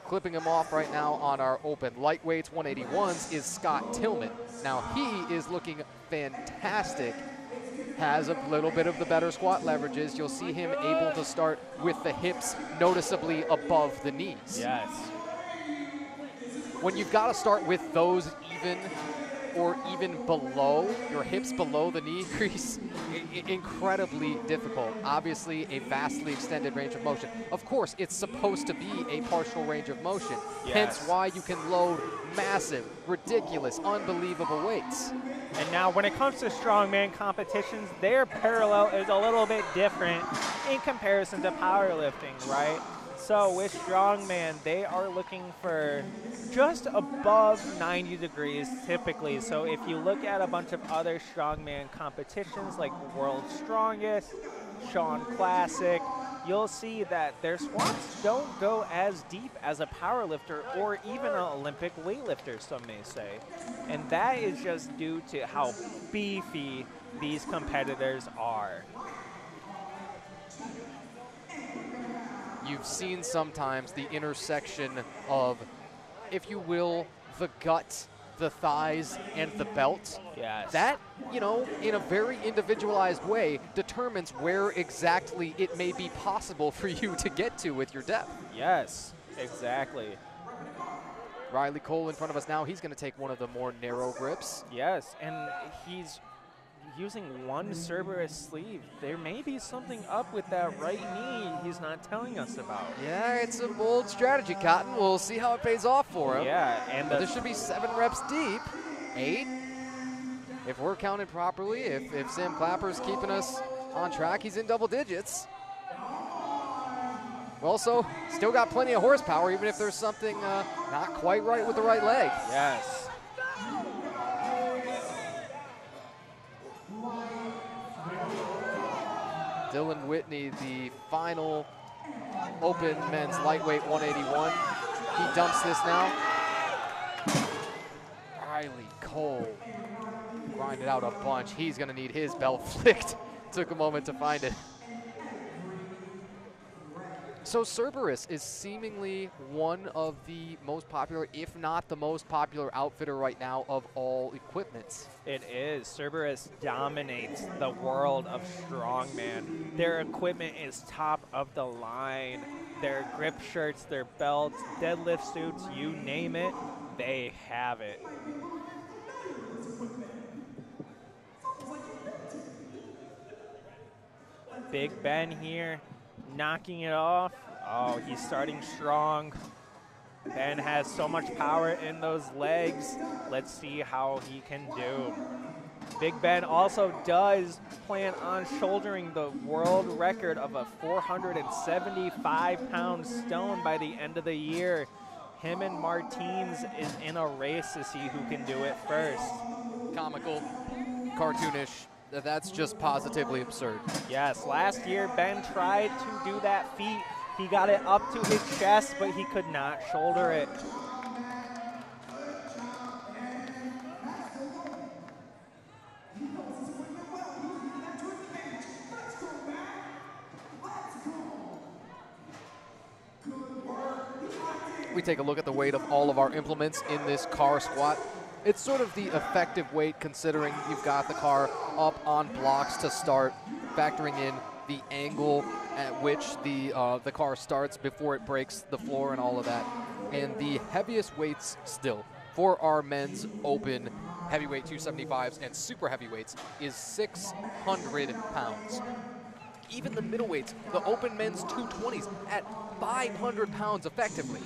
Clipping him off right now on our open lightweights 181s is Scott Tillman. Now he is looking fantastic, has a little bit of the better squat leverages. You'll see him able to start with the hips noticeably above the knees. Yes. When you've got to start with those even or even below, your hips below the knee crease, incredibly difficult. Obviously, a vastly extended range of motion. Of course, it's supposed to be a partial range of motion, hence why you can load massive, ridiculous, unbelievable weights. And now when it comes to strongman competitions, their parallel is a little bit different in comparison to powerlifting, right? So with strongman, they are looking for just above 90 degrees typically. So if you look at a bunch of other strongman competitions like World's Strongest, Sean Classic, you'll see that their squats don't go as deep as a powerlifter or even an Olympic weightlifter, some may say. And that is just due to how beefy these competitors are. you've seen sometimes the intersection of, if you will, the gut, the thighs, and the belt. Yes. That, you know, in a very individualized way, determines where exactly it may be possible for you to get to with your depth. Yes, exactly. Riley Cole in front of us now. He's going to take one of the more narrow grips. Yes, and he's using one Cerberus sleeve. There may be something up with that right knee he's not telling us about. Yeah, it's a bold strategy, Cotton. We'll see how it pays off for him. Yeah, and But this should be 7 reps deep. 8. If we're counting properly, if Sam Clapper's keeping us on track, he's in double digits. Also, still got plenty of horsepower, even if there's something not quite right with the right leg. yes. Dylan Whitney, the final open men's lightweight 181. He dumps this now. Riley Cole grinded out a bunch. He's going to need his belt flicked. Took a moment to find it. So Cerberus is seemingly one of the most popular, if not the most popular outfitter right now of all equipments. It is. Cerberus dominates the world of strongman. Their equipment is top of the line. Their grip shirts, their belts, deadlift suits, you name it, they have it. Big Ben here, knocking it off. Oh, he's starting strong. Ben has so much power in those legs. Let's see how he can do. Big Ben also does plan on shouldering the world record of a 475-pound stone by the end of the year. Him and Martins is in a race to see who can do it first. Comical, cartoonish. That's just positively absurd. Yes, last year Ben tried to do that feat. He got it up to his chest, but he could not shoulder it. We take a look at the weight of all of our implements in this car squat. It's sort of the effective weight considering you've got the car up on blocks to start, factoring in the angle at which the car starts before it breaks the floor and all of that. And the heaviest weights still for our men's open heavyweight 275s and super heavyweights is 600 pounds. Even the middleweights, the open men's 220s at 500 pounds effectively.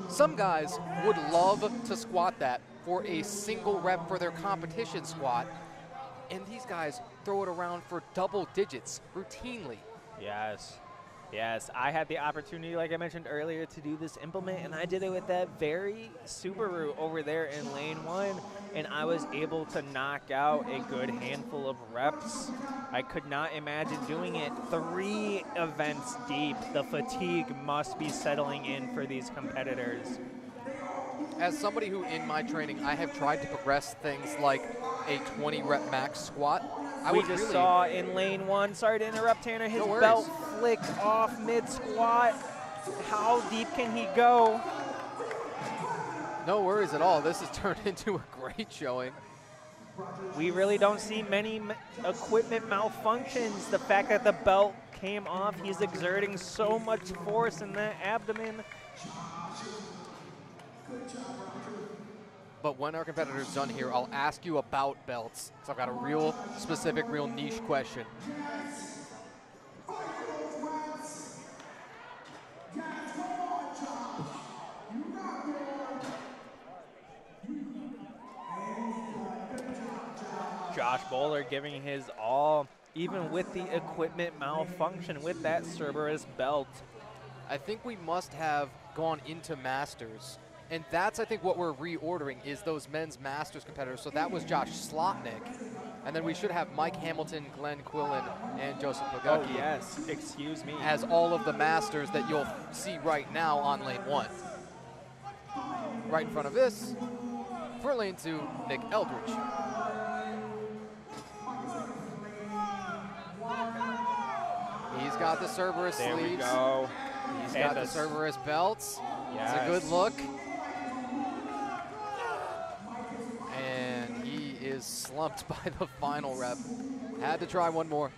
Some guys would love to squat that for a single rep for their competition squat, and these guys throw it around for double digits routinely. Yes. Yes, I had the opportunity, like I mentioned earlier, to do this implement, and I did it with that very Subaru over there in lane 1, and I was able to knock out a good handful of reps. I could not imagine doing it 3 events deep. The fatigue must be settling in for these competitors. As somebody who, in my training, I have tried to progress things like a 20 rep max squat. We just saw in lane 1, sorry to interrupt Tanner, his belt flicked off mid-squat. How deep can he go? No worries at all. This has turned into a great showing. We really don't see many equipment malfunctions. The fact that the belt came off, he's exerting so much force in that abdomen. But when our competitor's done here, I'll ask you about belts. So I've got a real specific, real niche question. Josh Bowler giving his all, even with the equipment malfunction with that Cerberus belt. I think we must have gone into Masters. And that's, I think, what we're reordering is those men's Masters competitors. So that was Josh Slotnick. And then we should have Mike Hamilton, Glenn Quillen, and Joseph Pogacki. Oh, yes. Excuse me. As all of the Masters that you'll see right now on lane 1. Right in front of this, for lane 2, Nick Eldridge. He's got the Cerberus There sleeves. we go. He's And got the Cerberus belts. Yes. It's a good look. And he is slumped by the final rep. Had to try one more.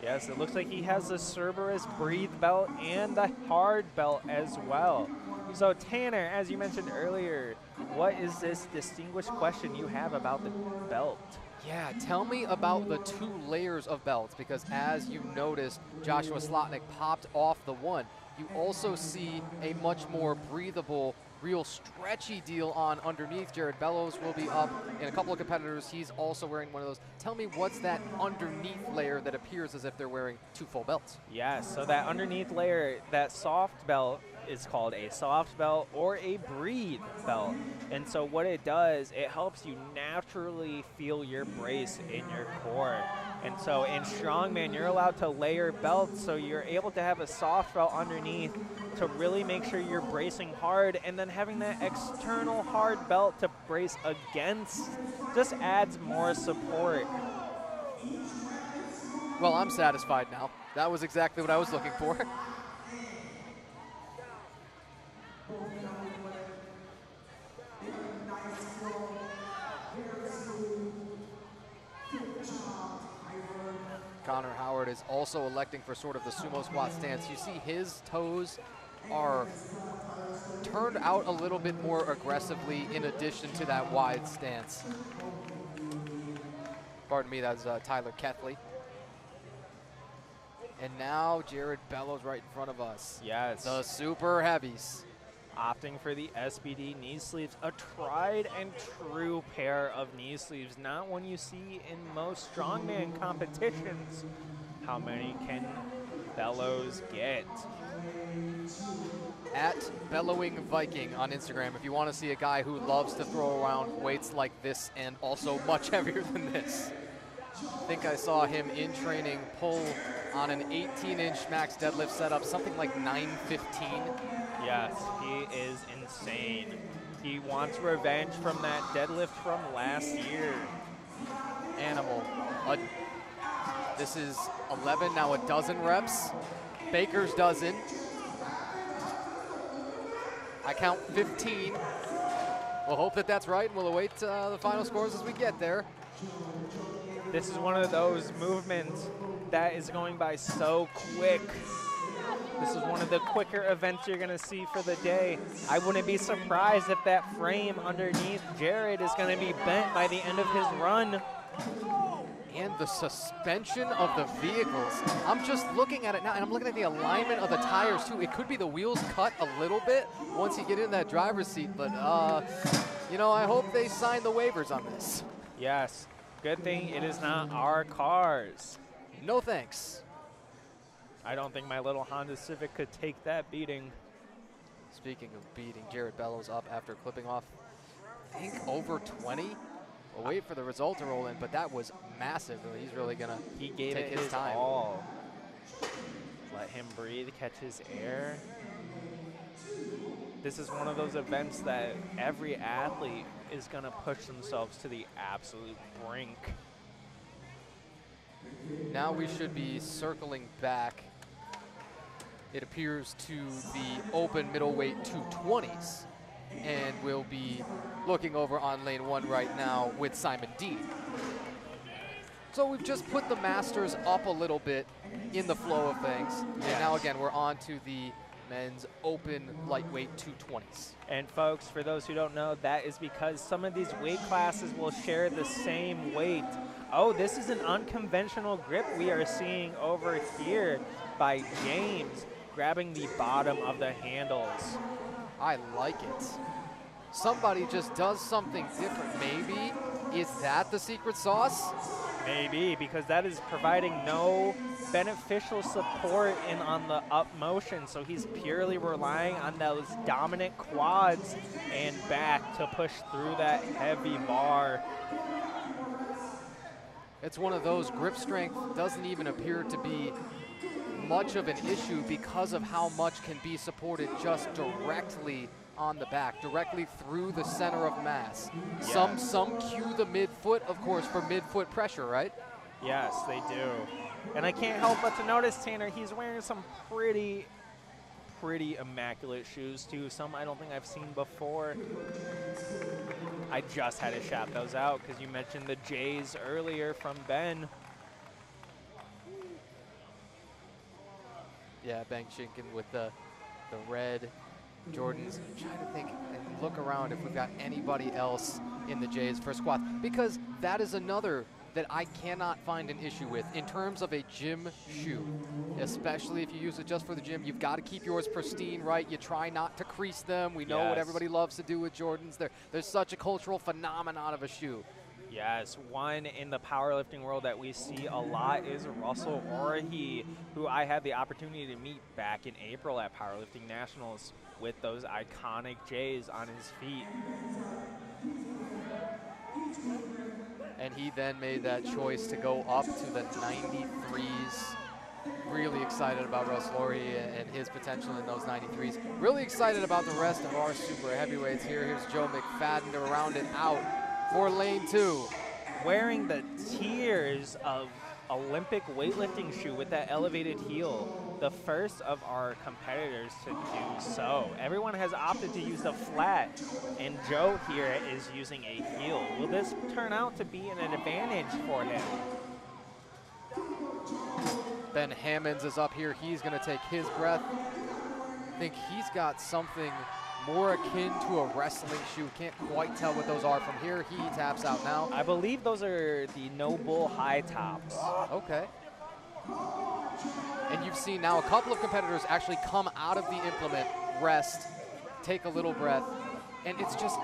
Yes, it looks like he has the Cerberus Breathe belt and the Hard belt as well. So Tanner, as you mentioned earlier, what is this distinguished question you have about the belt? Yeah, tell me about the 2 layers of belts, because as you noticed, Joshua Slotnick popped off the one. You also see a much more breathable, real stretchy deal on underneath. Jared Bellows will be up in a couple of competitors. He's also wearing one of those. Tell me, what's that underneath layer that appears as if they're wearing 2 full belts? Yes, so that underneath layer, that soft belt is called a soft belt or a breathe belt. And so what it does, it helps you naturally feel your brace in your core. And so in Strongman, you're allowed to layer belts, so you're able to have a soft belt underneath to really make sure you're bracing hard, and then having that external hard belt to brace against just adds more support. Well, I'm satisfied now. That was exactly what I was looking for. Connor Howard is also electing for sort of the sumo squat stance. You see his toes are turned out a little bit more aggressively in addition to that wide stance. Pardon me, that's Tyler Kethley. And now Jared Bellows right in front of us. Yes. The super heavies. Opting for the SBD knee sleeves, a tried and true pair of knee sleeves, not one you see in most strongman competitions. How many can Bellows get? At Bellowing Viking on Instagram, if you want to see a guy who loves to throw around weights like this and also much heavier than this. I think I saw him in training pull on an 18-inch max deadlift setup, something like 915. Yes, he is insane. He wants revenge from that deadlift from last year. Animal. This is 11, now a dozen reps. Baker's dozen. I count 15. We'll hope that that's right, and we'll await the final scores as we get there. This is one of those movements that is going by so quick. This is one of the quicker events you're going to see for the day. I wouldn't be surprised if that frame underneath Jared is going to be bent by the end of his run. And the suspension of the vehicles. I'm just looking at it now, and I'm looking at the alignment of the tires too. It could be the wheels cut a little bit once you get in that driver's seat, but you know, I hope they sign the waivers on this. Yes, good thing it is not our cars. No thanks. I don't think my little Honda Civic could take that beating. Speaking of beating, Jared Bellows up after clipping off, I think, over 20. We'll wait for the result to roll in, but that was massive. He's really going to gave take it his time. All. Let him breathe, catch his air. This is one of those events that every athlete is going to push themselves to the absolute brink. Now we should be circling back, it appears, to the open middleweight 220s. And we'll be looking over on lane 1 right now with Simon Dean. So we've just put the masters up a little bit in the flow of things. Yes. And now again, we're on to the men's open lightweight 220s. And folks, for those who don't know, that is because some of these weight classes will share the same weight. Oh, this is an unconventional grip we are seeing over here by James, grabbing the bottom of the handles. I like it. Somebody just does something different. Maybe, is that the secret sauce? Maybe, because that is providing no beneficial support on the up motion. So he's purely relying on those dominant quads and back to push through that heavy bar. It's one of those, grip strength doesn't even appear to be much of an issue because of how much can be supported just directly on the back, directly through the center of mass. Yeah. Some cue the midfoot, of course, for midfoot pressure, right? Yes, they do. And I can't help but to notice, Tanner, he's wearing some pretty immaculate shoes, too. Some I don't think I've seen before. I just had to shout those out because you mentioned the J's earlier from Ben. Yeah, Ben Shinkin with the red Jordans. I'm trying to think and look around if we've got anybody else in the Jays for squats, because that is another that I cannot find an issue with in terms of a gym shoe, especially if you use it just for the gym. You've got to keep yours pristine, right? You try not to crease them. We know what everybody loves to do with Jordans. There's such a cultural phenomenon of a shoe. Yes, one in the powerlifting world that we see a lot is Russell Orhi, who I had the opportunity to meet back in April at Powerlifting Nationals with those iconic J's on his feet. And he then made that choice to go up to the 93s. Really excited about Russell Orhi and his potential in those 93s. Really excited about the rest of our super heavyweights here. Here's Joe McFadden to round it out for lane 2. Wearing the tiers of Olympic weightlifting shoe with that elevated heel, the first of our competitors to do so. Everyone has opted to use the flat, and Joe here is using a heel. Will this turn out to be an advantage for him? Ben Hammonds is up here. He's going to take his breath. I think he's got something more akin to a wrestling shoe. Can't quite tell what those are from here. He taps out now. I believe those are the No Bull high tops. Okay. And you've seen now a couple of competitors actually come out of the implement, rest, take a little breath, and it's just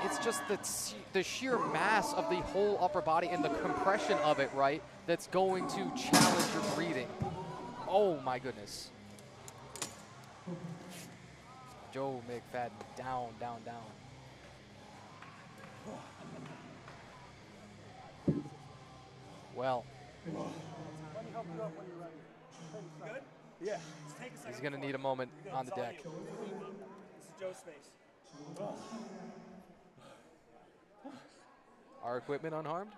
the sheer mass of the whole upper body and the compression of it, right, that's going to challenge your breathing. Oh my goodness. Joe McFadden down, down, down. Well, Yeah. he's going to need a moment on the deck. This is Joe's space. Our equipment unharmed?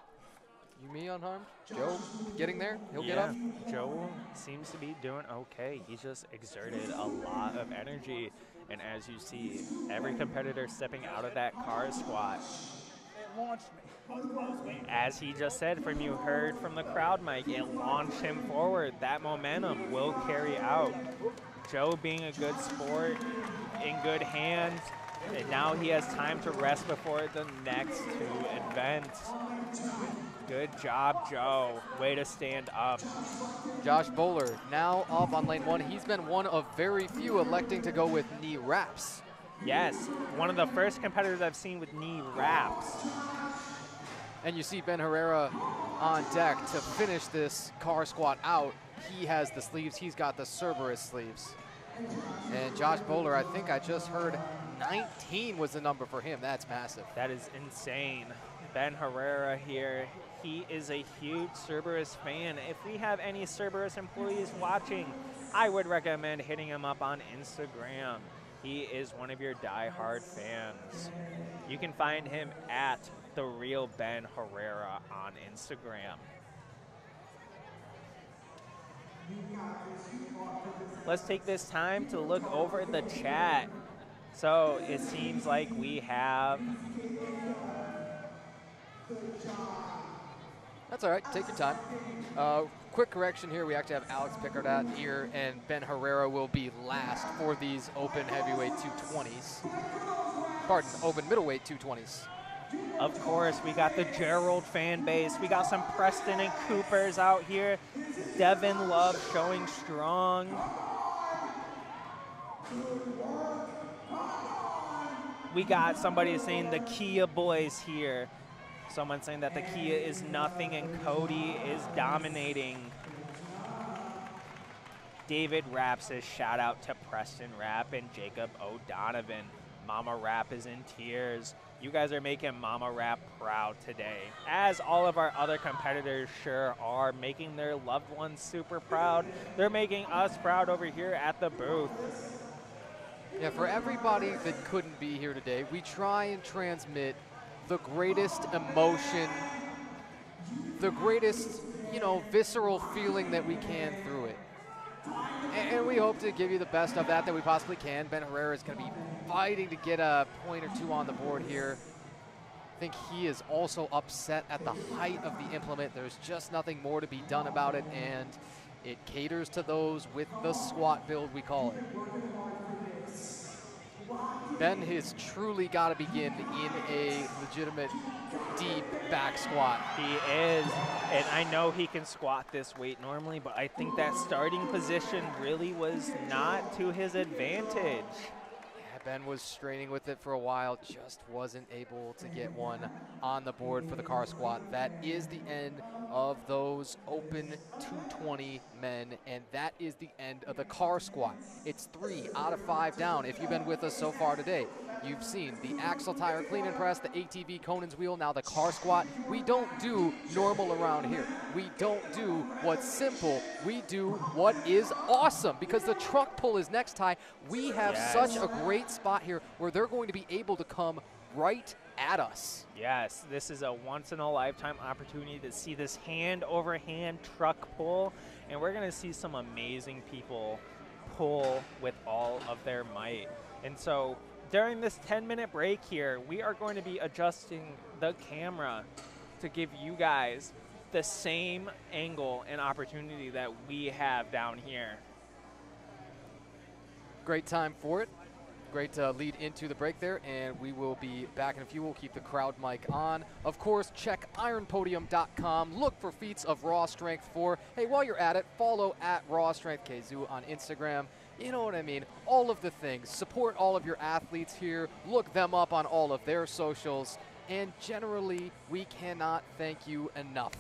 You, me unharmed? Joe getting there? He'll get up? Joe seems to be doing okay. He just exerted a lot of energy. And as you see, every competitor stepping out of that car squat. It launched me. As he just said, from you heard from the crowd mic, it launched him forward. That momentum will carry out. Joe being a good sport, in good hands, and now he has time to rest before the next two events. Good job, Joe. Way to stand up. Josh Bowler now up on lane 1. He's been one of very few electing to go with knee wraps. Yes, one of the first competitors I've seen with knee wraps. And you see Ben Herrera on deck to finish this car squat out. He has the sleeves. He's got the Cerberus sleeves. And Josh Bowler, I think I just heard 19 was the number for him. That's massive. That is insane. Ben Herrera here. He is a huge Cerberus fan. If we have any Cerberus employees watching, I would recommend hitting him up on Instagram. He is one of your diehard fans. You can find him at The Real Ben Herrera on Instagram. Let's take this time to look over the chat. So it seems like we have... That's all right. Take your time. Quick correction here. We actually have Alex Pickard here, and Ben Herrera will be last for these open heavyweight 220s. Pardon, open middleweight 220s. Of course, we got the Gerald fan base. We got some Preston and Coopers out here. Devin Love showing strong. We got somebody saying the Kia boys here. Someone saying that the Kia is nothing and Cody is dominating. David Rapp says shout out to Preston Rapp and Jacob O'Donovan. Mama Rapp is in tears. You guys are making Mama Rapp proud today, as all of our other competitors sure are, making their loved ones super proud. They're making us proud over here at the booth. Yeah, for everybody that couldn't be here today, we try and transmit the greatest emotion, the greatest you know, visceral feeling that we can through it. And we hope to give you the best of that we possibly can. Ben Herrera is going to be fighting to get a point or two on the board here. I think he is also upset at the height of the implement. There's just nothing more to be done about it, and it caters to those with the squat build, we call it. Ben has truly got to begin in a legitimate deep back squat. He is, and I know he can squat this weight normally, but I think that starting position really was not to his advantage. Yeah, Ben was straining with it for a while, just wasn't able to get one on the board for the car squat. That is the end of those open 220 men, and that is the end of the car squat. It's 3 out of 5 down. If you've been with us so far today, you've seen the axle tire clean and press, the ATV Conan's wheel, now the car squat. We don't do normal around here. We don't do what's simple. We do what is awesome, because the truck pull is next, Ty. We have such a great spot here where they're going to be able to come right at us. Yes, this is a once-in-a-lifetime opportunity to see this hand-over-hand truck pull, and we're going to see some amazing people pull with all of their might. And so during this 10-minute break here, we are going to be adjusting the camera to give you guys the same angle and opportunity that we have down here. Great time for it. Great lead into the break there, and we will be back in a few. We'll keep the crowd mic on. Of course, check ironpodium.com. Look for Feats of Raw Strength 4. Hey, while you're at it, follow at Raw Strength KZoo on Instagram. You know what I mean? All of the things. Support all of your athletes here. Look them up on all of their socials. And generally, we cannot thank you enough.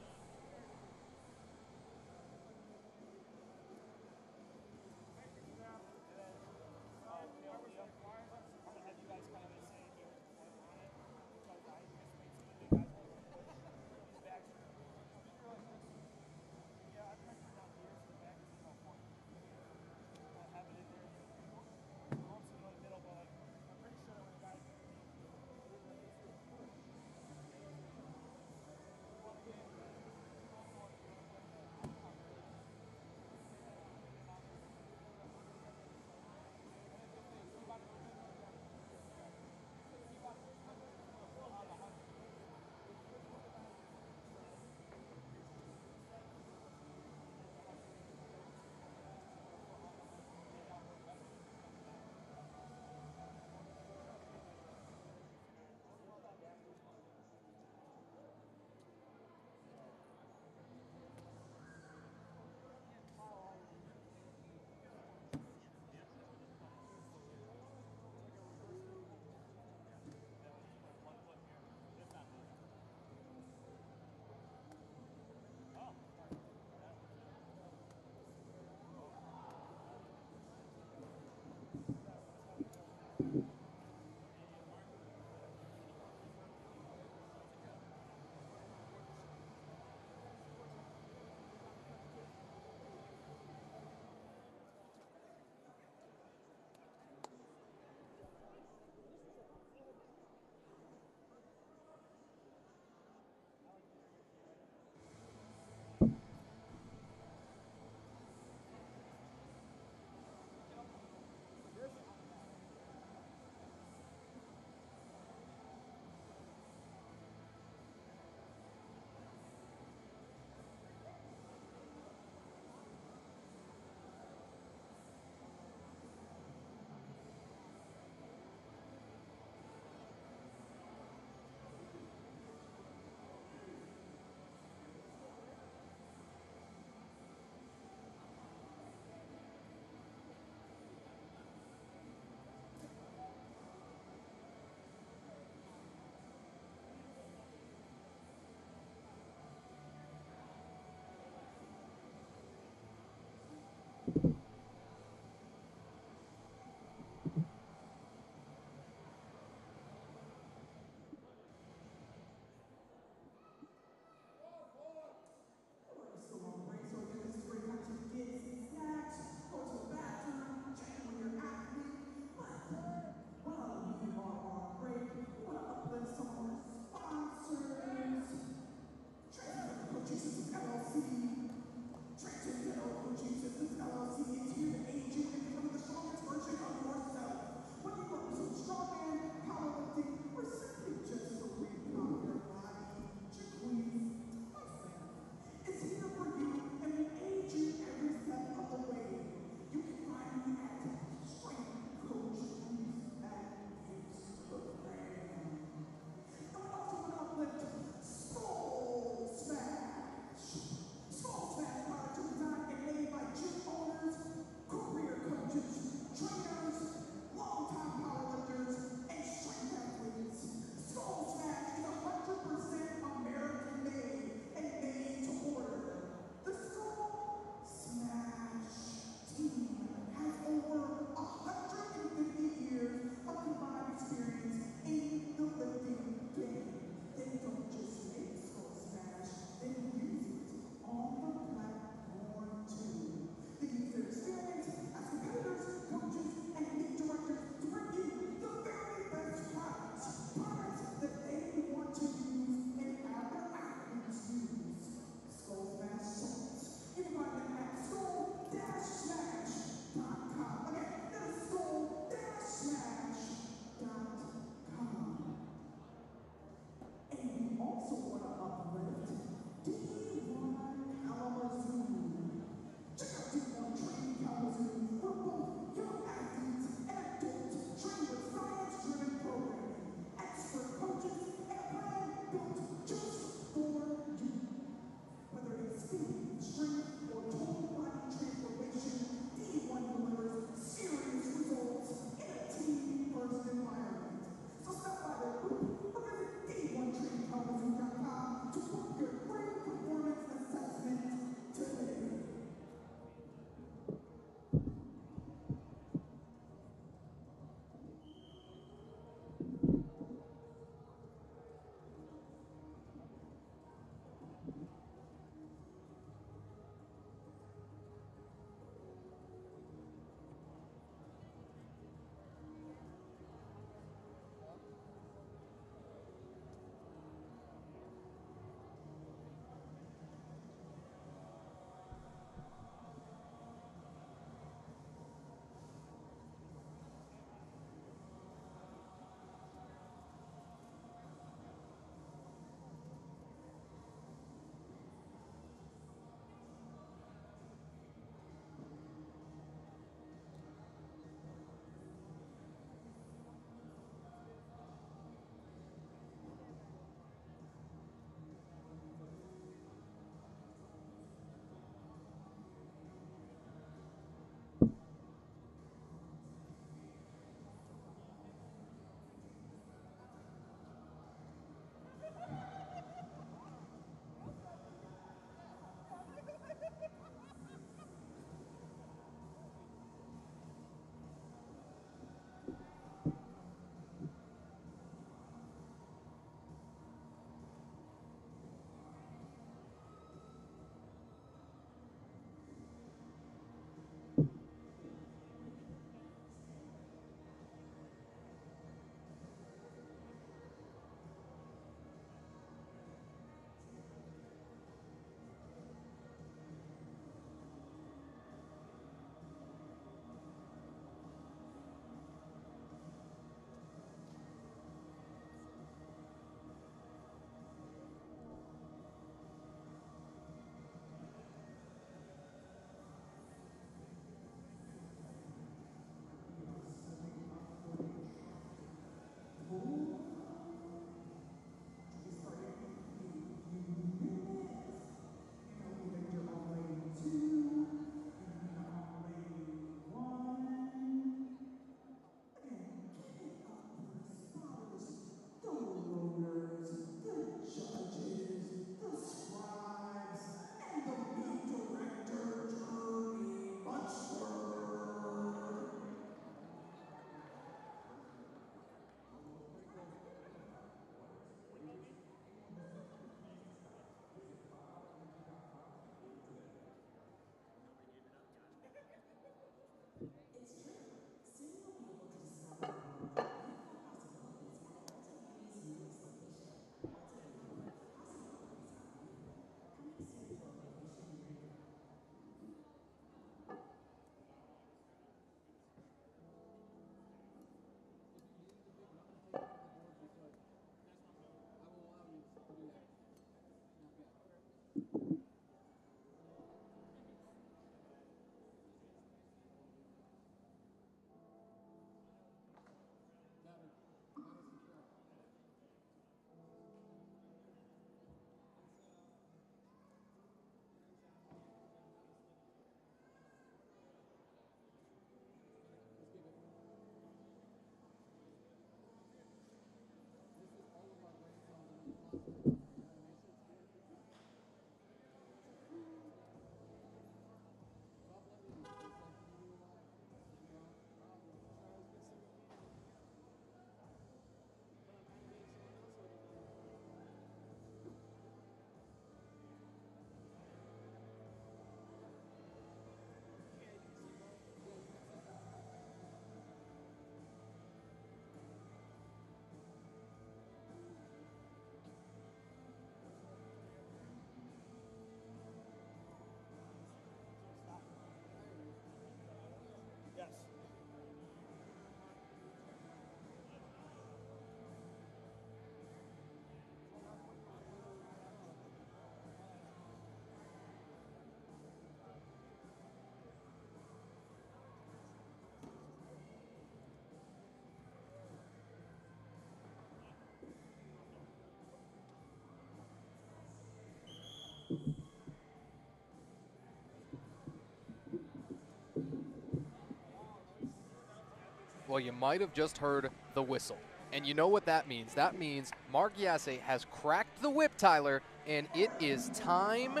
Well, you might have just heard the whistle. And you know what that means. That means Mark Yasse has cracked the whip, Tyler, and it is time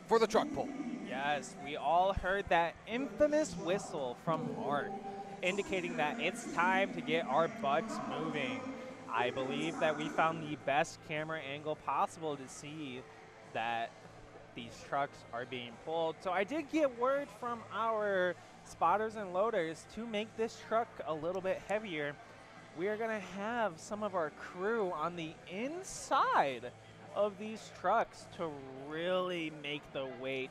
for the truck pull. Yes, we all heard that infamous whistle from Mark, indicating that it's time to get our butts moving. I believe that we found the best camera angle possible to see that these trucks are being pulled. So I did get word from our spotters and loaders to make this truck a little bit heavier. We are going to have some of our crew on the inside of these trucks to really make the weight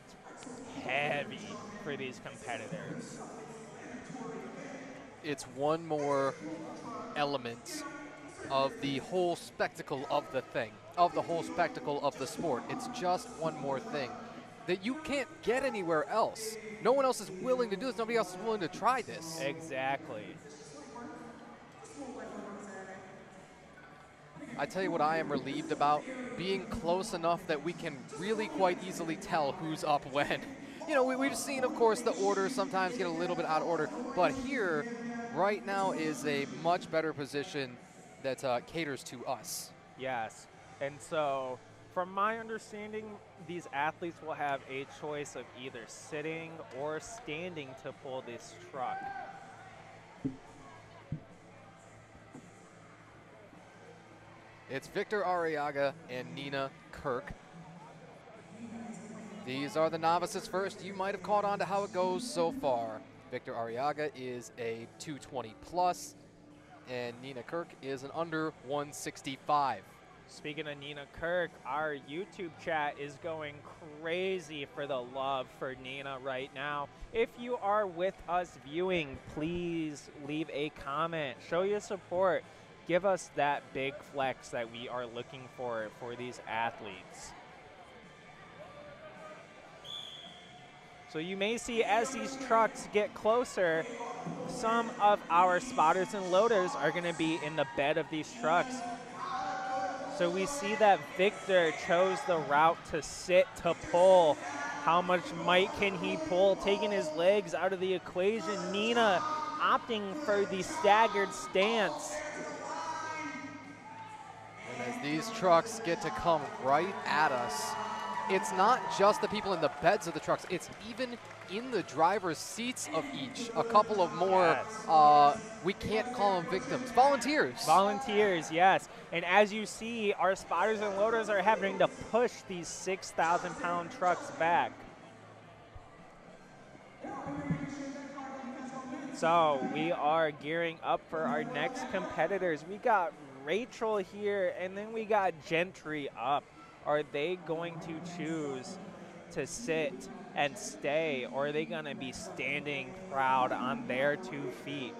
heavy for these competitors. It's one more element of the whole spectacle of the thing, of the whole spectacle of the sport. It's just one more thing that you can't get anywhere else. No one else is willing to do this. Nobody else is willing to try this. Exactly. I tell you what I am relieved about, being close enough that we can really quite easily tell who's up when. You know, we've seen, of course, the order sometimes get a little bit out of order, but here, right now, is a much better position that caters to us. Yes. And so, from my understanding, these athletes will have a choice of either sitting or standing to pull this truck. It's Victor Arriaga and Nina Kirk. These are the novices first. You might have caught on to how it goes so far. Victor Arriaga is a 220 plus, and Nina Kirk is an under 165. Speaking of Nina Kirk, our YouTube chat is going crazy for the love for Nina right now. If you are with us viewing, please leave a comment. Show your support. Give us that big flex that we are looking for these athletes. So you may see as these trucks get closer, some of our spotters and loaders are going to be in the bed of these trucks. So we see that Victor chose the route to sit to pull. How much might can he pull? Taking his legs out of the equation. Nina opting for the staggered stance. And as these trucks get to come right at us, it's not just the people in the beds of the trucks, it's even in the driver's seats of each. A couple of more, Yes. We can't call them victims, volunteers. Volunteers, yes. And as you see, our spotters and loaders are having to push these 6,000-pound trucks back. So we are gearing up for our next competitors. We got Rachel here, and then we got Gentry up. Are they going to choose to sit and stay, or are they going to be standing proud on their 2 feet?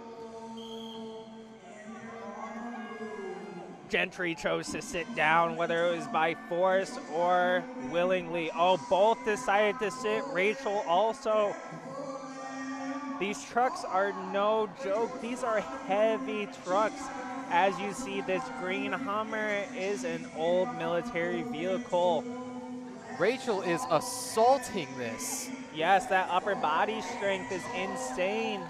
Gentry chose to sit down, whether it was by force or willingly. Oh, both decided to sit. Rachel also. These trucks are no joke. These are heavy trucks. As you see, this green Hummer is an old military vehicle. Rachel is assaulting this. Yes, that upper body strength is insane.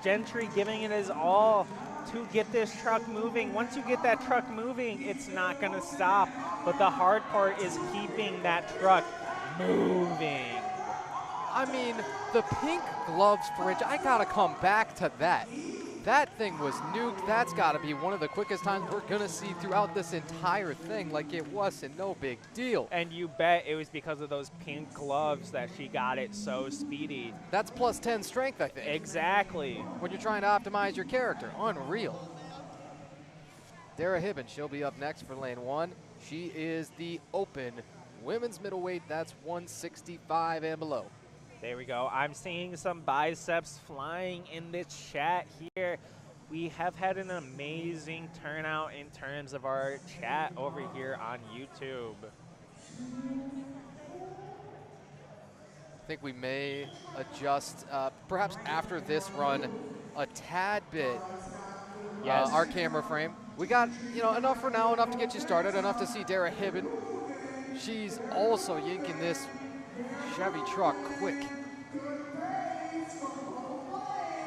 Gentry giving it his all to get this truck moving. Once you get that truck moving, it's not going to stop. But the hard part is keeping that truck moving. I mean, the pink gloves for Rachel, I gotta come back to that. That thing was nuked. That's got to be one of the quickest times we're going to see throughout this entire thing. Like, it wasn't no big deal. And you bet it was because of those pink gloves that she got it so speedy. That's plus 10 strength, I think. Exactly. When you're trying to optimize your character. Unreal. Dara Hibben, she'll be up next for lane 1. She is the open women's middleweight. That's 165 and below. There we go. I'm seeing some biceps flying in the chat here. We have had an amazing turnout in terms of our chat over here on YouTube. I think we may adjust, perhaps after this run, a tad bit, Yes. our camera frame. We got, enough for now, enough to get you started, enough to see Dara Hibben. She's also yanking this Chevy truck quick.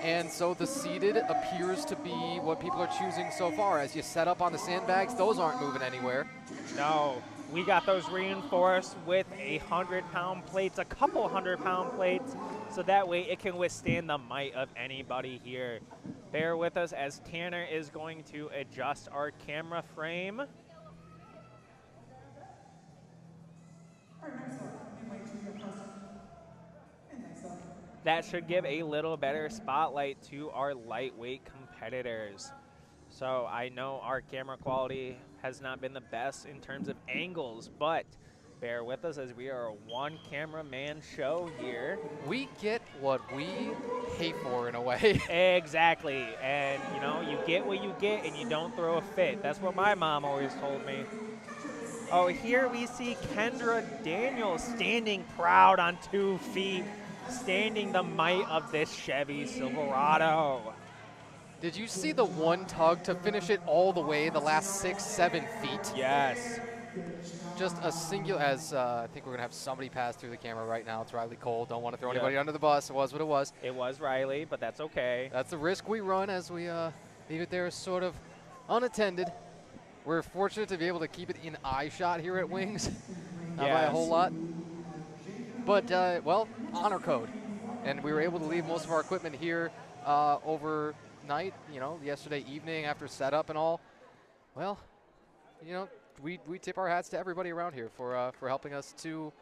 And so the seated appears to be what people are choosing so far. As you set up on the sandbags, those aren't moving anywhere. No, we got those reinforced with 100-pound plates, a couple 100-pound plates, so that way it can withstand the might of anybody here. Bear with us as Tanner is going to adjust our camera frame. That should give a little better spotlight to our lightweight competitors. So I know our camera quality has not been the best in terms of angles, but bear with us as we are a one cameraman show here. We get what we pay for in a way. Exactly, and you know, you get what you get and you don't throw a fit. That's what my mom always told me. Oh, here we see Kendra Daniels standing proud on 2 feet, standing the might of this Chevy Silverado. Did you see the one tug to finish it all the way, the last 6, 7 feet? Yes. Just a singular, as I think we're going to have somebody pass through the camera right now. It's Riley Cole. Don't want to throw anybody under the bus. It was what it was. It was Riley, but that's okay. That's the risk we run as we leave it there sort of unattended. We're fortunate to be able to keep it in eye shot here at Wings. Not by a whole lot. But, well, honor code. And we were able to leave most of our equipment here overnight, you know, yesterday evening after setup and all. Well, you know, we tip our hats to everybody around here for helping us to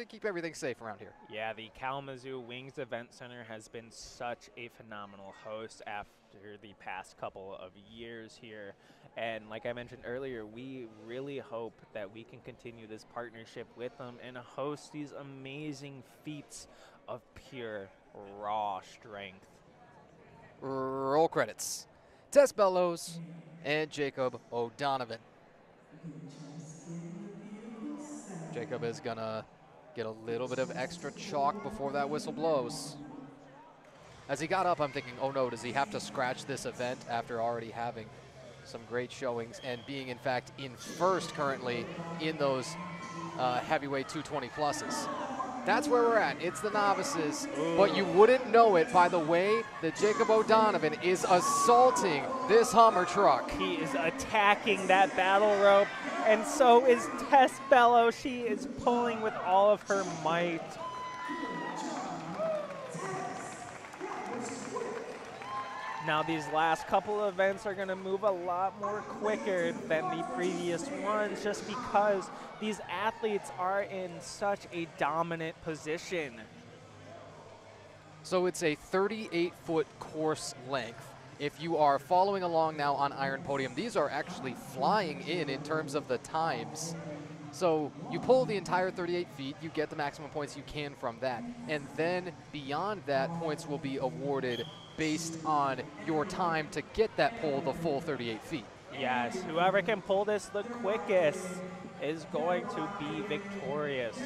keep everything safe around here. Yeah, the Kalamazoo Wings Event Center has been such a phenomenal host after the past couple of years here. And like I mentioned earlier, we really hope that we can continue this partnership with them and host these amazing feats of pure raw strength. Roll credits. Tess Bellows and Jacob O'Donovan. Jacob is gonna get a little bit of extra chalk before that whistle blows. As he got up, I'm thinking, oh no, does he have to scratch this event after already having some great showings and being, in fact, in first currently in those heavyweight 220 pluses. That's where we're at. It's the novices, but you wouldn't know it by the way that Jacob O'Donovan is assaulting this Hummer truck. He is attacking that battle rope, and so is Tess Bellows. She is pulling with all of her might. Now these last couple of events are going to move a lot more quicker than the previous ones just because these athletes are in such a dominant position. So it's a 38-foot course length. If you are following along now on Iron Podium, these are actually flying in terms of the times. So you pull the entire 38 feet, you get the maximum points you can from that. And then beyond that, points will be awarded based on your time to get that pull the full 38 feet. Yes, whoever can pull this the quickest is going to be victorious.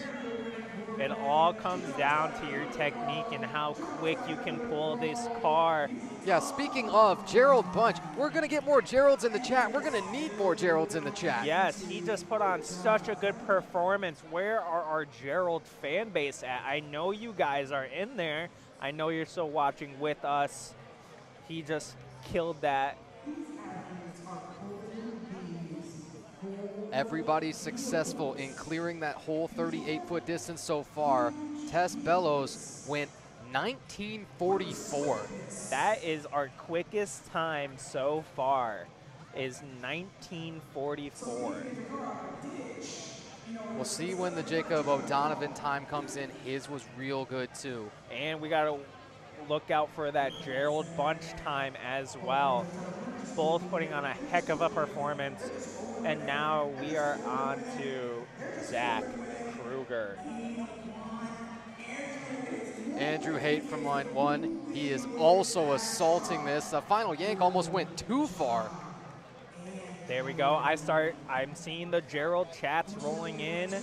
It all comes down to your technique and how quick you can pull this car. Yeah, speaking of Gerald Bunch, we're going to get more Geralds in the chat. We're going to need more Geralds in the chat. Yes, he just put on such a good performance. Where are our Gerald fan base at? I know you guys are in there. I know you're still watching with us. He just killed that. Everybody's successful in clearing that whole 38-foot distance so far. Tess Bellows went 19:44. That is our quickest time so far, is 19:44. We'll see when the Jacob O'Donovan time comes in. His was real good too. And we got to look out for that Gerald Bunch time as well. Both putting on a heck of a performance. And now we are on to Zach Kruger. Andrew Haight from line 1. He is also assaulting this. The final yank almost went too far. There we go. I'm seeing the Gerald chats rolling in.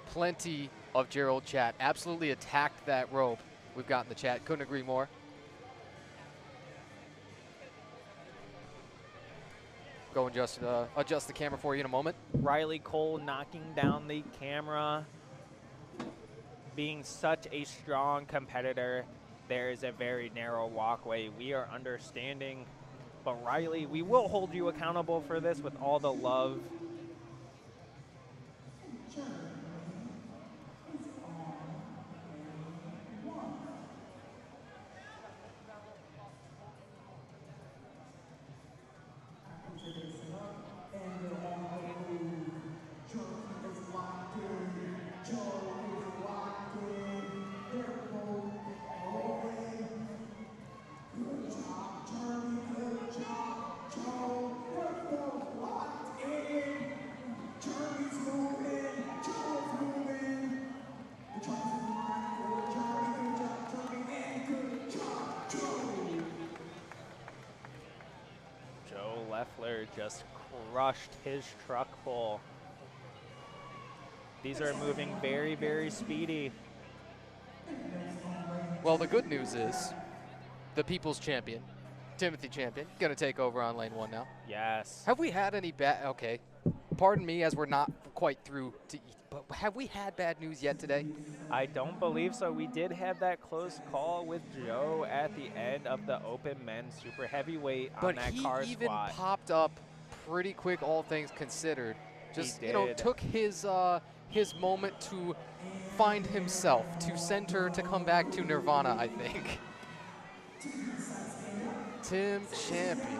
Plenty of Gerald chat. Absolutely attacked that rope. We've got in the chat. Couldn't agree more. Go and just adjust the camera for you in a moment. Riley Cole knocking down the camera. being such a strong competitor, there is a very narrow walkway. We are understanding. But Riley, we will hold you accountable for this with all the love. Joe Leffler just crushed his truck pull. These are moving very, very speedy. Well, the good news is the people's champion, Timothy Champion, going to take over on lane 1 now. Yes. Have we had any bad, okay, pardon me as we're not quite through, but have we had bad news yet today? I don't believe so. We did have that close call with Joe at the end of the open men's super heavyweight on that car But he even squat. popped up pretty quick, all things considered. Just, you know, did. took his moment to find himself, to center, to come back to nirvana, I think. Tim Champion,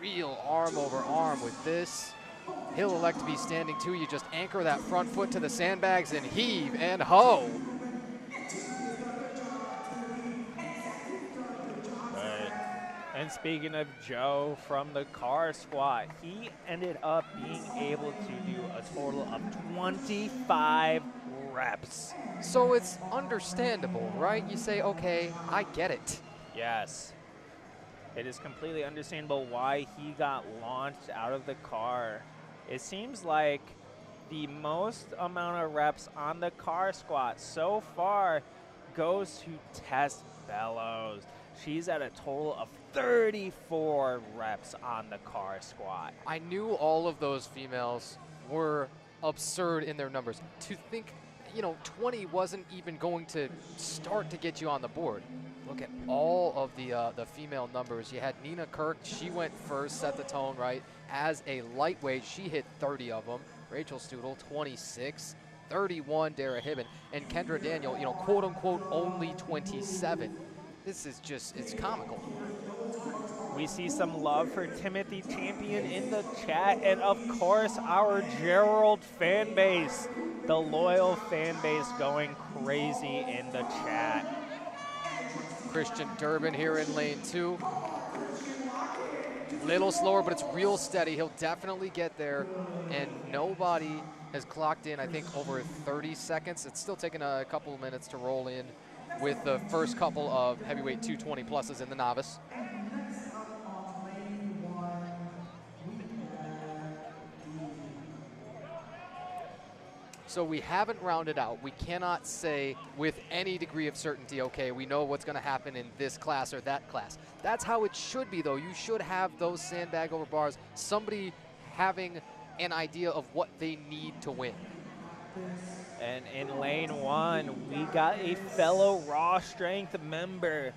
real arm over arm with this. He'll elect to be standing too. You just anchor that front foot to the sandbags and heave and ho. And speaking of Joe from the car squat, he ended up being able to do a total of 25 reps. So it's understandable, right? You say, okay, I get it. Yes. It is completely understandable why he got launched out of the car. It seems like the most amount of reps on the car squat so far goes to Tess Bellows. She's at a total of 34 reps on the car squat. I knew all of those females were absurd in their numbers. To think, you know, 20 wasn't even going to start to get you on the board. Look at all of the female numbers. You had Nina Kirk. She went first, set the tone right. As a lightweight, she hit 30 of them. Rachel Studel, 26. 31, Dara Hibben. And Kendra Daniel, you know, quote unquote, only 27. This is just, it's comical. We see some love for Timothy Champion in the chat, and of course our Gerald fan base, the loyal fan base going crazy in the chat. Christian Durbin here in lane 2. Little slower, but it's real steady. He'll definitely get there, and nobody has clocked in, I think, over 30 seconds. It's still taking a couple of minutes to roll in with the first couple of heavyweight 220 pluses in the novice. So we haven't rounded out. We cannot say with any degree of certainty, okay, we know what's going to happen in this class or that class. That's how it should be, though. You should have those sandbag over bars, somebody having an idea of what they need to win. And in lane 1, we got a fellow Raw Strength member,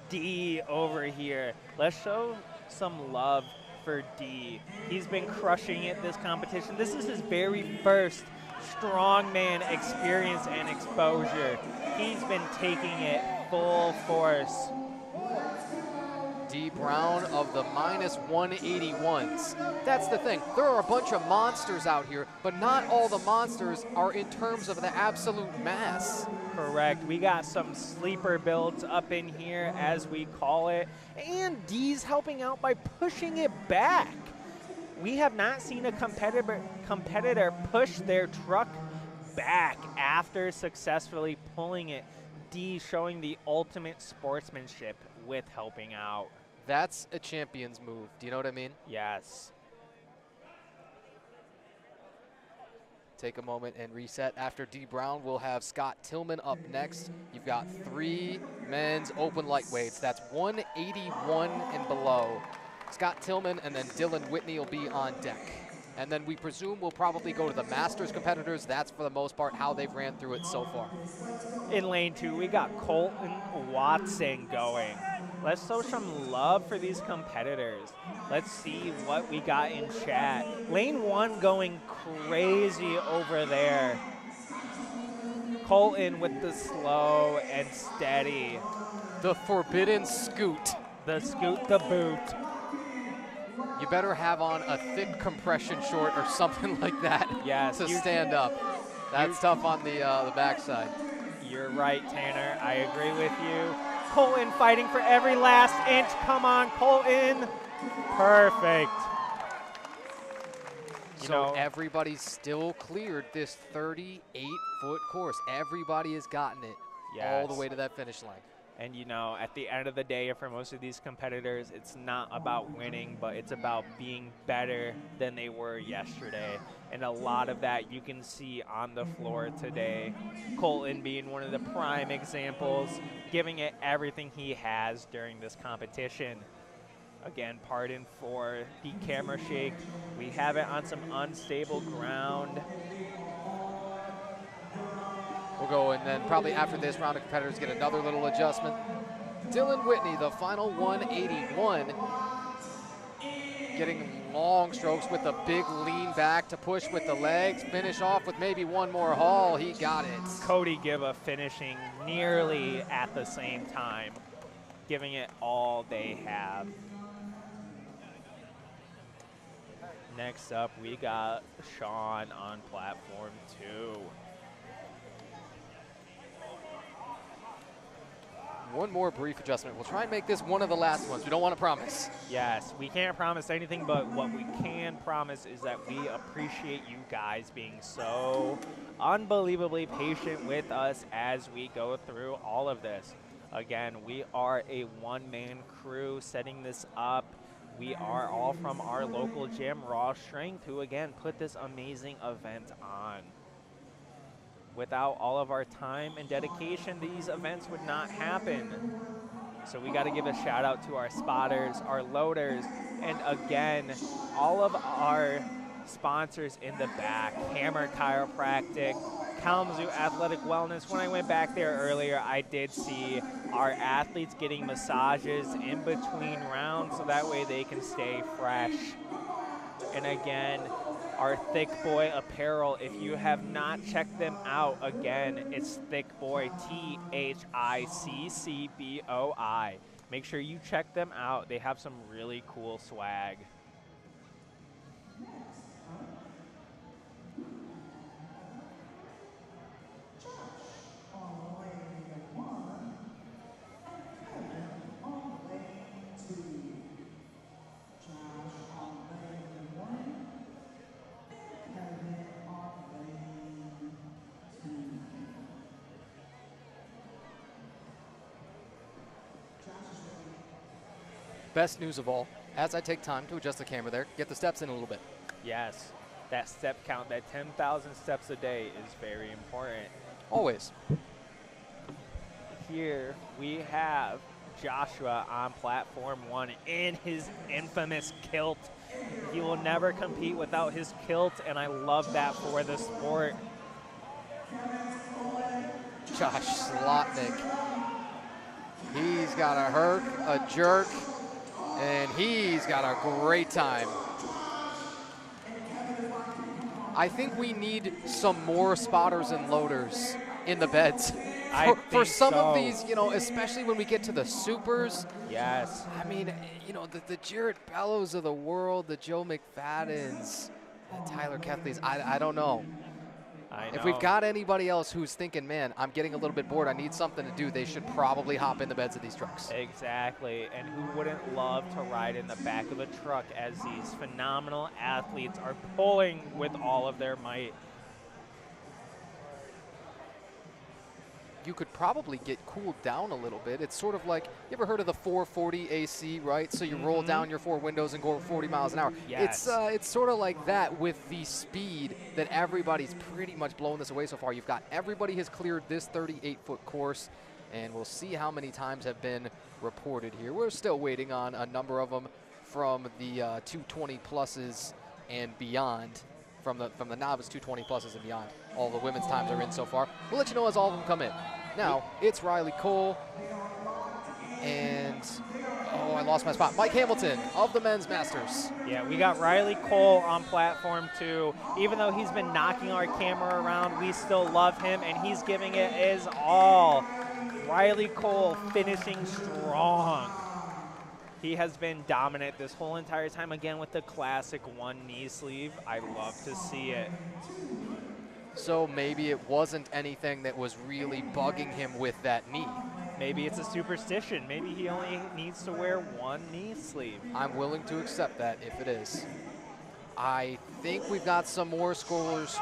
D, over here. Let's show some love for D. He's been crushing it this competition. This is his very first Strongman experience and exposure. He's been taking it full force. D Brown of the minus 181s. That's the thing. There are a bunch of monsters out here, but not all the monsters are in terms of the absolute mass. Correct. We got some sleeper builds up in here, as we call it. And D's helping out by pushing it back. We have not seen a competitor push their truck back after successfully pulling it. D showing the ultimate sportsmanship with helping out. That's a champion's move. Do you know what I mean? Yes. Take a moment and reset. After D Brown, we'll have Scott Tillman up next. You've got 3 men's open lightweights. That's 181 and below. Scott Tillman and then Dylan Whitney will be on deck. And then we presume we'll probably go to the Masters competitors. That's, for the most part, how they've ran through it so far. In lane 2, we got Colton Watson going. Let's show some love for these competitors. Let's see what we got in chat. Lane 1 going crazy over there. Colton with the slow and steady. The forbidden scoot. The scoot the boot. You better have on a thick compression short or something like that Yes, to stand up. That's tough on the backside. You're right, Tanner. I agree with you. Colton fighting for every last inch. Come on, Colton. Perfect. So everybody's still cleared this 38-foot course. Everybody has gotten it all the way to that finish line. And you know, at the end of the day, for most of these competitors, it's not about winning, but it's about being better than they were yesterday. And a lot of that you can see on the floor today. Colton being one of the prime examples, giving it everything he has during this competition. Again, pardon for the camera shake. We have it on some unstable ground. We'll go, and then probably after this round of competitors get another little adjustment. Dylan Whitney, the final 181, getting long strokes with a big lean back to push with the legs, finish off with maybe one more haul. He got it. Cody Giba finishing nearly at the same time, giving it all they have. Next up, we got Sean on platform 2. One more brief adjustment. We'll try and make this one of the last ones. We don't want to promise. Yes, we can't promise anything, but what we can promise is that we appreciate you guys being so unbelievably patient with us as we go through all of this. Again, we are a one-man crew setting this up. We are all from our local gym, Raw Strength, who again put this amazing event on. Without all of our time and dedication, these events would not happen. So we got to give a shout out to our spotters, our loaders, and again, all of our sponsors in the back. Hammer Chiropractic, Kalamazoo Athletic Wellness. When I went back there earlier, I did see our athletes getting massages in between rounds so that way they can stay fresh. And again, our Thick Boy apparel, if you have not checked them out, again, it's Thick Boy, THICCBOI. Make sure you check them out. They have some really cool swag. Best news of all, as I take time to adjust the camera there, get the steps in a little bit. Yes, that step count, that 10,000 steps a day is very important. Always. Here we have Joshua on platform 1 in his infamous kilt. He will never compete without his kilt, and I love that for the sport. Josh Slotnick. He's got a herc, a jerk, and he's got a great time. I think we need some more spotters and loaders in the beds. For some of these, you know, especially when we get to the supers. Yes. I mean, you know, the Jarrett Bellows of the world, the Joe McFaddens, the Tyler Kethleys, I don't know. I know. If we've got anybody else who's thinking, man, I'm getting a little bit bored, I need something to do, they should probably hop in the beds of these trucks. Exactly, and who wouldn't love to ride in the back of a truck as these phenomenal athletes are pulling with all of their might. You could probably get cooled down a little bit. It's sort of like, you ever heard of the 440 AC, right? So you roll down your 4 windows and go 40 miles an hour. Yes. It's sort of like that with the speed that everybody's pretty much blowing this away so far. You've got everybody has cleared this 38-foot course, and we'll see how many times have been reported here. We're still waiting on a number of them from the 220 pluses and beyond, from the novice 220 pluses and beyond. All the women's times are in so far. We'll let you know as all of them come in. Now, it's Riley Cole and, oh, I lost my spot. Mike Hamilton of the men's masters. Yeah, we got Riley Cole on platform 2. Even though he's been knocking our camera around, we still love him, and he's giving it his all. Riley Cole finishing strong. He has been dominant this whole entire time, again with the classic one knee sleeve. I love to see it. So maybe it wasn't anything that was really bugging him with that knee. Maybe it's a superstition. Maybe he only needs to wear one knee sleeve. I'm willing to accept that if it is. I think we've got some more scores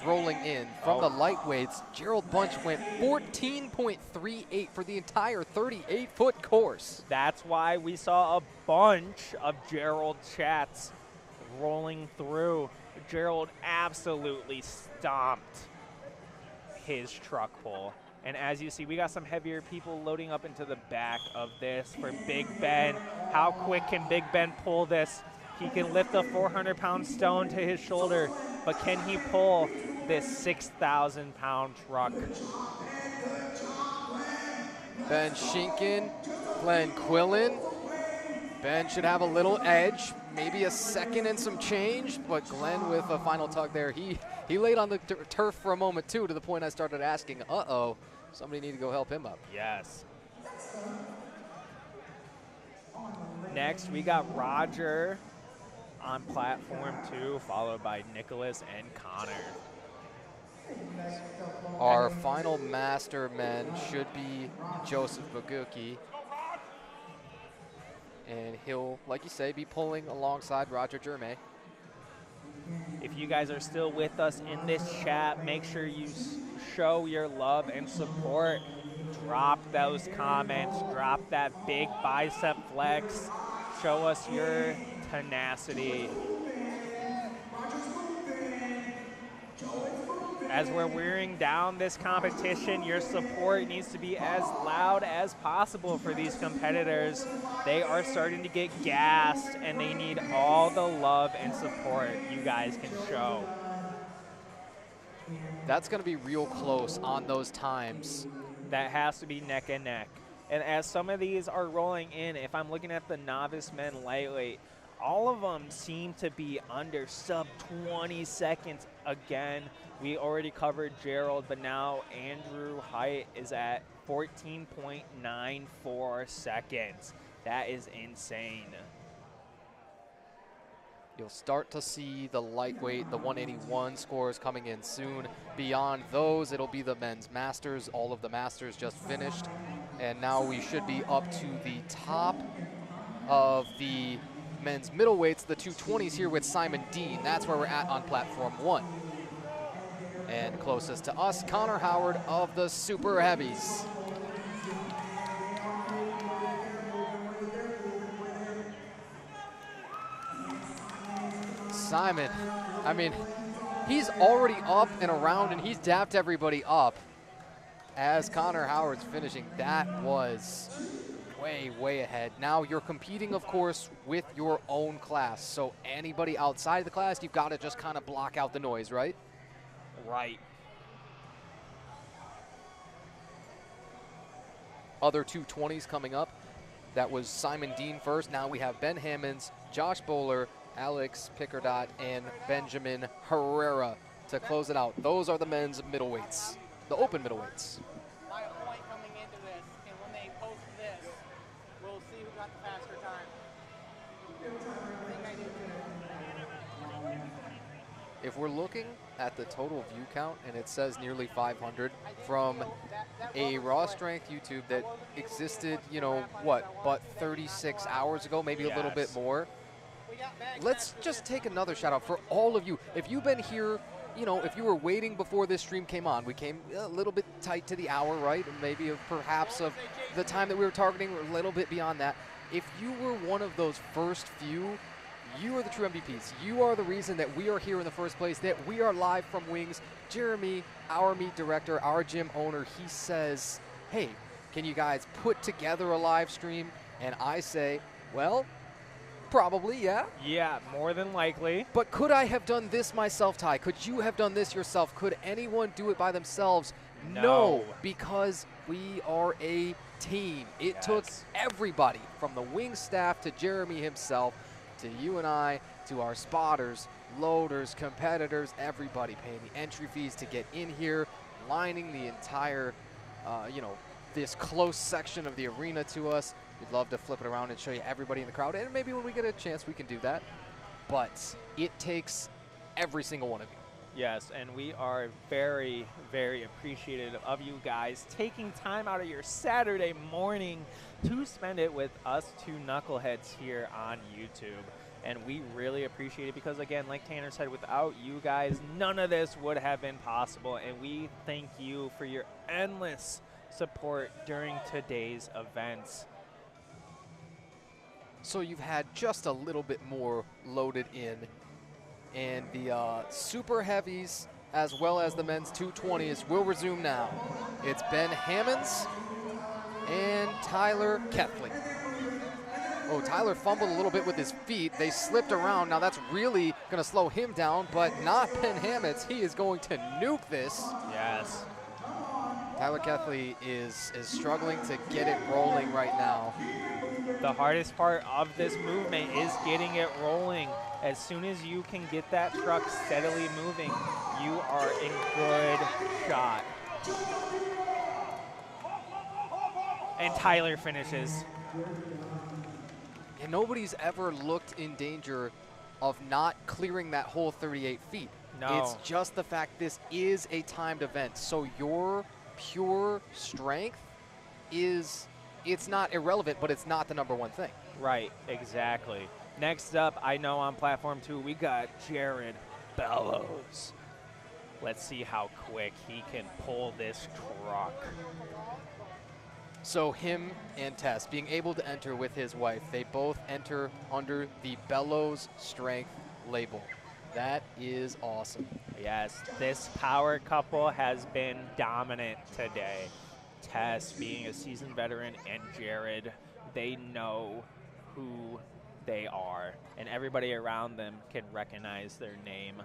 rolling in. From the lightweights, Gerald Bunch went 14.38 for the entire 38-foot course. That's why we saw a bunch of Gerald chats rolling through. Gerald absolutely stomped his truck pull. And as you see, we got some heavier people loading up into the back of this for Big Ben. How quick can Big Ben pull this? He can lift a 400-pound stone to his shoulder, but can he pull this 6,000-pound truck? Ben Schinken, Glenn Quillen. Ben should have a little edge, maybe a second and some change, but Glenn with a final tug there. He laid on the turf for a moment, too, to the point I started asking, uh-oh, somebody need to go help him up. Yes. Next, we got Roger on platform 2, followed by Nicholas and Connor. Our final master men should be Joseph Bogucki. And he'll, like you say, be pulling alongside Roger Germain. If you guys are still with us in this chat, make sure you show your love and support. Drop those comments, drop that big bicep flex. Show us your tenacity. As we're wearing down this competition, your support needs to be as loud as possible for these competitors. They are starting to get gassed, and they need all the love and support you guys can show. That's going to be real close on those times. That has to be neck and neck. And as some of these are rolling in, if I'm looking at the novice men lightweight, all of them seem to be under sub 20 seconds. Again, we already covered Gerald, but now Andrew Height is at 14.94 seconds. That is insane. You'll start to see the lightweight, the 181 scores coming in soon. Beyond those, it'll be the men's masters. All of the masters just finished. And now we should be up to the top of the men's middleweights, the 220s here with Simon Dean. That's where we're at on platform 1. And closest to us, Connor Howard of the Super Heavies. Simon, I mean, he's already up and around, and he's dapped everybody up as Connor Howard's finishing. That was way, way ahead. Now you're competing, of course, with your own class. So anybody outside of the class, you've got to just kind of block out the noise, right? Right. Other 220s coming up. That was Simon Dean first. Now we have Ben Hammonds, Josh Bowler, Alex Pickardot, and Benjamin Herrera to close it out. Those are the men's middleweights, the open middleweights. My point coming into this, and when they post this, we'll see who got the faster time. I think I do. If we're looking at the total view count, and it says nearly 500 from a Raw Strength YouTube that existed, you know, what, but 36 hours ago, maybe a little bit more. Let's just take another shout out for all of you. If you've been here, you know, if you were waiting before this stream came on, we came a little bit tight to the hour, right? And maybe perhaps of the time that we were targeting, or a little bit beyond that. If you were one of those first few, you are the true MVPs. You are the reason that we are here in the first place, that we are live from Wings. Jeremy, our meet director, our gym owner, he says, hey, can you guys put together a live stream? And I say, well, Probably, yeah. Yeah, more than likely. But could I have done this myself, Ty? Could you have done this yourself? Could anyone do it by themselves? No. Because we are a team. It took Yes. everybody from the wing staff to Jeremy himself to you and I to our spotters, loaders, competitors, everybody paying the entry fees to get in here, lining the entire, this close section of the arena to us. We'd love to flip it around and show you everybody in the crowd, and maybe when we get a chance we can do that. But it takes every single one of you. Yes, and we are very, very appreciative of you guys taking time out of your Saturday morning to spend it with us two knuckleheads here on YouTube. And we really appreciate it because, again, like Tanner said, without you guys, none of this would have been possible. And we thank you for your endless support during today's events. So you've had just a little bit more loaded in. And the super heavies, as well as the men's 220s, will resume now. It's Ben Hammonds and Tyler Kethley. Oh, Tyler fumbled a little bit with his feet. They slipped around. Now that's really going to slow him down, but not Ben Hammonds. He is going to nuke this. Yes. Tyler Kethley is struggling to get it rolling right now. The hardest part of this movement is getting it rolling. As soon as you can get that truck steadily moving, you are in good shot. And Tyler finishes. And nobody's ever looked in danger of not clearing that whole 38 feet. No. It's just the fact this is a timed event. So your pure strength it's not irrelevant, but it's not the number one thing. Right, exactly. Next up, I know on platform 2, we got Jared Bellows. Let's see how quick he can pull this truck. So him and Tess being able to enter with his wife, they both enter under the Bellows Strength label. That is awesome. Yes, this power couple has been dominant today. Tess being a seasoned veteran and Jared, they know who they are, and everybody around them can recognize their name.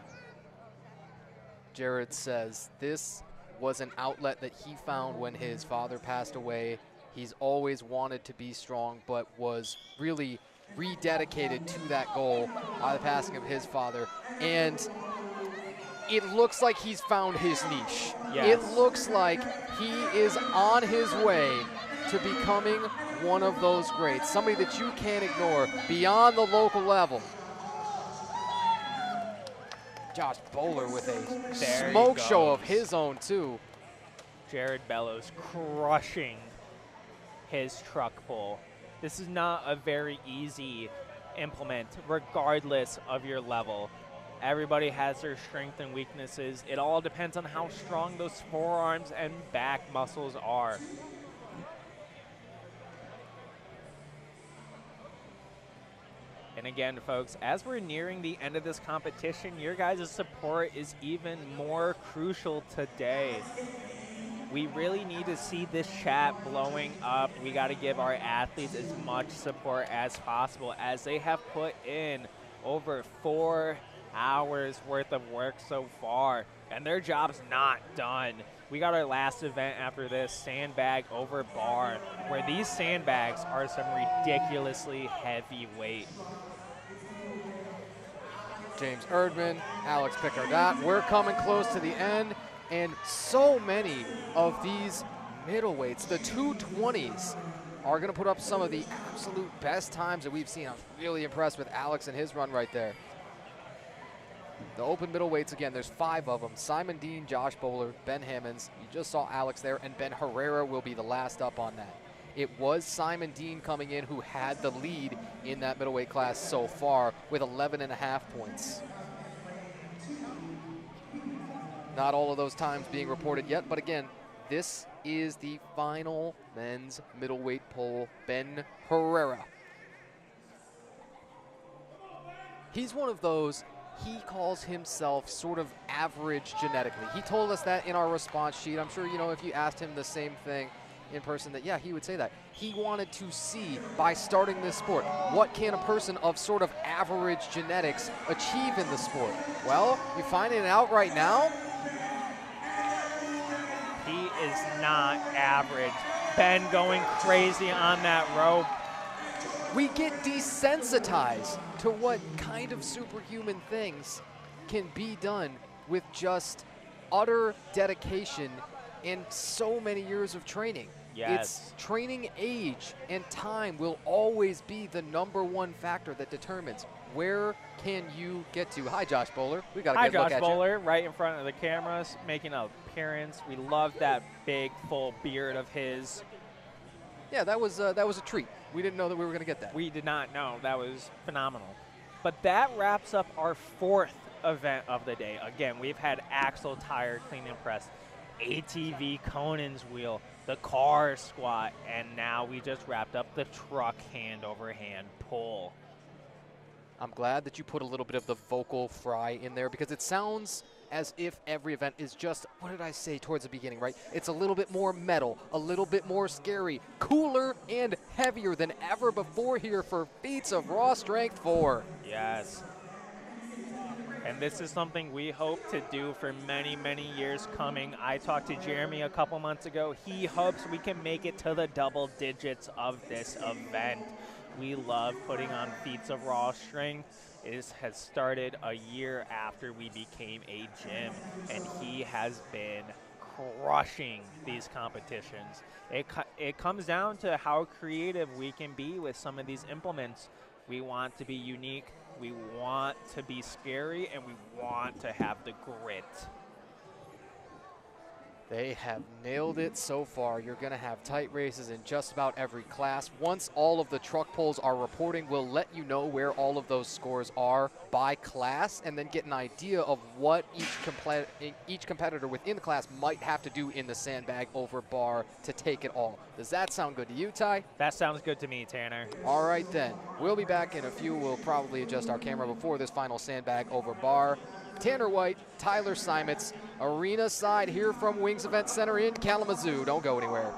Jared says this was an outlet that he found when his father passed away. He's always wanted to be strong, but was really rededicated to that goal by the passing of his father. And it looks like he's found his niche. Yes. It looks like he is on his way to becoming one of those greats, somebody that you can't ignore beyond the local level. Josh Bowler with a smoke show of his own, too. Jared Bellows crushing his truck pull. This is not a very easy implement, regardless of your level. Everybody has their strengths and weaknesses. It all depends on how strong those forearms and back muscles are. And again, folks, as we're nearing the end of this competition, your guys' support is even more crucial today. We really need to see this chat blowing up. We got to give our athletes as much support as possible, as they have put in over 4 hours worth of work so far, and their job's not done. We got our last event after this, sandbag over bar, where these sandbags are some ridiculously heavy weight. James Erdman, Alex Picardat, we're coming close to the end, and so many of these middleweights, the 220s, are going to put up some of the absolute best times that we've seen. I'm really impressed with Alex and his run right there. The open middleweights, again, there's 5 of them. Simon Dean, Josh Bowler, Ben Hammonds. You just saw Alex there, and Ben Herrera will be the last up on that. It was Simon Dean coming in who had the lead in that middleweight class so far with 11.5 points. Not all of those times being reported yet, but again, this is the final men's middleweight poll. Ben Herrera. He's one of those, he calls himself sort of average genetically. He told us that in our response sheet. I'm sure, you know, if you asked him the same thing, in person that, yeah, he would say that. He wanted to see, by starting this sport, what can a person of sort of average genetics achieve in the sport? Well, you're finding it out right now. He is not average. Ben going crazy on that rope. We get desensitized to what kind of superhuman things can be done with just utter dedication and so many years of training. Yes. It's training age and time will always be the #1 factor that determines where can you get to. Hi, Josh Bowler. We got a good look Josh at Bowler, right in front of the cameras, making an appearance. We love that big, full beard of his. you. Yeah, that was a treat. We didn't know that we were going to get that. We did not know. That was phenomenal. But that wraps up our 4th event of the day. Again, we've had axle tire clean and press, ATV Conan's wheel, the car squat, and now we just wrapped up the truck hand over hand pull. I'm glad that you put a little bit of the vocal fry in there because it sounds as if every event is just, what did I say towards the beginning, right? It's a little bit more metal, a little bit more scary, cooler and heavier than ever before here for Feats of Raw Strength 4. Yes. And this is something we hope to do for many, many years coming. I talked to Jeremy a couple months ago. He hopes we can make it to the double digits of this event. We love putting on Feats of Raw Strength. It has started a year after we became a gym, and he has been crushing these competitions. It comes down to how creative we can be with some of these implements. We want to be unique, we want to be scary, and we want to have the grit. They have nailed it so far. You're going to have tight races in just about every class. Once all of the truck pulls are reporting, we'll let you know where all of those scores are by class and then get an idea of what each competitor within the class might have to do in the sandbag over bar to take it all. Does that sound good to you, Ty? That sounds good to me, Tanner. All right, then. We'll be back in a few. We'll probably adjust our camera before this final sandbag over bar. Tanner White, Tyler Simons, arena side here from Wings Event Center in Kalamazoo. Don't go anywhere.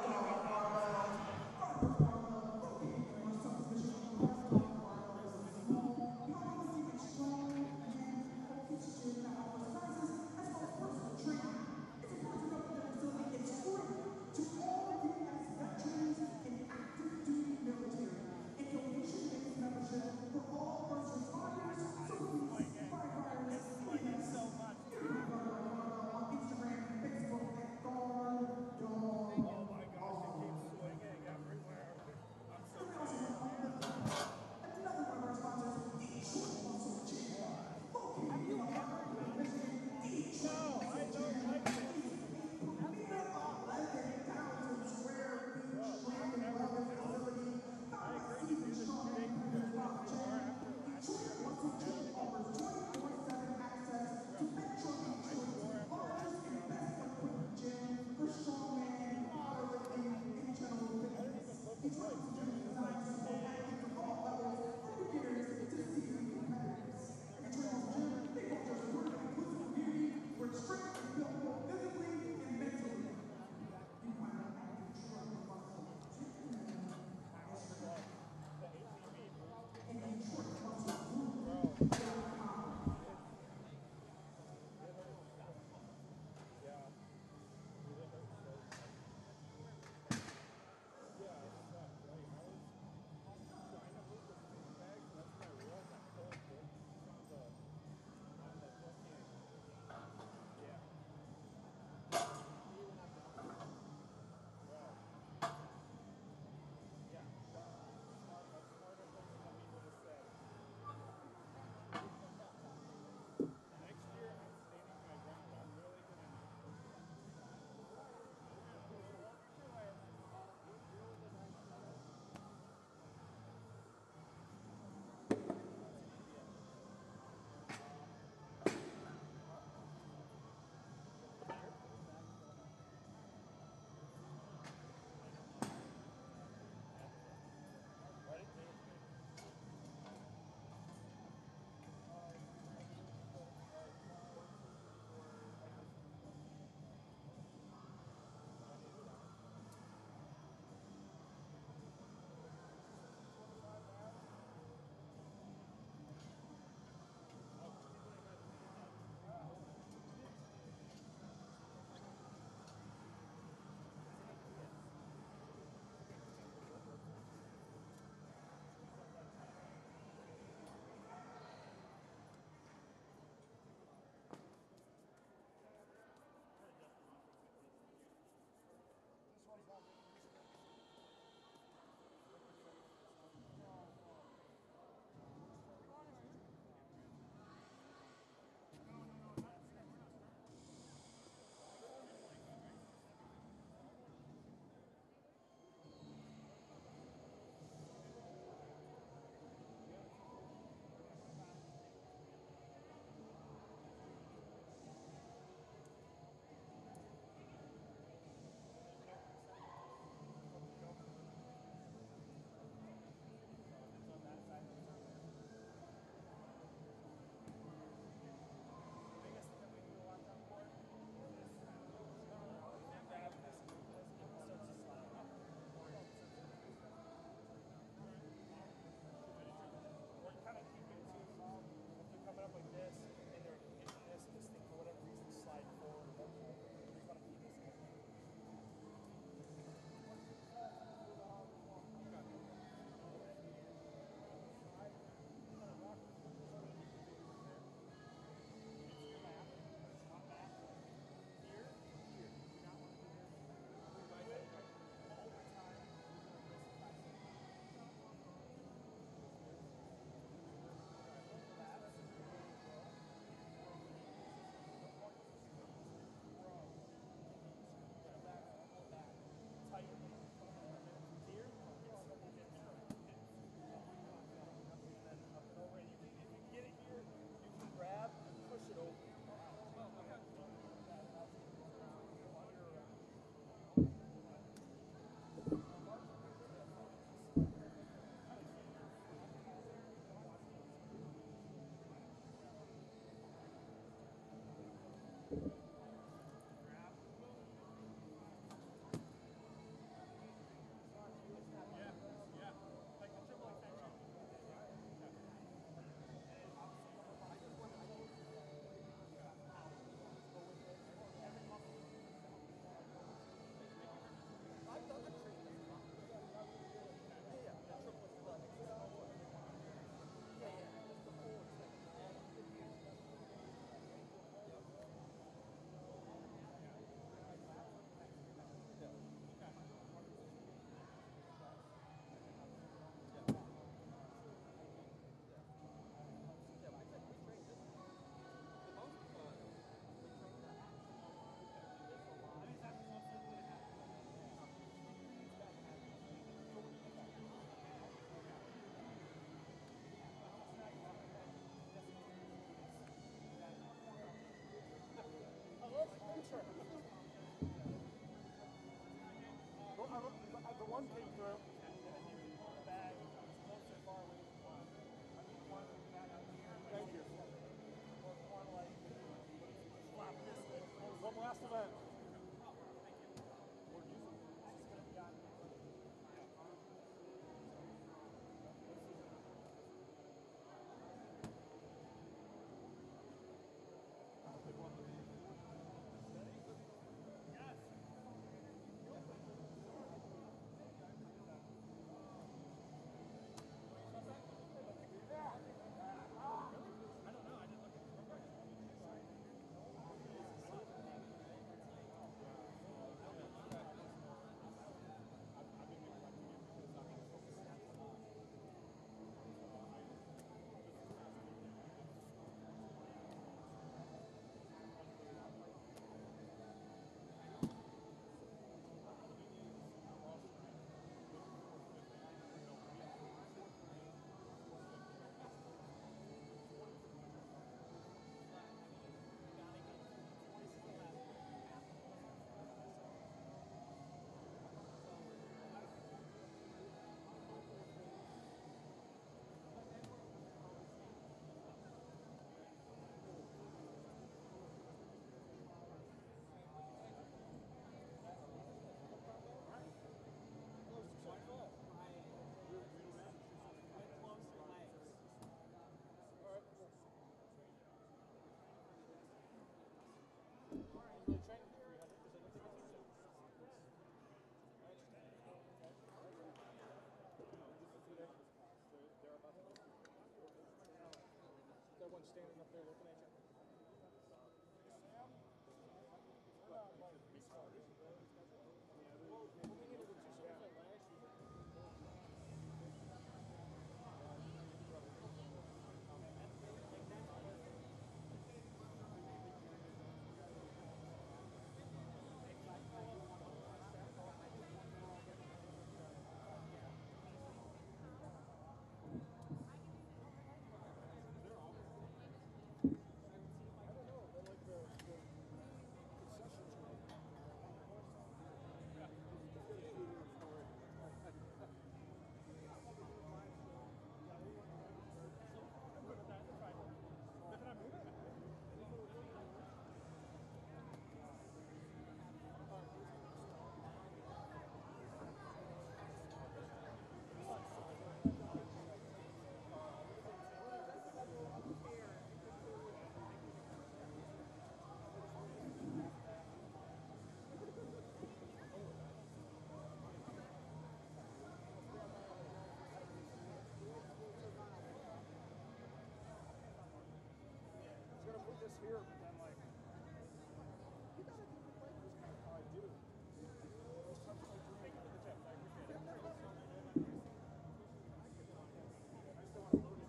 The one came through. Thank you. One last event. Standing up there looking at you. Here, but then like, you gotta do the break this kind of how I do. Thank you for the tip. I appreciate it. I still want to load it.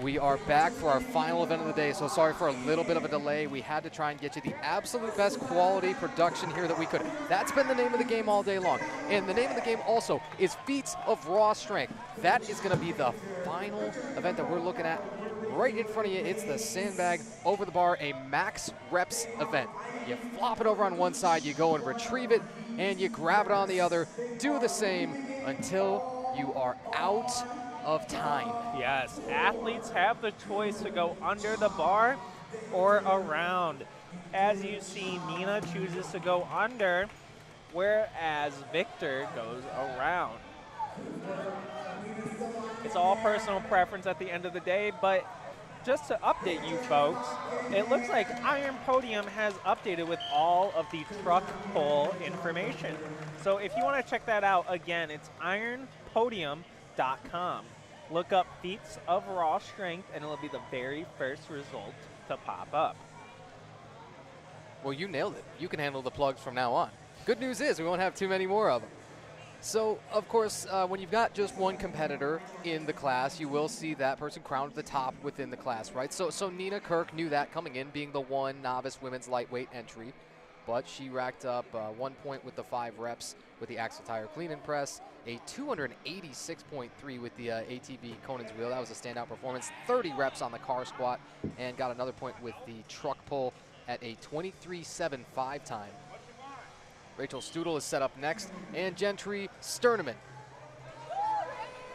We are back for our final event of the day, so sorry for a little bit of a delay. We had to try and get you the absolute best quality production here that we could. That's been the name of the game all day long. And the name of the game also is Feats of Raw Strength. That is going to be the final event that we're looking at right in front of you. It's the sandbag over the bar, a max reps event. You flop it over on one side, you go and retrieve it, and you grab it on the other. Do the same until you are out of time. Yes, athletes have the choice to go under the bar or around. As you see, Nina chooses to go under, whereas Victor goes around. It's all personal preference at the end of the day, but just to update you folks, it looks like Iron Podium has updated with all of the truck pull information. So if you want to check that out, again, it's ironpodium.com. Look up Feats of Raw Strength, and it'll be the very first result to pop up. Well, you nailed it. You can handle the plugs from now on. Good news is we won't have too many more of them. So, of course, when you've got just one competitor in the class, you will see that person crowned at the top within the class, right? So Nina Kirk knew that coming in, being the one novice women's lightweight entry. But she racked up 1 point with the 5 reps with the axle tire clean and press, a 286.3 with the ATV Conan's wheel. That was a standout performance. 30 reps on the car squat, and got another point with the truck pull at a 23.75 time. Rachel Studel is set up next, and Gentry Sterneman.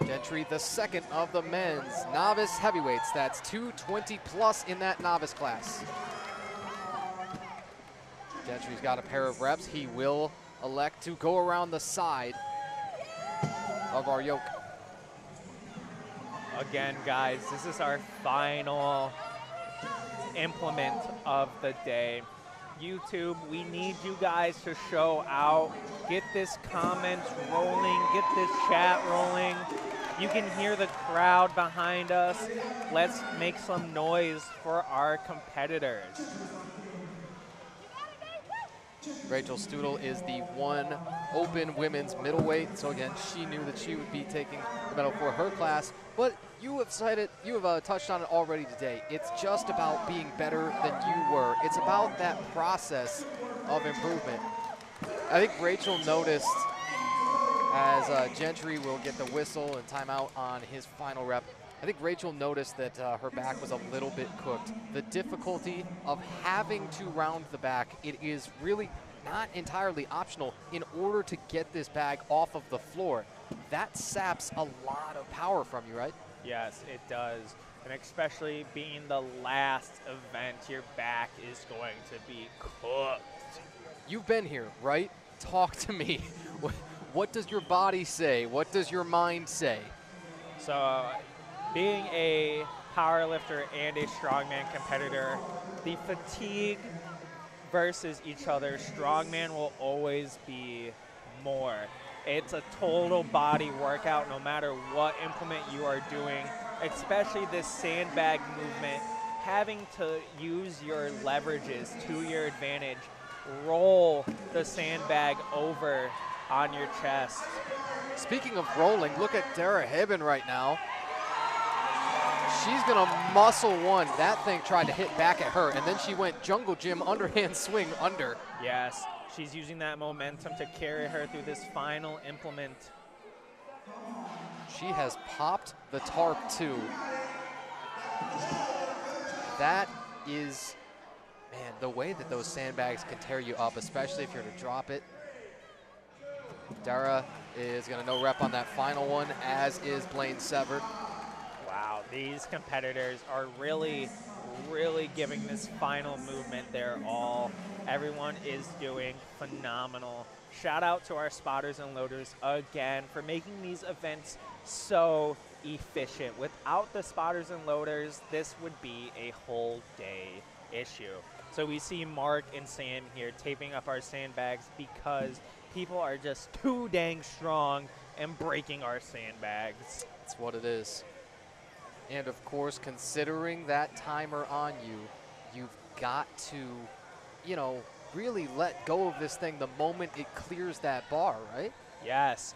Gentry, the second of the men's novice heavyweights. That's 220 plus in that novice class. Gentry's got a pair of reps. He will elect to go around the side of our yoke. Again, guys, this is our final implement of the day. YouTube, we need you guys to show out. Get this comments rolling, get this chat rolling. You can hear the crowd behind us. Let's make some noise for our competitors. Rachel Studel is the one open women's middleweight. So again, she knew that she would be taking the medal for her class. But you have touched on it already today. It's just about being better than you were. It's about that process of improvement. I think Rachel noticed as Gentry will get the whistle and timeout on his final rep. I think Rachel noticed that her back was a little bit cooked. The difficulty of having to round the back, it is really not entirely optional in order to get this bag off of the floor. That saps a lot of power from you, right? Yes, it does. And especially being the last event, your back is going to be cooked. You've been here, right? Talk to me. What does your body say? What does your mind say? So, being a powerlifter and a strongman competitor, the fatigue versus each other, strongman will always be more. It's a total body workout no matter what implement you are doing, especially this sandbag movement. Having to use your leverages to your advantage, roll the sandbag over on your chest. Speaking of rolling, look at Dara Hebben right now. She's gonna muscle one. That thing tried to hit back at her, and then she went jungle gym underhand swing under. Yes, she's using that momentum to carry her through this final implement. She has popped the tarp too. That is, man, the way that those sandbags can tear you up, especially if you're to drop it. Dara is gonna no rep on that final one, as is Blaine Severed. Wow, these competitors are really, really giving this final movement their all. Everyone is doing phenomenal. Shout out to our spotters and loaders again for making these events so efficient. Without the spotters and loaders, this would be a whole day issue. So we see Mark and Sam here taping up our sandbags because people are just too dang strong and breaking our sandbags. That's what it is. And of course, considering that timer on you, you've got to, you know, really let go of this thing the moment it clears that bar, right? Yes,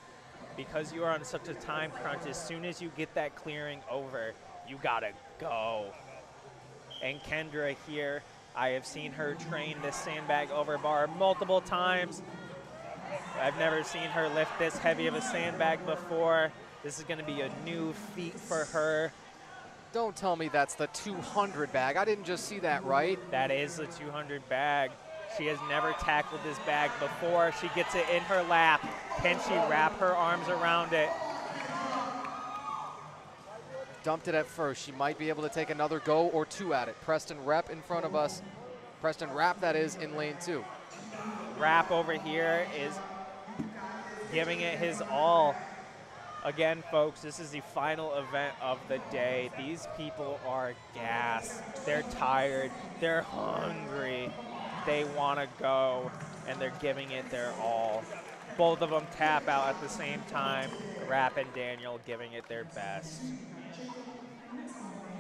because you are on such a time crunch, as soon as you get that clearing over, you gotta go. And Kendra here, I have seen her train this sandbag over bar multiple times. I've never seen her lift this heavy of a sandbag before. This is gonna be a new feat for her. Don't tell me that's the 200 bag. I didn't just see that, right? That is the 200 bag. She has never tackled this bag before. She gets it in her lap. Can she wrap her arms around it? Dumped it at first. She might be able to take another go or two at it. Preston Rep in front of us. Preston Rapp, that is, in lane 2. Rapp over here is giving it his all. Again, folks, this is the final event of the day. These people are gassed. They're tired. They're hungry. They want to go, and they're giving it their all. Both of them tap out at the same time. Rapp and Daniel giving it their best.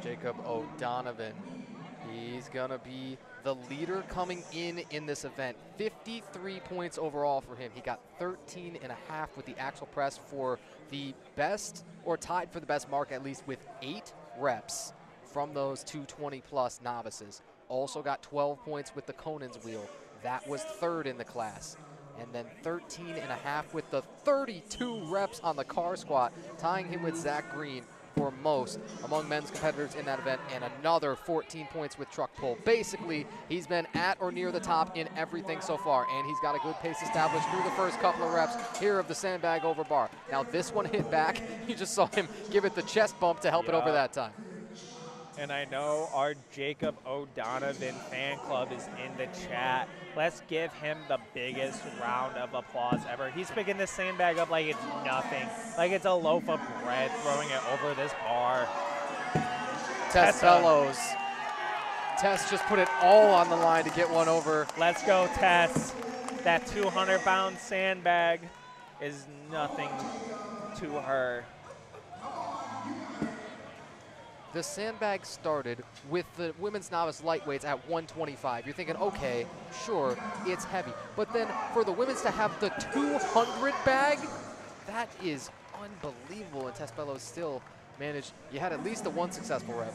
Jacob O'Donovan, he's going to be the leader coming in this event. 53 points overall for him. He got 13 and a half with the axle press for the best, or tied for the best mark at least, with 8 reps from those 220-plus novices. Also got 12 points with the Conan's wheel. That was 3rd in the class. And then 13 and a half with the 32 reps on the car squat, tying him with Zach Green for most among men's competitors in that event, and another 14 points with truck pull. Basically, he's been at or near the top in everything so far, and he's got a good pace established through the first couple of reps here of the sandbag over bar. Now this one hit back. You just saw him give it the chest bump to help it over that time. And I know our Jacob O'Donovan fan club is in the chat. Let's give him the biggest round of applause ever. He's picking this sandbag up like it's nothing, like it's a loaf of bread, throwing it over this bar. Tess Bellows. Tess just put it all on the line to get one over. Let's go, Tess. That 200-pound sandbag is nothing to her. The sandbag started with the women's novice lightweights at 125. You're thinking, okay, sure, it's heavy. But then for the women's to have the 200 bag, that is unbelievable. And Tess Bellows still managed, you had at least the one successful rep.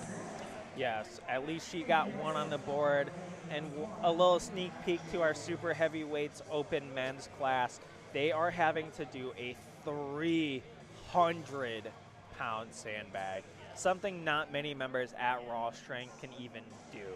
Yes, at least she got one on the board. And a little sneak peek to our super heavyweights open men's class. They are having to do a 300-pound sandbag. Something not many members at Raw Strength can even do.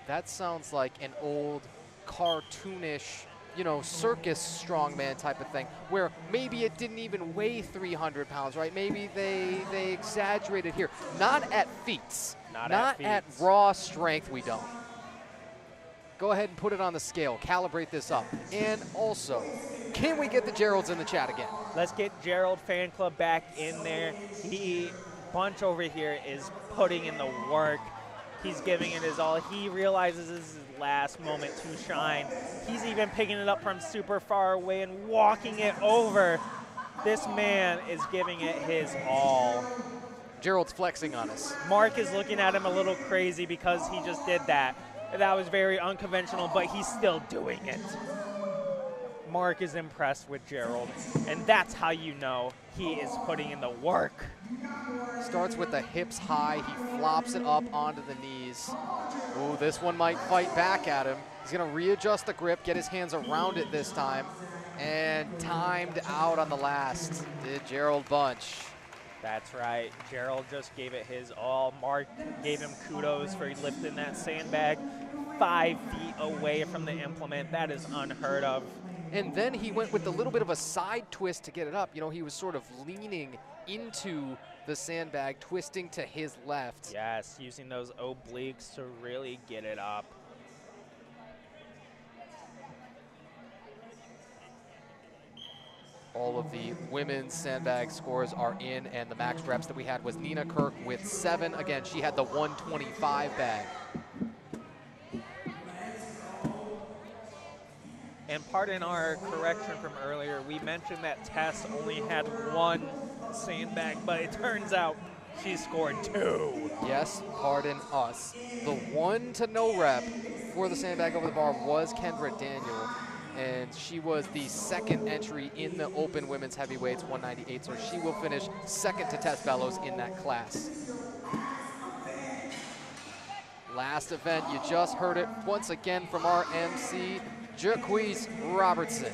That sounds like an old cartoonish, you know, circus strongman type of thing, where maybe it didn't even weigh 300 pounds, right? Maybe they exaggerated here. Not at Feats. Not at Raw Strength, we don't. Go ahead and put it on the scale. Calibrate this up. And also, can we get the Geralds in the chat again? Let's get Gerald fan club back in there. Bunch over here is putting in the work. He's giving it his all. He realizes this is his last moment to shine. He's even picking it up from super far away and walking it over. This man is giving it his all. Gerald's flexing on us. Mark is looking at him a little crazy because he just did that. That was very unconventional, but he's still doing it. Mark is impressed with Gerald, and that's how you know he is putting in the work. Starts with the hips high. He flops it up onto the knees. Ooh, this one might fight back at him. He's going to readjust the grip, get his hands around it this time, and timed out on the last. Did Gerald Bunch. That's right. Gerald just gave it his all. Mark gave him kudos for lifting that sandbag 5 feet away from the implement. That is unheard of. And then he went with a little bit of a side twist to get it up. You know, he was sort of leaning into the sandbag, twisting to his left. Yes, using those obliques to really get it up. All of the women's sandbag scores are in, and the max reps that we had was Nina Kirk with 7. Again, she had the 125 bag. And pardon our correction from earlier, we mentioned that Tess only had 1 sandbag, but it turns out she scored 2. Yes, pardon us. The 1 to no rep for the sandbag over the bar was Kendra Daniel, and she was the 2nd entry in the open women's heavyweights 198, so she will finish 2nd to Tess Bellows in that class. Last event, you just heard it once again from our MC, Jaquise Robertson.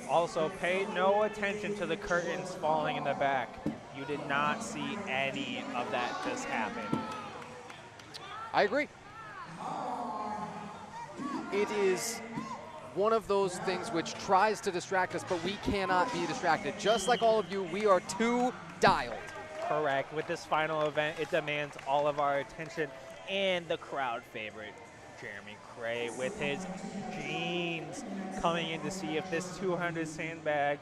Also, pay no attention to the curtains falling in the back. You did not see any of that just happen. I agree. It is one of those things which tries to distract us, but we cannot be distracted. Just like all of you, we are too dialed. Correct. With this final event, it demands all of our attention, and the crowd favorite, Jeremy Cray, with his jeans, coming in to see if this 200 sandbag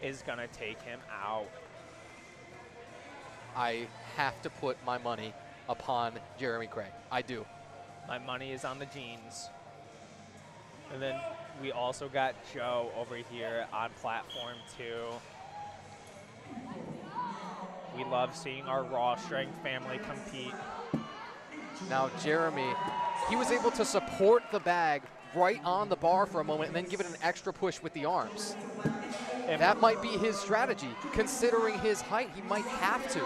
is going to take him out. I have to put my money upon Jeremy Cray. I do. My money is on the jeans. And then we also got Joe over here on platform 2. We love seeing our Raw Strength family compete. Now Jeremy, he was able to support the bag right on the bar for a moment and then give it an extra push with the arms. And that might be his strategy. Considering his height, he might have to.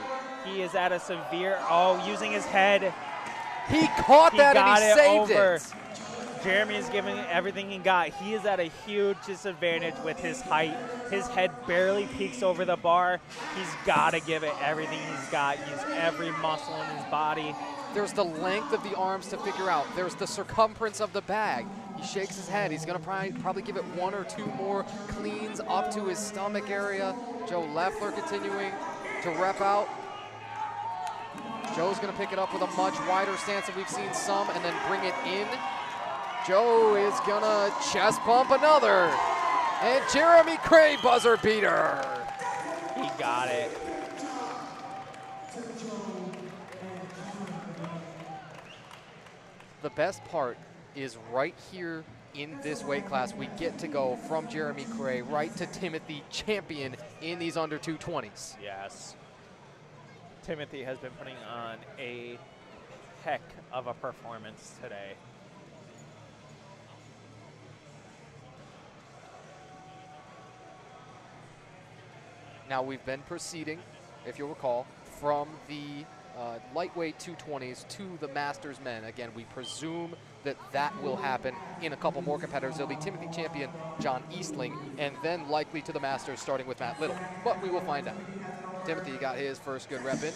He is at a severe, using his head. He caught that and he saved it. Jeremy is giving it everything he got. He is at a huge disadvantage with his height. His head barely peeks over the bar. He's got to give it everything he's got. Use every muscle in his body. There's the length of the arms to figure out. There's the circumference of the bag. He shakes his head. He's going to probably give it 1 or 2 more cleans up to his stomach area. Joe Leffler continuing to rep out. Joe's going to pick it up with a much wider stance than we've seen some and then bring it in. Joe is going to chest bump another. And Jeremy Cray buzzer beater. He got it. The best part is right here in this weight class, we get to go from Jeremy Cray right to Timothy Champion in these under 220s. Yes. Timothy has been putting on a heck of a performance today. Now we've been proceeding, if you'll recall, from the lightweight 220s to the Masters men. Again, we presume that that will happen in a couple more competitors. There'll be Timothy Champion, John Eastling, and then likely to the Masters starting with Matt Little. But we will find out. Timothy got his first good rep in.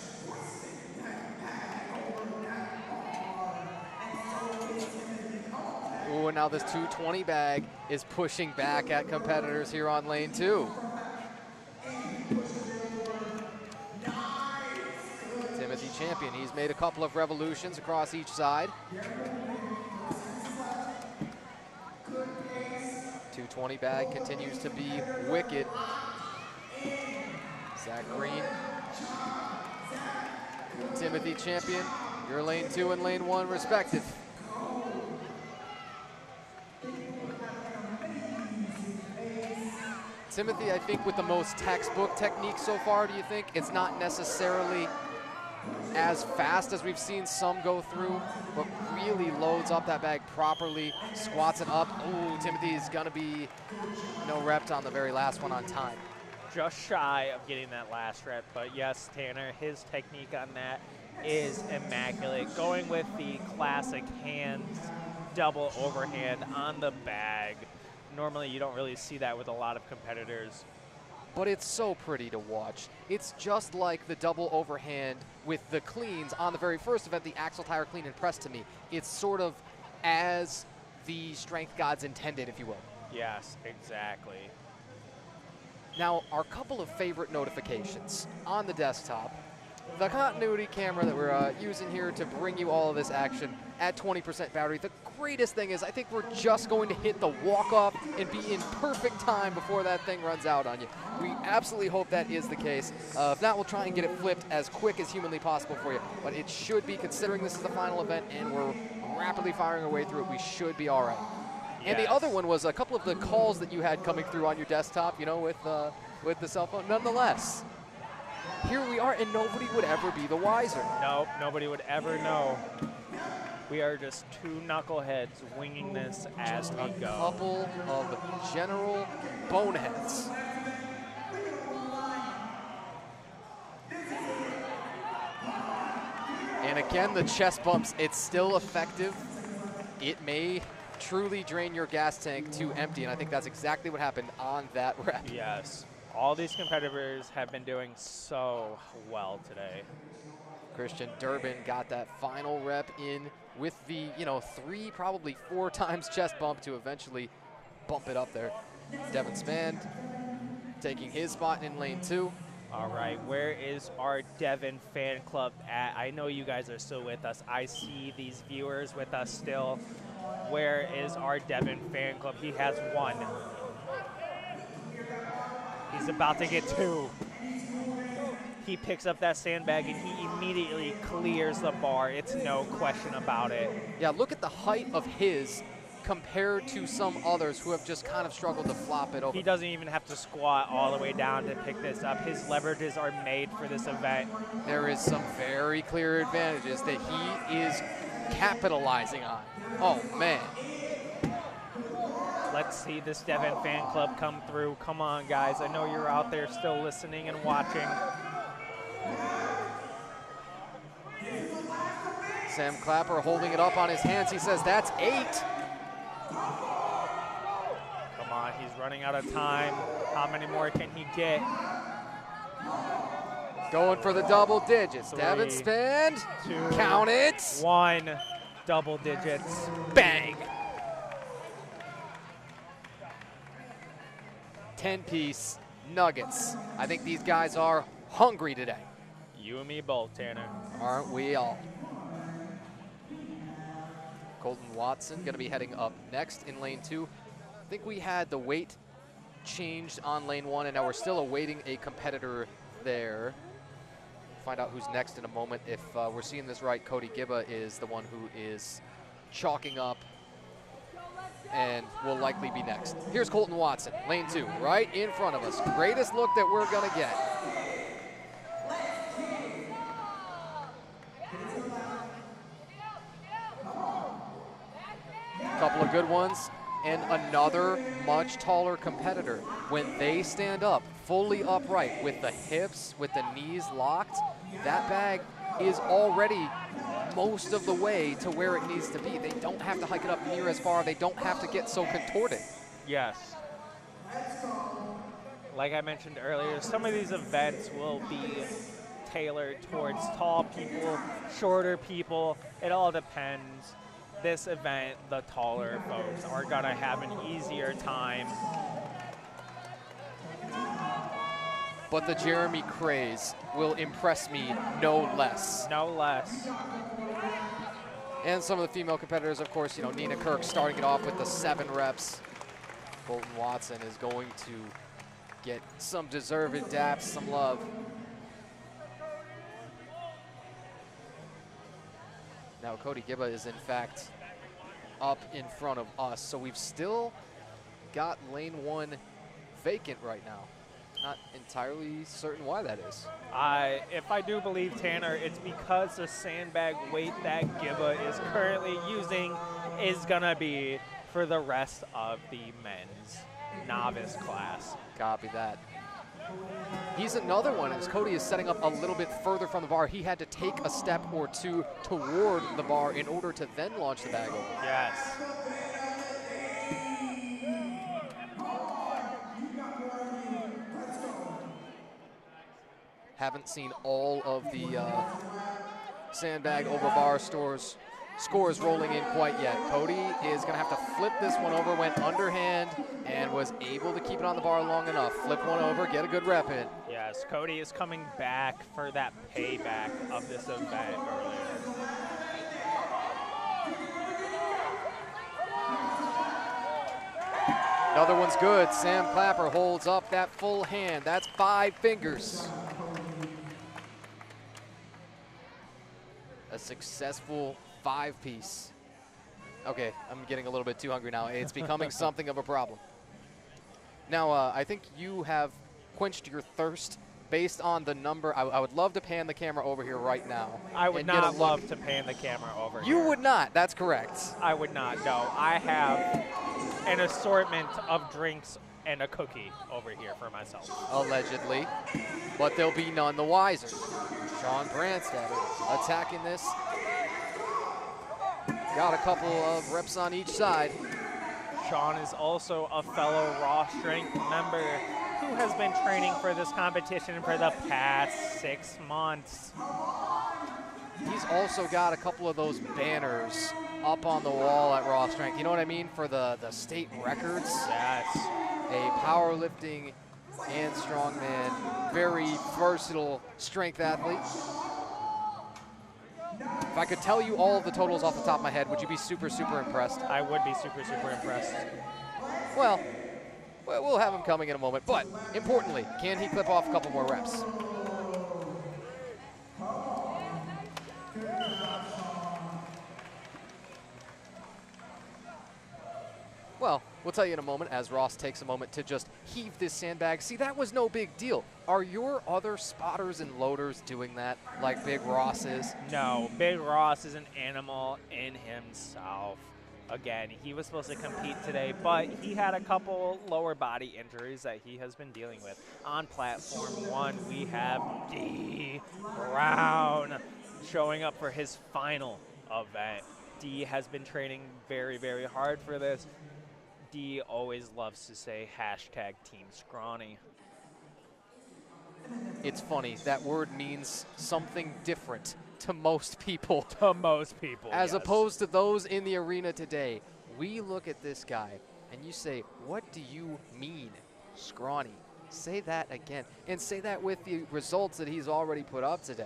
Ooh, and now this 220 bag is pushing back at competitors here on lane 2. Timothy Champion, he's made a couple of revolutions across each side. 220 bag continues to be wicked. Zach Green. Timothy Champion, your lane 2 and lane 1 respective. Timothy, I think, with the most textbook technique so far, do you think? It's not necessarily as fast as we've seen some go through, but really loads up that bag properly, squats it up. Ooh, Timothy's gonna be no reps on the very last one on time. Just shy of getting that last rep, but yes, Tanner, his technique on that is immaculate. Going with the classic hands, double overhand on the bag. Normally you don't really see that with a lot of competitors. But it's so pretty to watch. It's just like the double overhand with the cleans on the very first event, the axle tire clean and press to me. It's sort of as the strength gods intended, if you will. Yes, exactly. Now, our couple of favorite notifications on the desktop. The continuity camera that we're using here to bring you all of this action at 20% battery. The greatest thing is I think we're just going to hit the walk-off and be in perfect time before that thing runs out on you. We absolutely hope that is the case. If not, we'll try and get it flipped as quick as humanly possible for you. But it should be, considering this is the final event and we're rapidly firing our way through it, we should be all right. Yes. And the other one was a couple of the calls that you had coming through on your desktop, you know, with the cell phone. Nonetheless, here we are, and nobody would ever be the wiser. Nope, nobody would ever know. We are just two knuckleheads winging this as we go. A couple of general boneheads. And again, the chest bumps, it's still effective. It may truly drain your gas tank to empty, and I think that's exactly what happened on that rep. Yes. All these competitors have been doing so well today. Christian Durbin got that final rep in with the, 3, probably 4 times chest bump to eventually bump it up there. Devin Spand taking his spot in lane 2. All right, where is our Devin fan club at? I know you guys are still with us. I see these viewers with us still. Where is our Devin fan club? He has one. He's about to get 2. He picks up that sandbag and he immediately clears the bar. It's no question about it. Yeah, look at the height of his compared to some others who have just kind of struggled to flop it over. He doesn't even have to squat all the way down to pick this up. His leverages are made for this event. There is some very clear advantages that he is capitalizing on. Oh, man. Let's see this Devin fan club come through. Come on, guys. I know you're out there still listening and watching. Sam Clapper holding it up on his hands. He says, that's 8. Come on, he's running out of time. How many more can he get? Going for the double digits. 3, Devin spin. 2, Count it. 1. Double digits. Bang. 10-piece nuggets. I think these guys are hungry today. You and me both, Tanner. Aren't we all? Colton Watson going to be heading up next in lane 2. I think we had the weight changed on lane 1, and now we're still awaiting a competitor there. Find out who's next in a moment. If we're seeing this right, Cody Gibba is the one who is chalking up and will likely be next. Here's Colton Watson, lane 2, right in front of us. Greatest look that we're going to get. Couple of good ones, and another much taller competitor. When they stand up fully upright with the hips, with the knees locked, that bag is already most of the way to where it needs to be. They don't have to hike it up near as far. They don't have to get so contorted. Yes. Like I mentioned earlier, some of these events will be tailored towards tall people, shorter people. It all depends. This event, the taller folks are gonna have an easier time. But the Jeremy craze will impress me no less. No less. And some of the female competitors, of course, you know, Nina Kirk starting it off with the 7 reps. Colton Watson is going to get some deserved daps, some love. Now Cody Gibba is in fact up in front of us, so we've still got lane 1 vacant right now. Not entirely certain why that is. If I do believe Tanner, it's because the sandbag weight that Gibba is currently using is gonna be for the rest of the men's novice class. Copy that. He's another one, as Cody is setting up a little bit further from the bar. He had to take a step or 2 toward the bar in order to then launch the bag over. Yes. Haven't seen all of the sandbag over bar scores rolling in quite yet. Cody is going to have to flip this one over, went underhand, and was able to keep it on the bar long enough. Flip one over, get a good rep in. Yes, Cody is coming back for that payback of this event earlier. Another one's good. Sam Clapper holds up that full hand. That's 5 fingers. A successful 5-piece. Okay, I'm getting a little bit too hungry now. It's becoming something of a problem. Now, I think you have quenched your thirst based on the number. I would love to pan the camera over here right now. I would not love to pan the camera over here. You would not, that's correct. I would not, no. I have an assortment of drinks and a cookie over here for myself. Allegedly, but they'll be none the wiser. Sean Brandstad attacking this. Got a couple of reps on each side. Sean is also a fellow Raw Strength member who has been training for this competition for the past 6 months. He's also got a couple of those banners up on the wall at Raw Strength. You know what I mean? For the state records. Yes. A powerlifting and strongman, very versatile strength athlete. If I could tell you all of the totals off the top of my head, would you be super, super impressed? I would be super, super impressed. Well, Well, we'll have him coming in a moment. But importantly, can he clip off a couple more reps? Well, we'll tell you in a moment as Ross takes a moment to just heave this sandbag. See, that was no big deal. Are your other spotters and loaders doing that like Big Ross is? No, Big Ross is an animal in himself. Again, he was supposed to compete today, but he had a couple lower body injuries that he has been dealing with. On platform 1, we have D. Brown showing up for his final event. D has been training very, very hard for this. D always loves to say hashtag Team Scrawny. It's funny, that word means something different to most people. To most people, As yes. opposed to those in the arena today. We look at this guy and you say, what do you mean, scrawny? Say that again. And say that with the results that he's already put up today.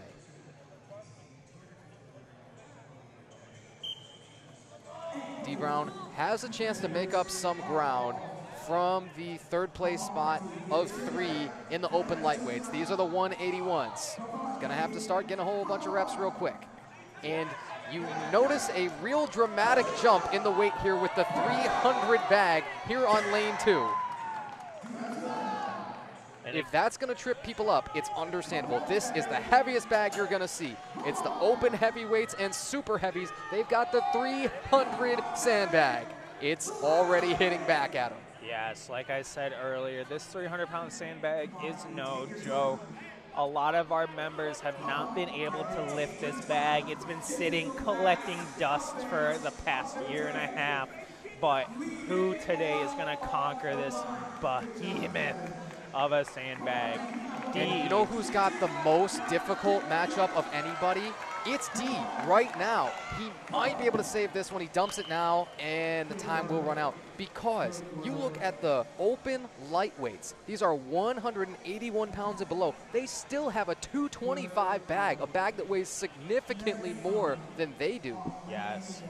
D. Brown has a chance to make up some ground from the third place spot of 3 in the open lightweights. These are the 181s. Gonna have to start getting a whole bunch of reps real quick. And you notice a real dramatic jump in the weight here with the 300 bag here on lane 2. And if that's gonna trip people up, it's understandable. This is the heaviest bag you're gonna see. It's the open heavyweights and super heavies. They've got the 300 sandbag. It's already hitting back at them. Yes, like I said earlier, this 300-pound sandbag is no joke. A lot of our members have not been able to lift this bag. It's been sitting collecting dust for the past year and a half. But who today is going to conquer this behemoth of a sandbag? D. And you know who's got the most difficult matchup of anybody? It's D right now. He might be able to save this one. He dumps it now, and the time will run out. Because you look at the open lightweights. These are 181 pounds and below. They still have a 225 bag, a bag that weighs significantly more than they do. Yes.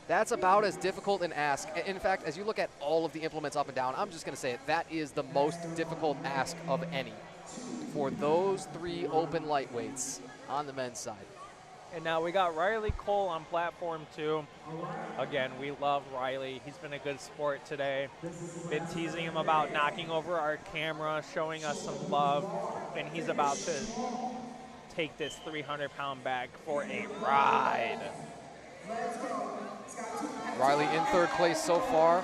That's about as difficult an ask. In fact, as you look at all of the implements up and down, I'm just going to say it, that is the most difficult ask of any for those 3 open lightweights on the men's side. And now we got Riley Cole on platform 2. Again, we love Riley. He's been a good sport today. Been teasing him about knocking over our camera, showing us some love, and he's about to take this 300-pound bag for a ride. Riley in 3rd place so far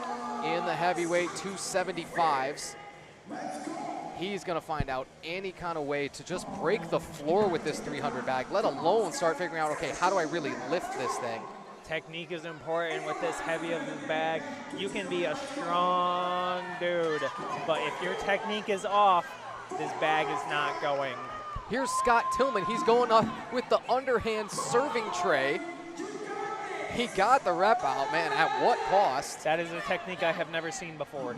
in the heavyweight 275s. He's going to find out any kind of way to just break the floor with this 300 bag, let alone start figuring out, okay, how do I really lift this thing? Technique is important with this heavy of a bag. You can be a strong dude, but if your technique is off, this bag is not going. Here's Scott Tillman. He's going up with the underhand serving tray. He got the rep out, man, at what cost? That is a technique I have never seen before.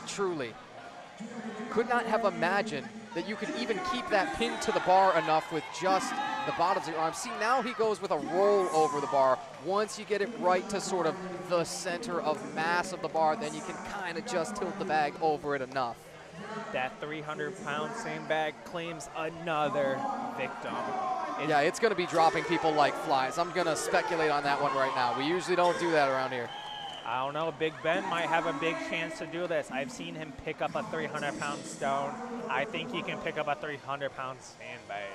Truly. Could not have imagined that you could even keep that pinned to the bar enough with just the bottoms of your arms. See, now he goes with a roll over the bar. Once you get it right to sort of the center of mass of the bar, then you can kind of just tilt the bag over it enough. That 300-pound sandbag claims another victim. Yeah, it's going to be dropping people like flies. I'm going to speculate on that one right now. We usually don't do that around here. I don't know. Big Ben might have a big chance to do this. I've seen him pick up a 300-pound stone. I think he can pick up a 300-pound sandbag.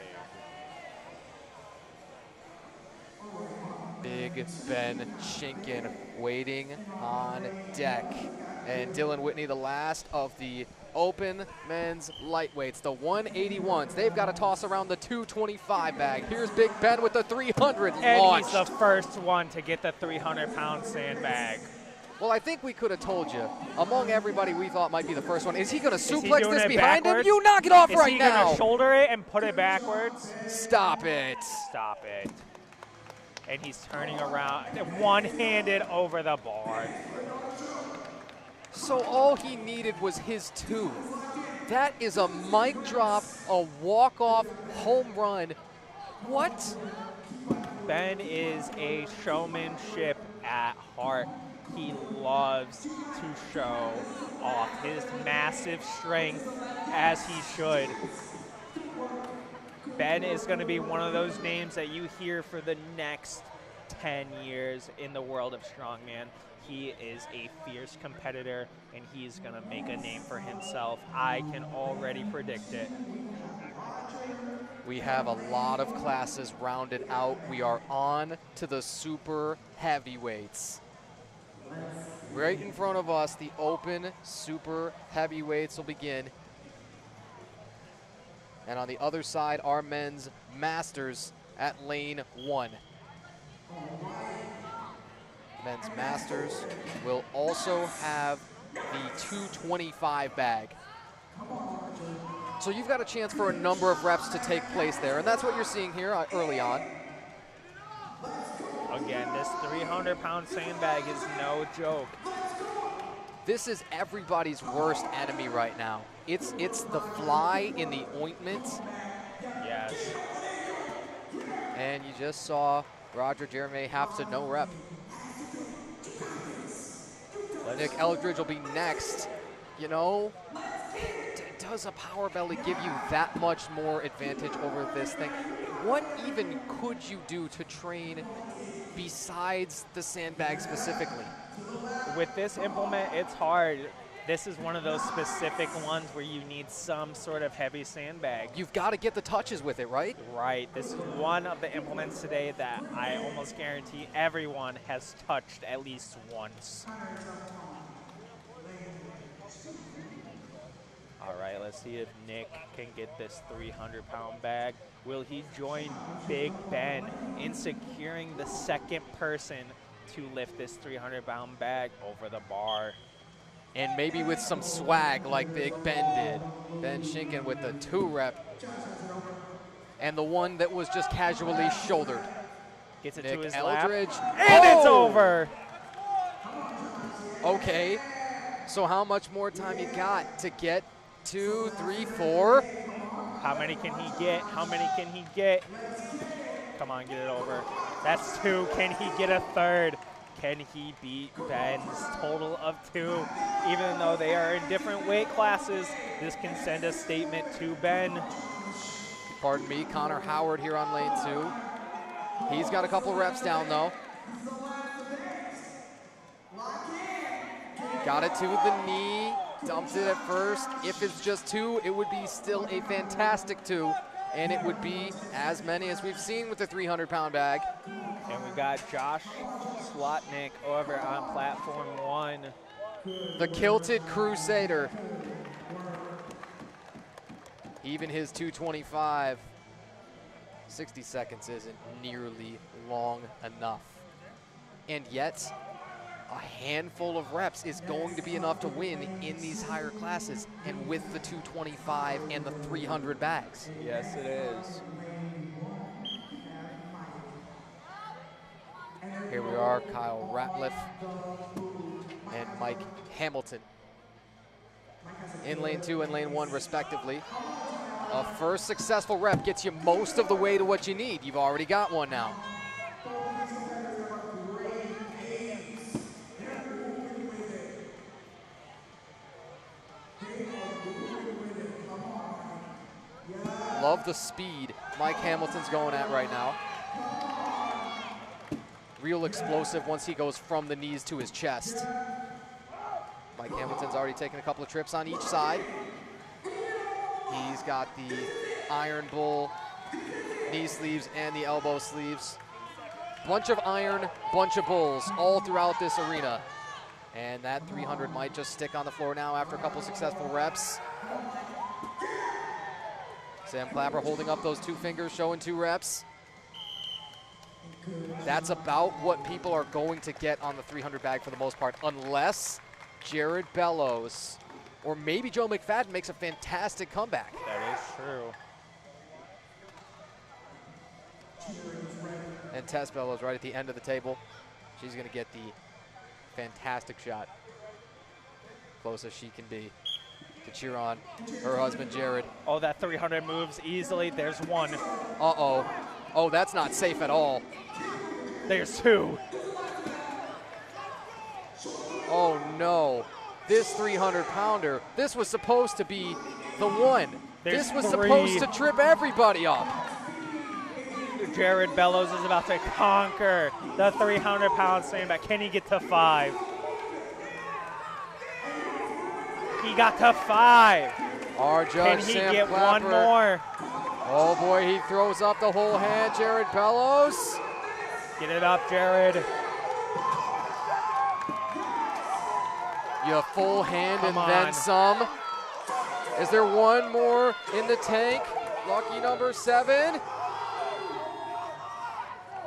Big Ben Schinken waiting on deck. And Dylan Whitney, the last of the open men's lightweights, the 181s. They've got to toss around the 225 bag. Here's Big Ben with the 300 and launched. He's the first one to get the 300-pound sandbag. Well, I think we could have told you, among everybody we thought might be the first one, is he going to suplex this behind backwards? him? You knock it off is right now. Is he going to shoulder it and put it backwards? Stop it. Stop it. And he's turning around, one-handed over the bar. So all he needed was his 2. That is a mic drop, a walk-off home run. What? Ben is a showmanship at heart. He loves to show off his massive strength, as he should. Ben is going to be one of those names that you hear for the next 10 years in the world of strongman. He is a fierce competitor, and he's going to make a name for himself. I can already predict it. We have a lot of classes rounded out. We are on to the super heavyweights. Right in front of us, the open super heavyweights will begin. And on the other side, our men's masters at lane 1. Men's masters will also have the 225 bag. So you've got a chance for a number of reps to take place there, and that's what you're seeing here early on. Again, this 300-pound sandbag is no joke. This is everybody's worst enemy right now. It's the fly in the ointment. Yes. And you just saw Roger Jeremy have to no rep. Nick Eldridge will be next. You know, does a power belly give you that much more advantage over this thing? What even could you do to train besides the sandbag specifically? With this implement, it's hard. This is one of those specific ones where you need some sort of heavy sandbag. You've got to get the touches with it, right? Right. This is one of the implements today that I almost guarantee everyone has touched at least once. All right, let's see if Nick can get this 300-pound bag. Will he join Big Ben in securing the second person to lift this 300-pound bag over the bar? And maybe with some swag like Big Ben did. Ben Schinken with the 2-rep. And the one that was just casually shouldered. Gets it Nick to his Eldridge. lap. And it's over. Okay, so how much more time you got to get 2, 3, 4? How many can he get? How many can he get? Come on, get it over. That's 2. Can he get a 3rd? Can he beat Ben's total of 2? Even though they are in different weight classes, this can send a statement to Ben. Pardon me, Connor Howard here on lane 2. He's got a couple reps down though. Got it to the knee, dumped it at first. If it's just 2, it would be still a fantastic 2. And it would be as many as we've seen with the 300-pound bag. And we got Josh Slotnick over on platform 1. The Kilted Crusader. Even his 225, 60 seconds isn't nearly long enough. And yet, a handful of reps is going to be enough to win in these higher classes, and with the 225 and the 300 bags. Yes, it is. Here we are, Kyle Ratliff and Mike Hamilton in lane 2 and lane 1 respectively. A first successful rep gets you most of the way to what you need. You've already got one now. Love the speed Mike Hamilton's going at right now. Real explosive once he goes from the knees to his chest. Mike Hamilton's already taken a couple of trips on each side. He's got the Iron Bull knee sleeves and the elbow sleeves. Bunch of iron, bunch of bulls all throughout this arena. And that 300 might just stick on the floor now after a couple successful reps. Sam Clapper holding up those 2 fingers, showing 2 reps. That's about what people are going to get on the 300 bag for the most part, unless Jared Bellows or maybe Joe McFadden makes a fantastic comeback. That is true. And Tess Bellows right at the end of the table. She's going to get the fantastic shot, close as she can be, to cheer on her husband, Jared. Oh, that 300 moves easily. There's 1. Uh-oh. Oh, that's not safe at all. There's 2. Oh no, this 300-pounder, this was supposed to be the one. There's This was 3. supposed to trip everybody up. Jared Bellows is about to conquer the 300-pound sandbag. Can he get to 5? He got to 5. Our Can judge, he Sam get one Clapper. more? Oh boy, he throws up the whole hand, Jared Bellows. Get it up, Jared. You full hand Come and then on. some. Is there one more in the tank? Lucky number 7.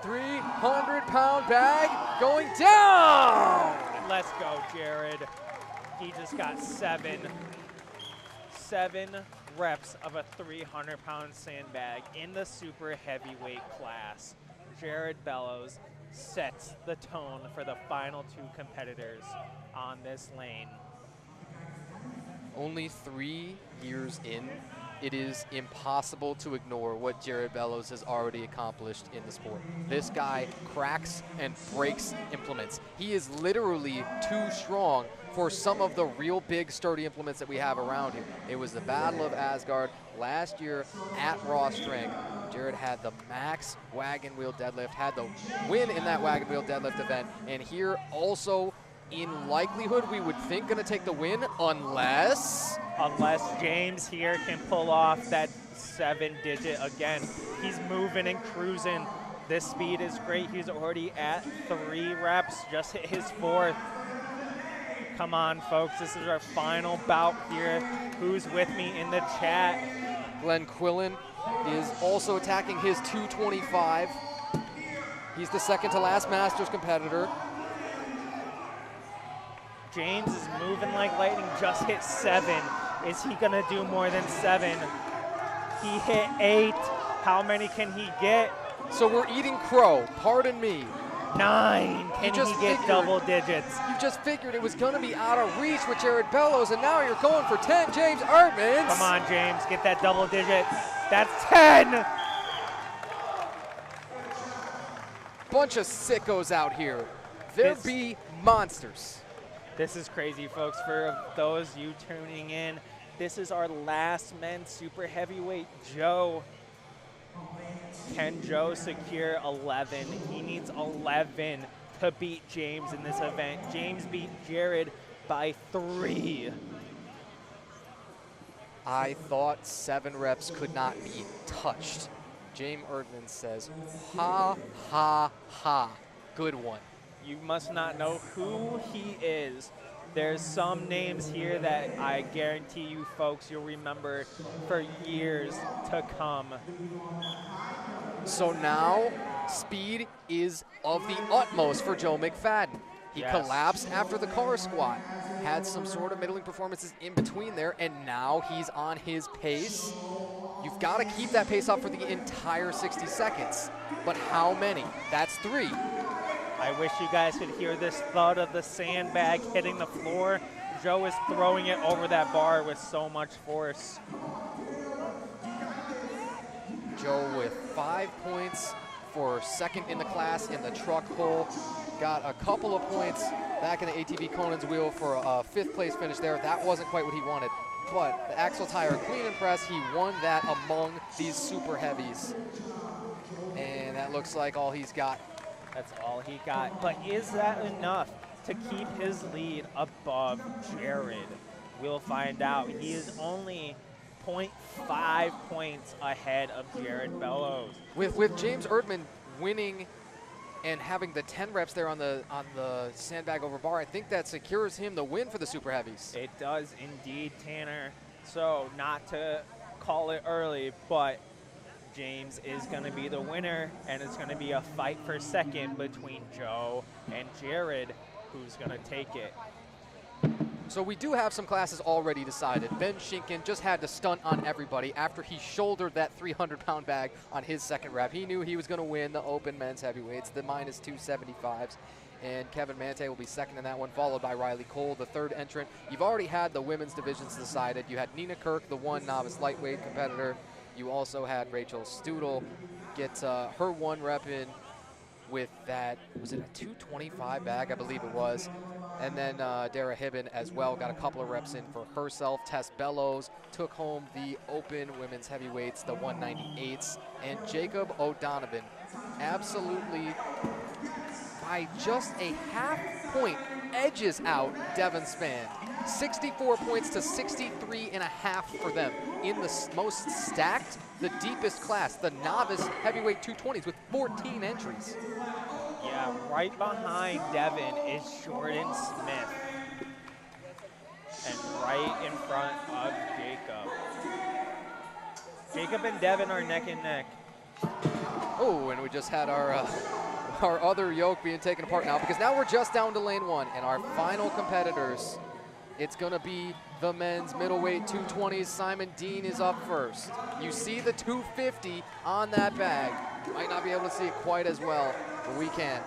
300-pound bag going down. Let's go, Jared. He just got 7 reps of a 300-pound sandbag in the super heavyweight class. Jared Bellows sets the tone for the final 2 competitors on this lane. Only 3 years in, it is impossible to ignore what Jared Bellows has already accomplished in the sport. This guy cracks and breaks implements. He is literally too strong for some of the real big sturdy implements that we have around here. It was the Battle of Asgard last year at Raw Strength. Jared had the max wagon wheel deadlift, had the win in that wagon wheel deadlift event, and here also in likelihood we would think gonna take the win unless James here can pull off that 7-digit again. He's moving and cruising. This speed is great. He's already at 3 reps, just hit his 4th. Come on, folks, this is our final bout here. Who's with me in the chat? Glenn Quillen is also attacking his 225. He's the second to last Masters competitor. James is moving like lightning, just hit 7. Is he gonna do more than 7? He hit 8. How many can he get? So we're eating crow, pardon me. 9. Can just he get figured- double digits? You just figured it was gonna be out of reach with Jared Bellows, and now you're going for 10, James Erdmans. Come on, James, get that double digit. That's 10. Bunch of sickos out here. There This- be monsters. This is crazy, folks. For those you tuning in, this is our last men's super heavyweight, Joe. Can Joe secure 11? He needs 11 to beat James in this event. James beat Jared by 3. I thought 7 reps could not be touched. James Erdman says, ha, ha, ha. Good one. You must not know who he is. There's some names here that I guarantee you folks you'll remember for years to come. So now, speed is of the utmost for Joe McFadden. He Yes. collapsed after the car squat, had some sort of middling performances in between there, and now he's on his pace. You've got to keep that pace up for the entire 60 seconds. But how many? That's 3. I wish you guys could hear this thud of the sandbag hitting the floor. Joe is throwing it over that bar with so much force. Joe with 5 points for second in the class in the truck pull. Got a couple of points back in the ATV Conan's wheel for a 5th place finish there. That wasn't quite what he wanted. But the Axle Tire clean and press, he won that among these super heavies. And that looks like all he's got. That's all he got. But is that enough to keep his lead above Jared? We'll find out. He is only 0.5 points ahead of Jared Bellows. With James Erdman winning and having the 10 reps there on the sandbag over bar, I think that secures him the win for the super heavies. It does indeed, Tanner. So not to call it early, but James is going to be the winner, and it's going to be a fight for second between Joe and Jared, who's going to take it. So we do have some classes already decided. Ben Schinken just had to stunt on everybody after he shouldered that 300-pound bag on his second rep. He knew he was going to win the open men's heavyweights, the minus 275s. And Kevin Mante will be second in that one, followed by Riley Cole, the third entrant. You've already had the women's divisions decided. You had Nina Kirk, the one novice lightweight competitor. You also had Rachel Studel get her 1 rep in with that, was it a 225 bag? I believe it was. And then Dara Hibben as well got a couple of reps in for herself. Tess Bellows took home the open women's heavyweights, the 198s. And Jacob O'Donovan absolutely, by just a half point, edges out Devin Spann. 64 points to 63 and a half for them in the most stacked, the deepest class, the novice heavyweight 220s with 14 entries. Yeah, right behind Devin is Jordan Smith. And right in front of Jacob. Jacob and Devin are neck and neck. Oh, and we just had our other yoke being taken apart now, because now we're just down to lane 1, and our final competitors, it's gonna be the men's middleweight 220s. Simon Dean is up first. You see the 250 on that bag. Might not be able to see it quite as well, but we can.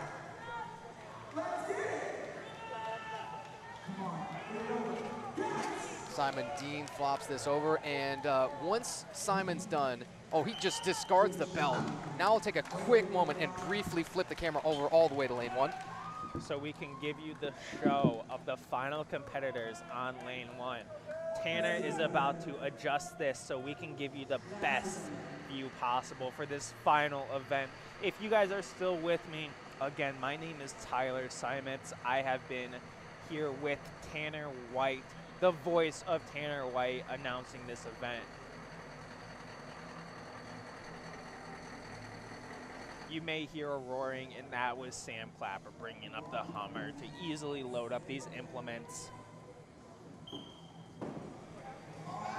Simon Dean flops this over, and once Simon's done, oh, he just discards the belt. Now I'll take a quick moment and briefly flip the camera over all the way to lane 1. So we can give you the show of the final competitors on lane 1. Tanner is about to adjust this so we can give you the best view possible for this final event. If you guys are still with me, again, my name is Tyler Simons. I have been here with Tanner White, the voice of Tanner White, announcing this event. You may hear a roaring, and that was Sam Clapper bringing up the Hummer to easily load up these implements.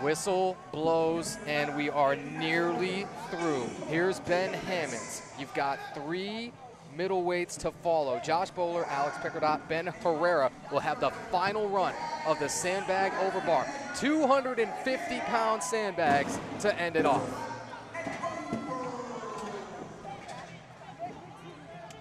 Whistle blows, and we are nearly through. Here's Ben Hammonds. You've got 3 middleweights to follow. Josh Bowler, Alex Picardot, Ben Herrera will have the final run of the sandbag over bar. 250-pound sandbags to end it off.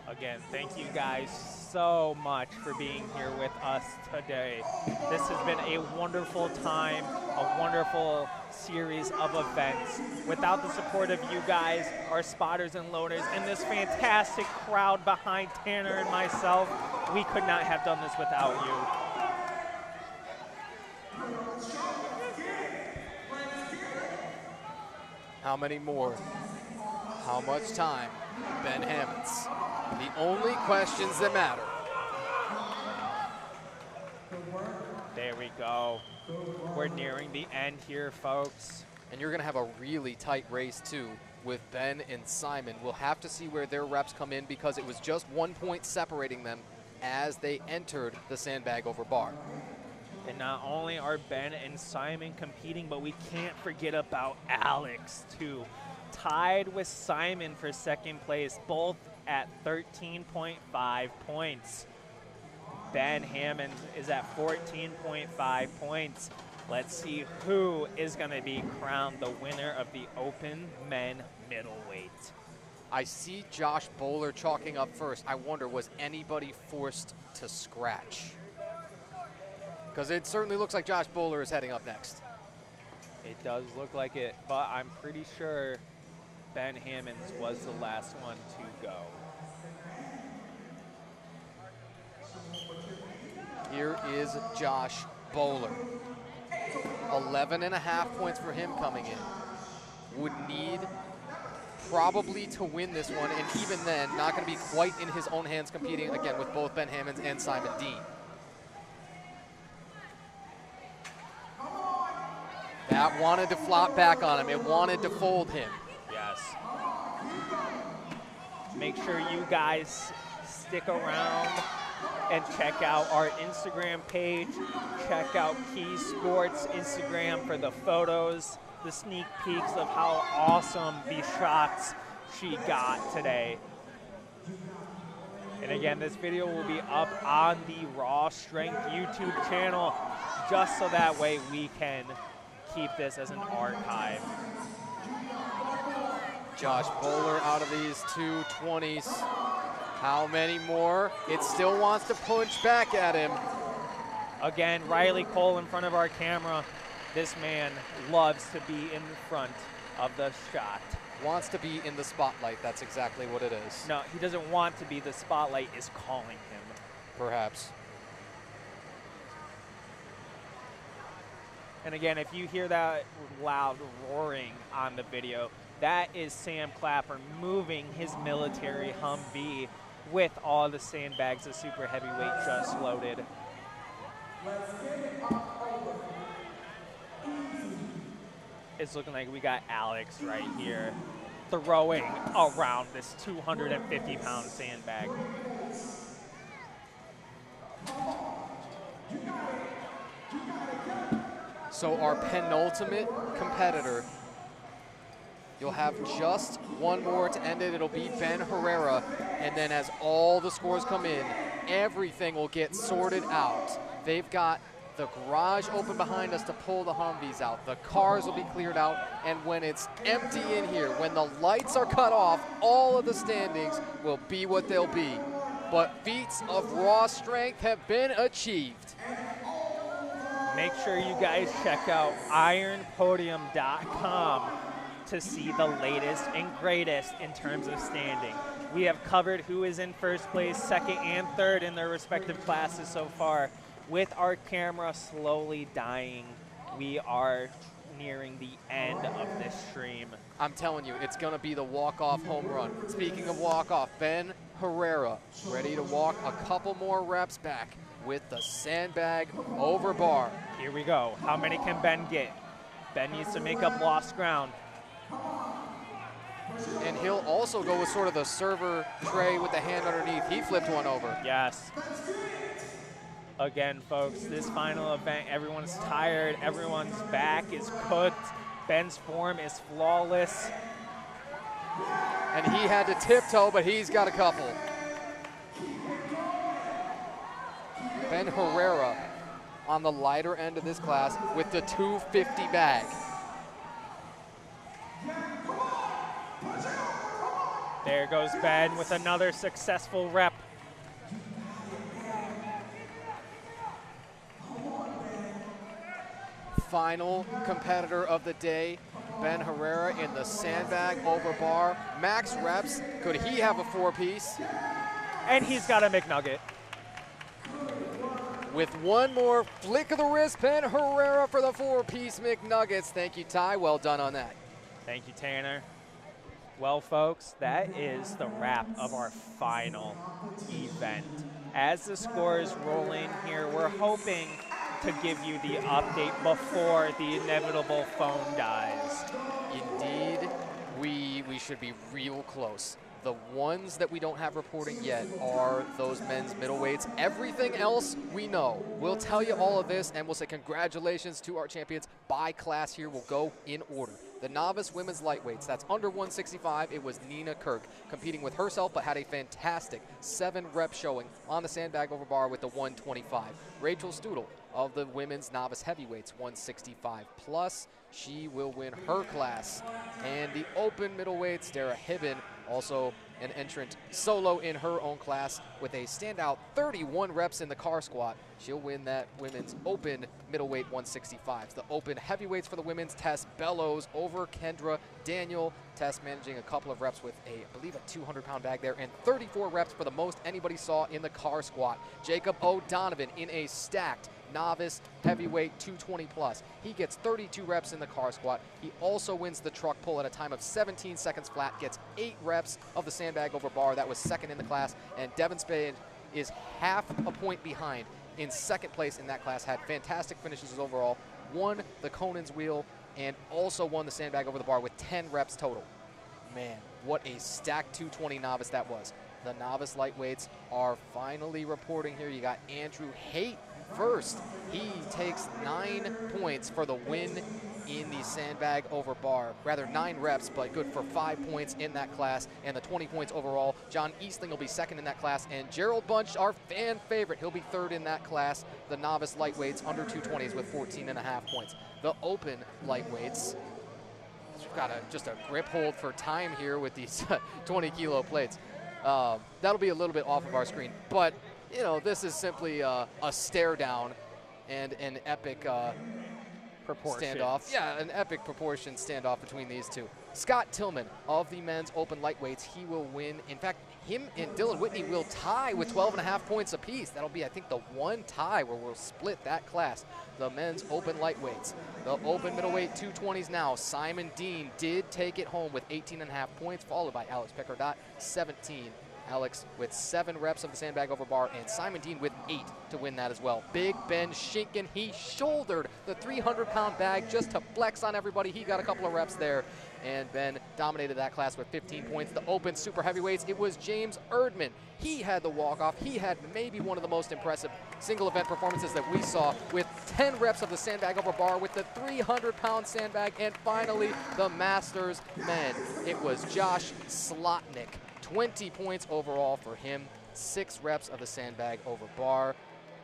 Again, thank you guys so much for being here with us today. This has been a wonderful time, a wonderful series of events. Without the support of you guys, our spotters and loaders, and this fantastic crowd behind Tanner and myself, we could not have done this without you. How many more? How much time? Ben Hammonds. The only questions that matter. There we go. We're nearing the end here, folks. And you're going to have a really tight race, too, with Ben and Simon. We'll have to see where their reps come in, because it was just 1 point separating them as they entered the sandbag over bar. And not only are Ben and Simon competing, but we can't forget about Alex, too. Tied with Simon for second place, both at 13.5 points. Ben Hammond is at 14.5 points. Let's see who is going to be crowned the winner of the Open Men Middleweight. I see Josh Bowler chalking up first. I wonder, was anybody forced to scratch? Because it certainly looks like Josh Bowler is heading up next. It does look like it, but I'm pretty sure Ben Hammonds was the last one to go. Here is Josh Bowler. 11.5 points for him coming in. Would need probably to win this one, and even then, not going to be quite in his own hands, competing again with both Ben Hammonds and Simon Dean. That wanted to flop back on him. It wanted to fold him. Yes. Make sure you guys stick around and check out our Instagram page. Check out Key Sports Instagram for the photos, the sneak peeks of how awesome these shots she got today. And again, this video will be up on the Raw Strength YouTube channel, just so that way we can keep this as an archive. Josh Bowler out of these 220s. How many more? It still wants to punch back at him. Again, Riley Cole in front of our camera. This man loves to be in front of the shot. Wants to be in the spotlight. That's exactly what it is. No, he doesn't want to be. The spotlight is calling him. Perhaps. And again, if you hear that loud roaring on the video, that is Sam Clapper moving his military Humvee with all the sandbags of super heavyweight just loaded. It's looking like we got Alex right here throwing around this 250-pound sandbag. So our penultimate competitor, you'll have just one more to end it. It'll be Ben Herrera. And then as all the scores come in, everything will get sorted out. They've got the garage open behind us to pull the Humvees out. The cars will be cleared out. And when it's empty in here, when the lights are cut off, all of the standings will be what they'll be. But feats of raw strength have been achieved. Make sure you guys check out ironpodium.com to see the latest and greatest in terms of standing. We have covered who is in first place, second, and third in their respective classes so far. With our camera slowly dying, we are nearing the end of this stream. I'm telling you, it's going to be the walk-off home run. Speaking of walk-off, Ben Herrera ready to walk a couple more reps back with the sandbag over bar. Here we go. How many can Ben get? Ben needs to make up lost ground. And he'll also go with sort of the server tray with the hand underneath. He flipped one over. Yes. Again, folks, this final event, everyone's tired. Everyone's back is cooked. Ben's form is flawless. And he had to tiptoe, but he's got a couple. Ben Herrera on the lighter end of this class with the 250 bag. There goes Ben with another successful rep. Final competitor of the day, Ben Herrera in the sandbag over bar. Max reps, could he have a four-piece? And he's got a McNugget. With one more flick of the wrist, Ben Herrera for the four-piece McNuggets. Thank you, Ty. Well done on that. Thank you, Tanner. Well, folks, that is the wrap of our final event. As the scores roll in here, we're hoping to give you the update before the inevitable phone dies. Indeed, we should be real close. The ones that we don't have reporting yet are those men's middleweights. Everything else we know. We'll tell you all of this, and we'll say congratulations to our champions by class here. We'll go in order. The novice women's lightweights, that's under 165. It was Nina Kirk competing with herself, but had a fantastic 7-rep showing on the sandbag over bar with the 125. Rachel Studel of the women's novice heavyweights, 165 plus. She will win her class. And the open middleweights, Dara Hibben, also an entrant solo in her own class with a standout 31 reps in the car squat. She'll win that women's open middleweight 165s. The open heavyweights for the women's, Tess Bellows over Kendra Daniel. Tess managing a couple of reps with I believe a 200-pound bag there, and 34 reps for the most anybody saw in the car squat. Jacob O'Donovan in a stacked novice heavyweight 220 plus. He gets 32 reps in the car squat. He also wins the truck pull at a time of 17 seconds flat, gets 8 reps of the sandbag over bar. That was second in the class. And Devin Spade is half a point behind in second place in that class. Had fantastic finishes overall, won the Conan's wheel, and also won the sandbag over the bar with 10 reps total. Man, what a stacked 220 novice that was. The novice lightweights are finally reporting here. You got Andrew Haight first. He takes 9 points for the win in the sandbag over bar. Rather 9 reps, but good for 5 points in that class, and the 20 points overall. John Eastling will be second in that class, and Gerald Bunch, our fan favorite, he'll be third in that class. The novice lightweights under 220s with 14.5 points. The open lightweights, we've got just a grip hold for time here with these 20-kilo plates. That'll be a little bit off of our screen, but you know, this is simply a stare down and an epic standoff. Yeah, an epic proportion standoff between these two. Scott Tillman of the men's open lightweights, he will win. In fact, him and Dylan Whitney will tie with 12.5 points apiece. That'll be, I think, the one tie where we'll split that class. The men's open lightweights. The open middleweight 220s now. Simon Dean did take it home with 18.5 points, followed by Alex Picardot, 17. Alex with 7 reps of the sandbag over bar, and Simon Dean with 8 to win that as well. Big Ben Schinken, he shouldered the 300-pound bag just to flex on everybody. He got a couple of reps there, and Ben dominated that class with 15 points. The open super heavyweights, it was James Erdman. He had the walk-off. He had maybe one of the most impressive single event performances that we saw with 10 reps of the sandbag over bar with the 300-pound sandbag, and finally the Masters men. It was Josh Slotnick. 20 points overall for him, 6 reps of the sandbag over bar,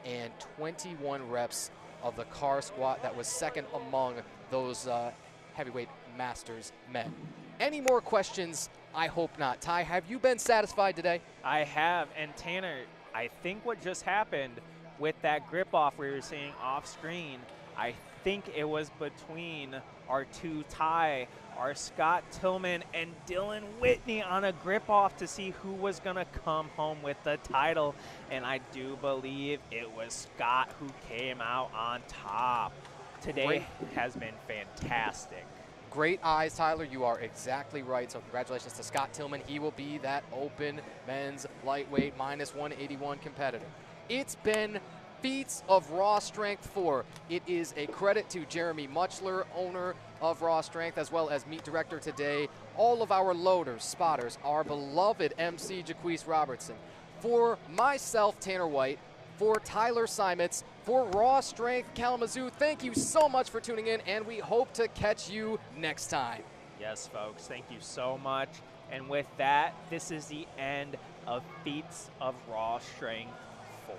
and 21 reps of the car squat. That was second among those heavyweight Masters men. Any more questions? I hope not. Ty, have you been satisfied today? I have, and Tanner, I think what just happened with that grip off we were seeing off screen, I think it was between our two Ty, our Scott Tillman and Dylan Whitney on a grip off to see who was going to come home with the title. And I do believe it was Scott who came out on top. Today has been fantastic. Great eyes, Tyler. You are exactly right. So congratulations to Scott Tillman. He will be that open men's lightweight -181 competitor. It's been Feats of Raw Strength 4. It is a credit to Jeremy Muchler, owner of Raw Strength, as well as meet director today, all of our loaders, spotters, our beloved MC Jaquise Robertson. For myself, Tanner White, for Tyler Simons, for Raw Strength Kalamazoo, thank you so much for tuning in, and we hope to catch you next time. Yes, folks, thank you so much. And with that, this is the end of Feats of Raw Strength 4.